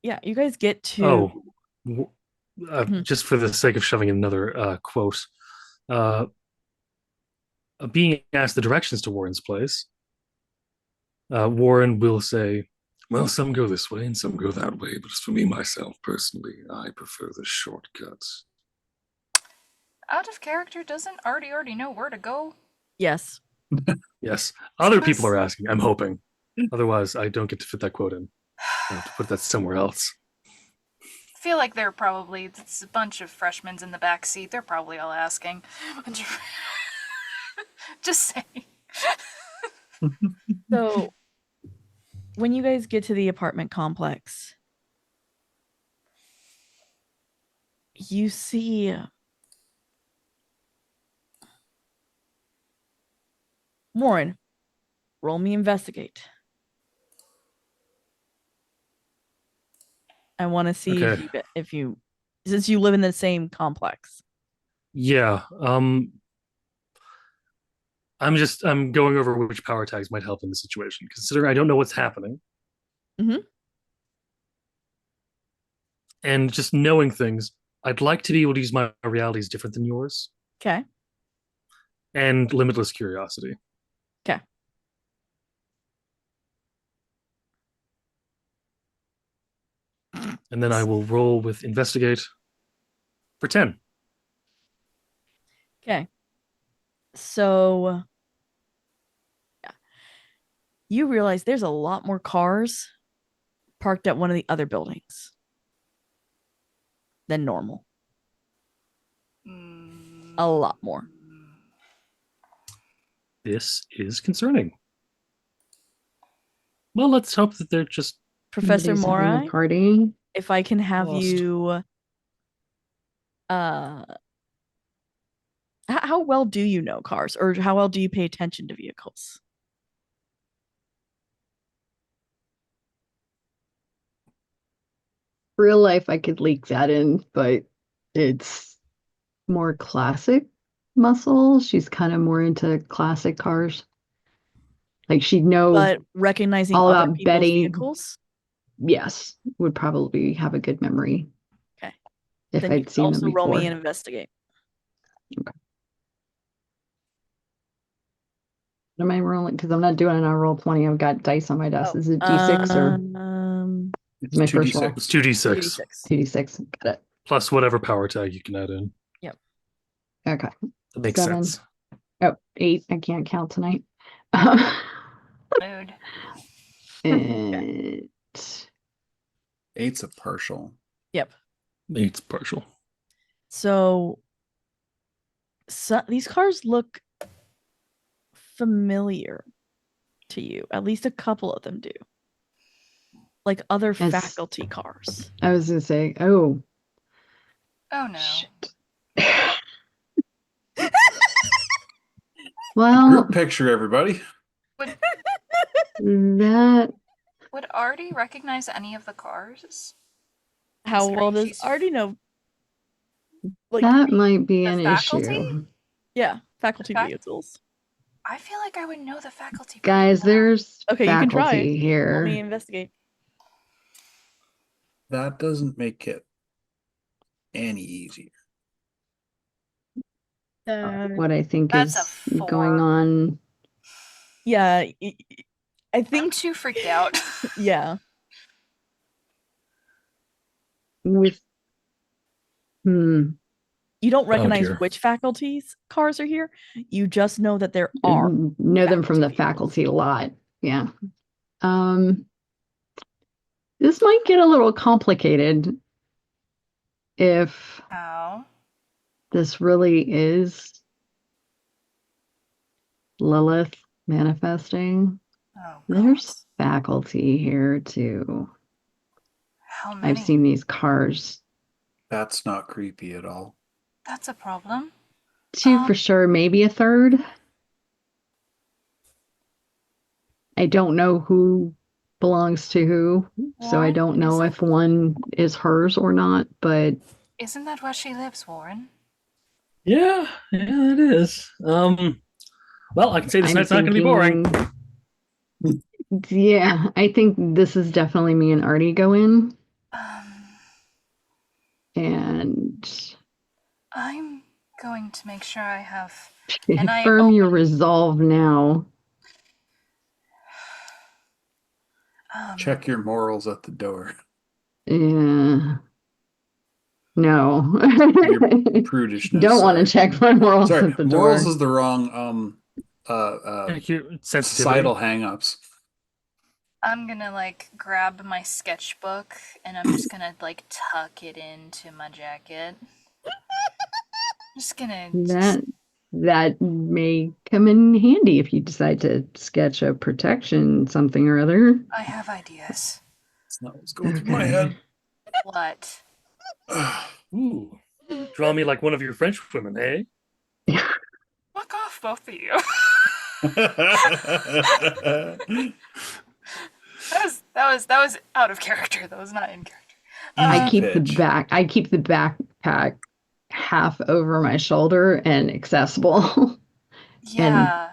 yeah, you guys get to Oh, just for the sake of shoving in another quote, being asked the directions to Warren's place, Warren will say, well, some go this way and some go that way, but as for me, myself, personally, I prefer the shortcuts. Out of character, doesn't Artie already know where to go? yes. Yes, other people are asking, I'm hoping. Otherwise, I don't get to fit that quote in. I have to put that somewhere else. I feel like they're probably, it's a bunch of freshmen in the back seat. They're probably all asking. Just saying. So when you guys get to the apartment complex, you see Warren, roll me investigate. I want to see Okay. if you since you live in the same complex. Yeah, I'm going over which power tags might help in the situation, considering I don't know what's happening. Mhm. And just knowing things, I'd like to be able to use my realities different than yours, Okay. and limitless curiosity. Okay. And then I will roll with investigate for 10. Okay. So yeah. You realize there's a lot more cars parked at one of the other buildings than normal. A lot more. This is concerning. Well, let's hope that they're just Professor Somebody's having Morai, a party. if I can have Lost. you how well do you know cars, or how well do you pay attention to vehicles? Real life, I could leak that in, but it's more classic muscle. She's kind of more into classic cars. Like she'd know, But recognizing all other about people's Betty. vehicles, yes, would probably have a good memory. Okay. If then you I'd can seen them also roll before. me and investigate. What am I rolling? Because I'm not doing it on roll 20. I've got dice on my desk. Oh, Is it D6 or It's my two first roll? D6. it's 2d6 2d6. 2d6? Got it. plus whatever power tag you can add in. Okay. That makes 7. sense. Oh, 8. I can't count tonight. Mood. And 8's a partial. Yep. 8's partial. So these cars look familiar to you. At least a couple of them do. Like other faculty cars. I was gonna say, oh Oh no. shit. Well, Group picture, everybody. Would that would Artie recognize any of the cars? How Considering well does she's Artie know? Like, that might be the an faculty? issue. yeah, faculty Fac- vehicles. I feel like I would know the faculty. Guys, there's Okay, you can try. faculty Let here. me investigate. That doesn't make it any easier. What I think That's is a 4. going on. Yeah, I I'm think. too freaked out. Yeah. With You don't recognize dear. which faculty's cars are here. You just know that there are. know them from the vehicles. faculty a lot. Yeah. This might get a little complicated if How? this really is Lilith manifesting. Oh, There's God. faculty here too. How many? I've seen these cars. That's not creepy at all. That's a problem. 2 for sure, maybe a third. I don't know who belongs to who, so I Warren, don't know is if one is hers or not, but Isn't that where she lives, Warren? Yeah, it is. Well, I can say this I'm night's not going to be boring. Yeah, I think this is definitely me and Artie go in, I'm and going to make sure I have. And I firm your open- resolve now. Check your morals at the door. Yeah. No. Your prudishness. Don't want to check my morals Sorry, at the morals door. is the wrong Thank you. Sensitivity. societal hangups. I'm gonna grab my sketchbook and I'm just gonna tuck it into my jacket. Just gonna. That may come in handy if you decide to sketch a protection something or other. I have ideas. It's not what's going through my head. What? Ooh. Draw me like one of your French women, eh? Fuck off, both of you. That was out of character. That was not in character. I keep pitch. the backpack half over my shoulder and accessible. Yeah.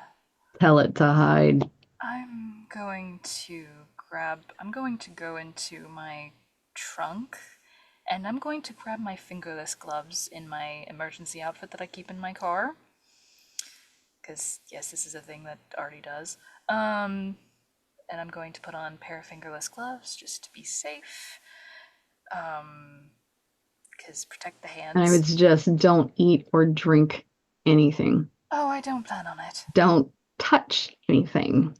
Tell it to hide. I'm going to go into my trunk and I'm going to grab my fingerless gloves in my emergency outfit that I keep in my car. Because, yes, this is a thing that Artie does. And I'm going to put on a pair of fingerless gloves just to be safe. Because protect the hands. And I would suggest don't eat or drink anything. Oh, I don't plan on it. Don't touch anything.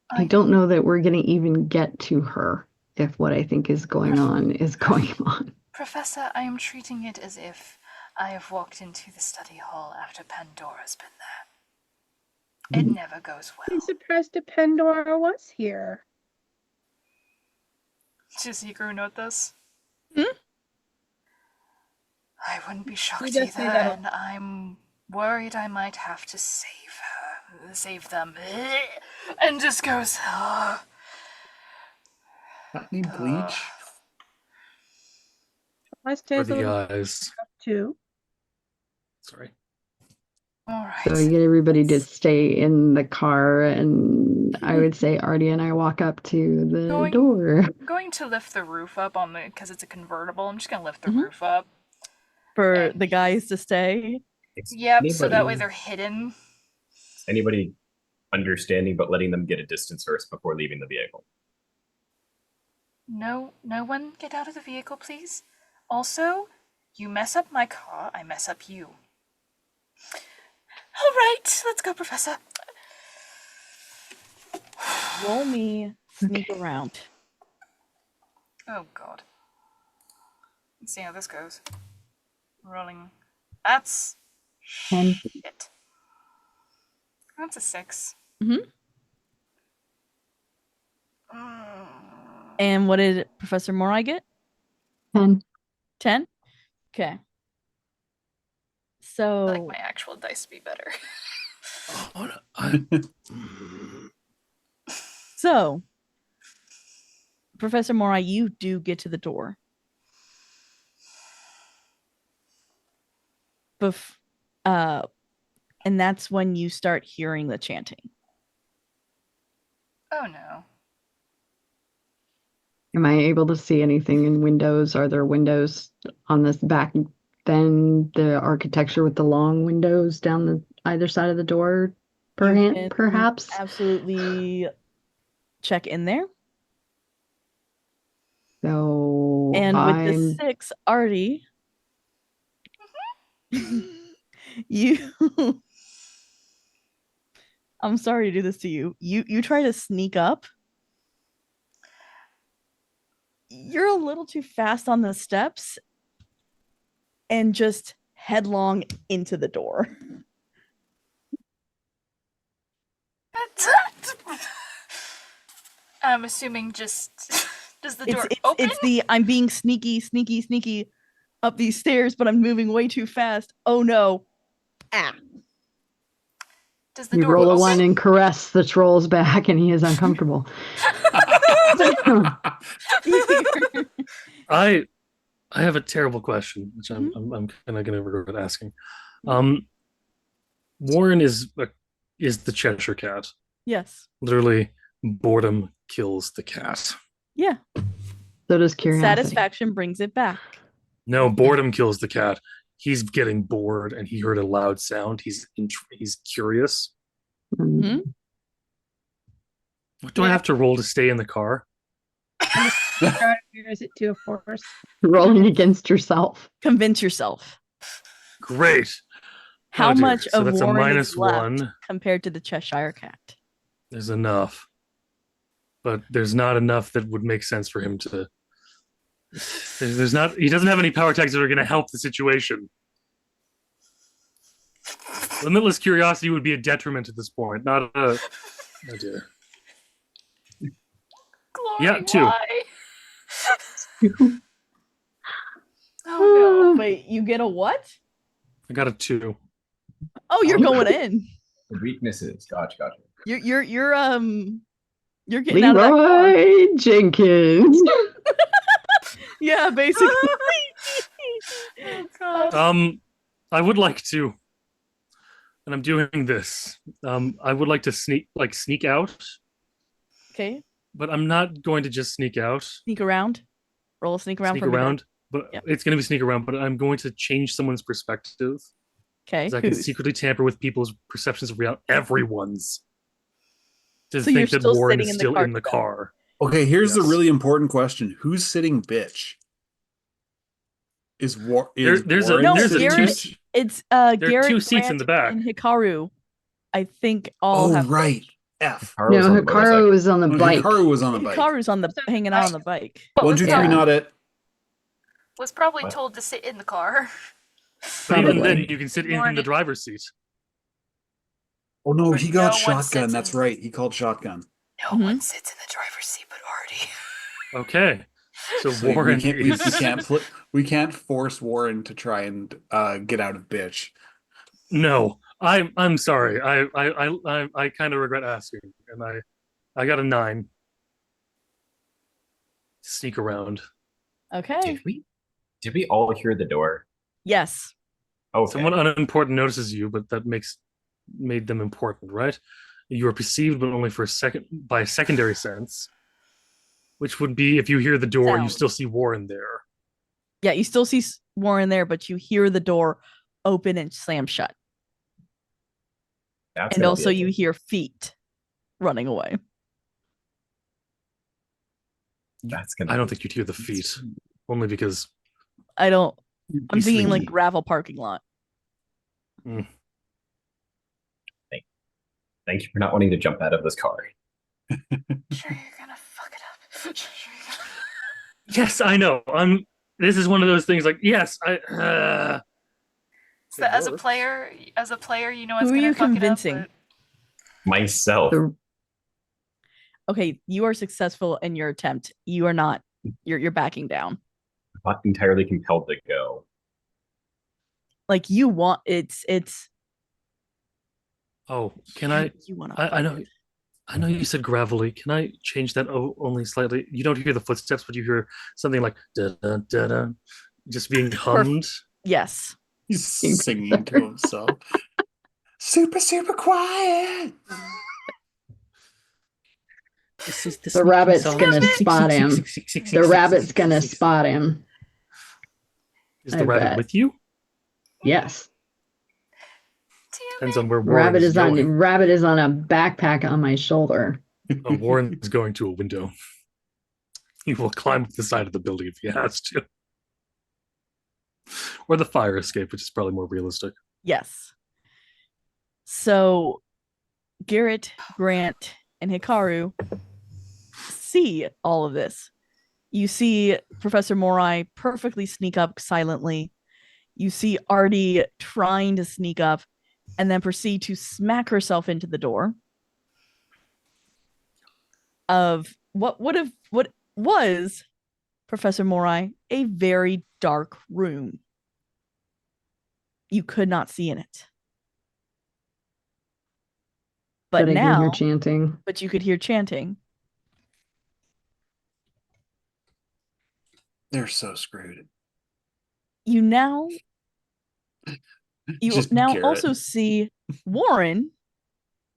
I don't know that we're going to even get to her if what I think is going on is going on. Professor, I am treating it as if I have walked into the study hall after Pandora's been there. It never goes well. I'm surprised that Pandora was here. Does Hikaru note this? Hmm? I wouldn't be shocked He does either, say that. and I'm worried I might have to save them, and just goes, Not need bleach. Let's For take a the look eyes. too. Sorry. alright. So you get everybody to stay in the car, and I would say Artie and I walk up to the door. I'm going to lift the roof up because it's a convertible. I'm just gonna lift the Mhm. roof up. For the guys to stay. Yep, so that way they're hidden. Anybody understanding but letting them get a distance first before leaving the vehicle? No one get out of the vehicle, please. Also, you mess up my car, I mess up you. Alright, let's go, Professor. Roll me sneak around. Oh god. Let's see how this goes. Rolling. That's 10. shit. That's a 6. Mhm. Mm. And what did Professor Morai get? 10. 10? Okay. I like So my actual dice to be better. Oh, So, Professor Morai, you do get to the door. And that's when you start hearing the chanting. Oh no. Am I able to see anything in windows? Are there windows on this back? Then the architecture with the long windows down the either side of the door, You can perhaps? absolutely check in there. So And with the I'm 6 already, you I'm sorry to do this to you. You try to sneak up. You're a little too fast on the steps and just headlong into the door. I'm assuming just does the door It's open? it's the I'm being sneaky up these stairs, but I'm moving way too fast. Oh no. Ah. Does the you door roll a open? 1 and caress the troll's back, and he is uncomfortable. I have a terrible question, which I'm Mhm. I'm kind of gonna regret asking. Warren is the Cheshire Cat. Yes. Literally, boredom kills the cat. Yeah. So does curiosity. Satisfaction brings it back. No, boredom kills the cat. He's getting bored, and he heard a loud sound. He's curious. Mhm. What do I Yeah. have to roll to stay in the car? Try to use it to a force. Rolling against yourself. Convince yourself. Great. How Oh, dear. much So of that's a Warren minus is left 1. compared to the Cheshire Cat? There's enough, but there's not enough that would make sense for him to. There's not. He doesn't have any power tags that are going to help the situation. Limitless curiosity would be a detriment at this point, not a. Oh dear. Glory, Yeah, 2. why? Oh Wait, you get a what? I got a 2. Oh, you're going in. Weaknesses. Gotcha. You're you're getting out of that car. Leroy Jenkins. Yeah, basically. no. Oh god. I would like to, and I'm doing this. I would like to sneak out, Okay. but I'm not going to just sneak out, Sneak around. Roll a sneak around sneak from your around. But Yep. it's going to be sneak around. But I'm going to change someone's perspective. Okay. I can Who's? secretly tamper with people's perceptions of reality. Everyone's. To So you're think that still Warren sitting is in the still car in the together. car. Okay, here's the Yes. really important question: who's sitting bitch? Is There's a- Warren No, there's a sitting Garrett. bitch? It's There are Garrett, 2 seats in Grant, the back. and Hikaru. I think all Oh have right, F. Haru's No, on the Hikaru motorcycle. is on the Oh, bike. Hikaru was on the bike. Hikaru's on the hanging out on the bike. One, two, three, Yeah. not it. Was probably What? told to sit in the car. But even Probably. then, you can sit in Warren the is- driver's seat. Oh no, But he got no one shotgun. sits That's in- right. He called shotgun. No Mhm. one sits in the driver's seat but Artie. Okay. So So Warren we is. we can't force Warren to try and get out of bitch. No, I'm sorry. I kind of regret asking, and I got a 9. Sneak around. Okay. Did we all hear the door? Yes. Okay. Someone unimportant notices you, but that made them important, right? You are perceived, but only for a second by a secondary sense, which would be if you hear the door, you Sound. still see Warren there. Yeah, you still see Warren there, but you hear the door open and slam shut. That's And gonna be also a you thing. hear feet running away. That's gonna. I don't be- think you'd hear the feet, only because I don't I'm He's thinking like freaky. gravel parking lot. Thank you for not wanting to jump out of this car. Sure, you're gonna fuck it up. Sure, you're gonna... Yes, I know. This is one of those things. Like, yes, So It as a works. player, you know it's Who are gonna you fuck convincing? it up. Myself. Okay, you are successful in your attempt. You are not. You're backing down. I'm not entirely compelled to go. Like you want it's Oh, can I? you want to I fight know. it. I know you said gravelly. Can I change that only slightly? You don't hear the footsteps, but you hear something like da da da da, just being hummed. Yes. He's singing to himself. Super, super quiet. The rabbit's gonna spot him. The rabbit's gonna spot him. Is the rabbit bet. with you? Yes. Depends on where Warren Rabbit is is on going. Rabbit is on a backpack on my shoulder. Oh, Warren's going to a window. He will climb up the side of the building if he has to. Or the fire escape, which is probably more realistic. Yes. So Garrett, Grant, and Hikaru see all of this. You see Professor Morai perfectly sneak up silently. You see Artie trying to sneak up and then proceed to smack herself into the door of what was Professor Morai a very dark room. You could not see in it. But I now can hear chanting. But you could hear chanting. They're so screwed. You now Just Garrett. also see Warren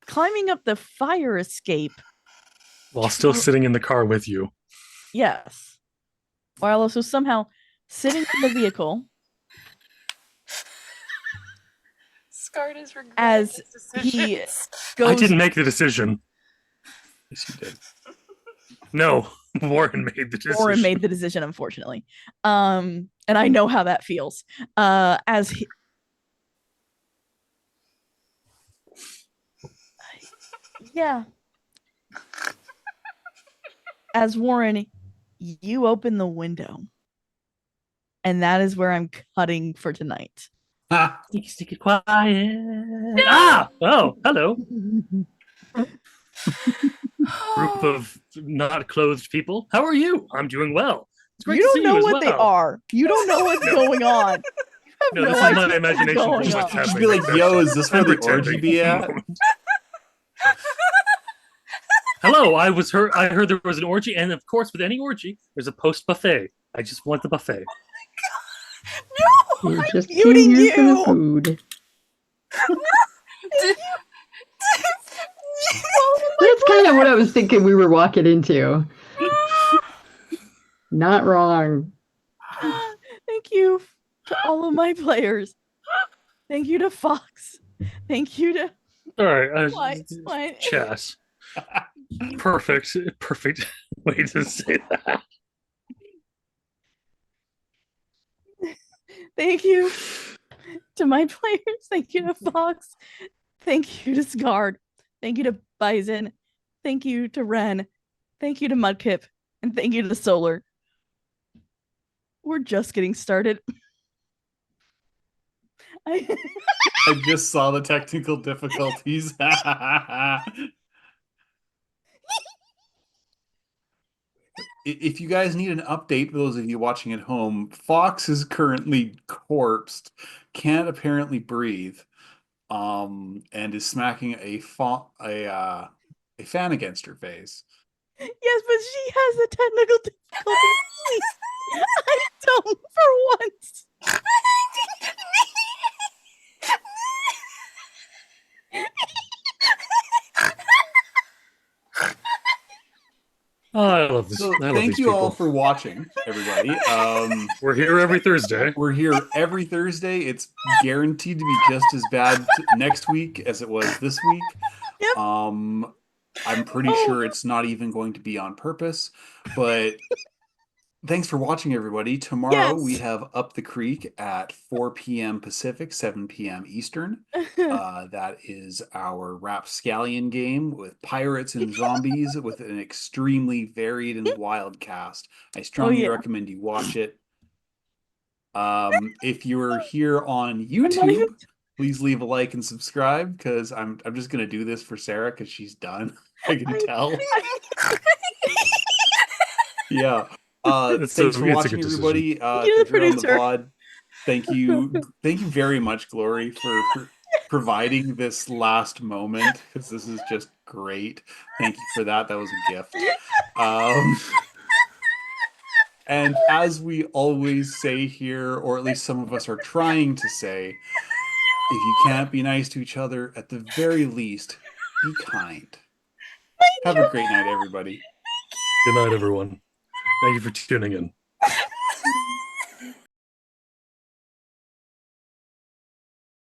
climbing up the fire escape while still sitting in the car with you. Yes. While also somehow sitting in the vehicle Scarred is regretting as his he decisions. goes. I didn't make the decision. Yes, you did. No, Warren made the decision. Warren made the decision, unfortunately. And I know how that feels. As he, yeah. As Warren, you open the window. And that is where I'm cutting for tonight. Sneaky, sneaky, quiet. No! Ah! Oh, hello. Group of not clothed people. How are you? I'm doing well. It's great You to don't see know you as what well. they are. You don't know what's going on. No, this is my imagination for what's Just happening. be like, yo, is this where the orgy be at? Hello, I heard there was an orgy, and of course, with any orgy, there's a post buffet. I just want the buffet. We're just muting here for the you. food. That's kind of what I was thinking we were walking into. Not wrong. Thank you to all of my players. Thank you to Fox. Thank you to All right, what? Chess. Perfect way to say that. Thank you to my players. Thank you to Fox. Thank you to Scarred. Thank you to Bison. Thank you to Ren. Thank you to Mudkip. And thank you to Solar. We're just getting started. I just saw the technical difficulties. If you guys need an update, for those of you watching at home, Fox is currently corpsed, can't apparently breathe, and is smacking a fan against her face. Yes, but she has a technical difficulty. I don't for once. Oh, I love this. So I love thank these you people. all for watching, everybody. We're here every Thursday. We're here every Thursday. It's guaranteed to be just as bad next week as it was this week. Yep. I'm pretty sure it's not even going to be on purpose, but thanks for watching, everybody. Tomorrow we Yes. have Up the Creek at 4 p.m. Pacific, 7 p.m. Eastern. That is our rapscallion game with pirates and zombies with an extremely varied and wild cast. I strongly yeah. recommend you watch it. If you're here on I'm not even. YouTube, please leave a like and subscribe because I'm just gonna do this for Sarah because she's done. I can tell. Yeah. It's Thanks for it's a watching, good decision. everybody. You're the If you're on the producer. pod, thank you very much, Glory, for providing this last moment because this is just great. Thank you for that. That was a gift. Um, and as we always say here, or at least some of us are trying to say, if you can't be nice to each other, at the very least, be kind. Have a great night, everybody. Good night, everyone. Thank you for tuning in.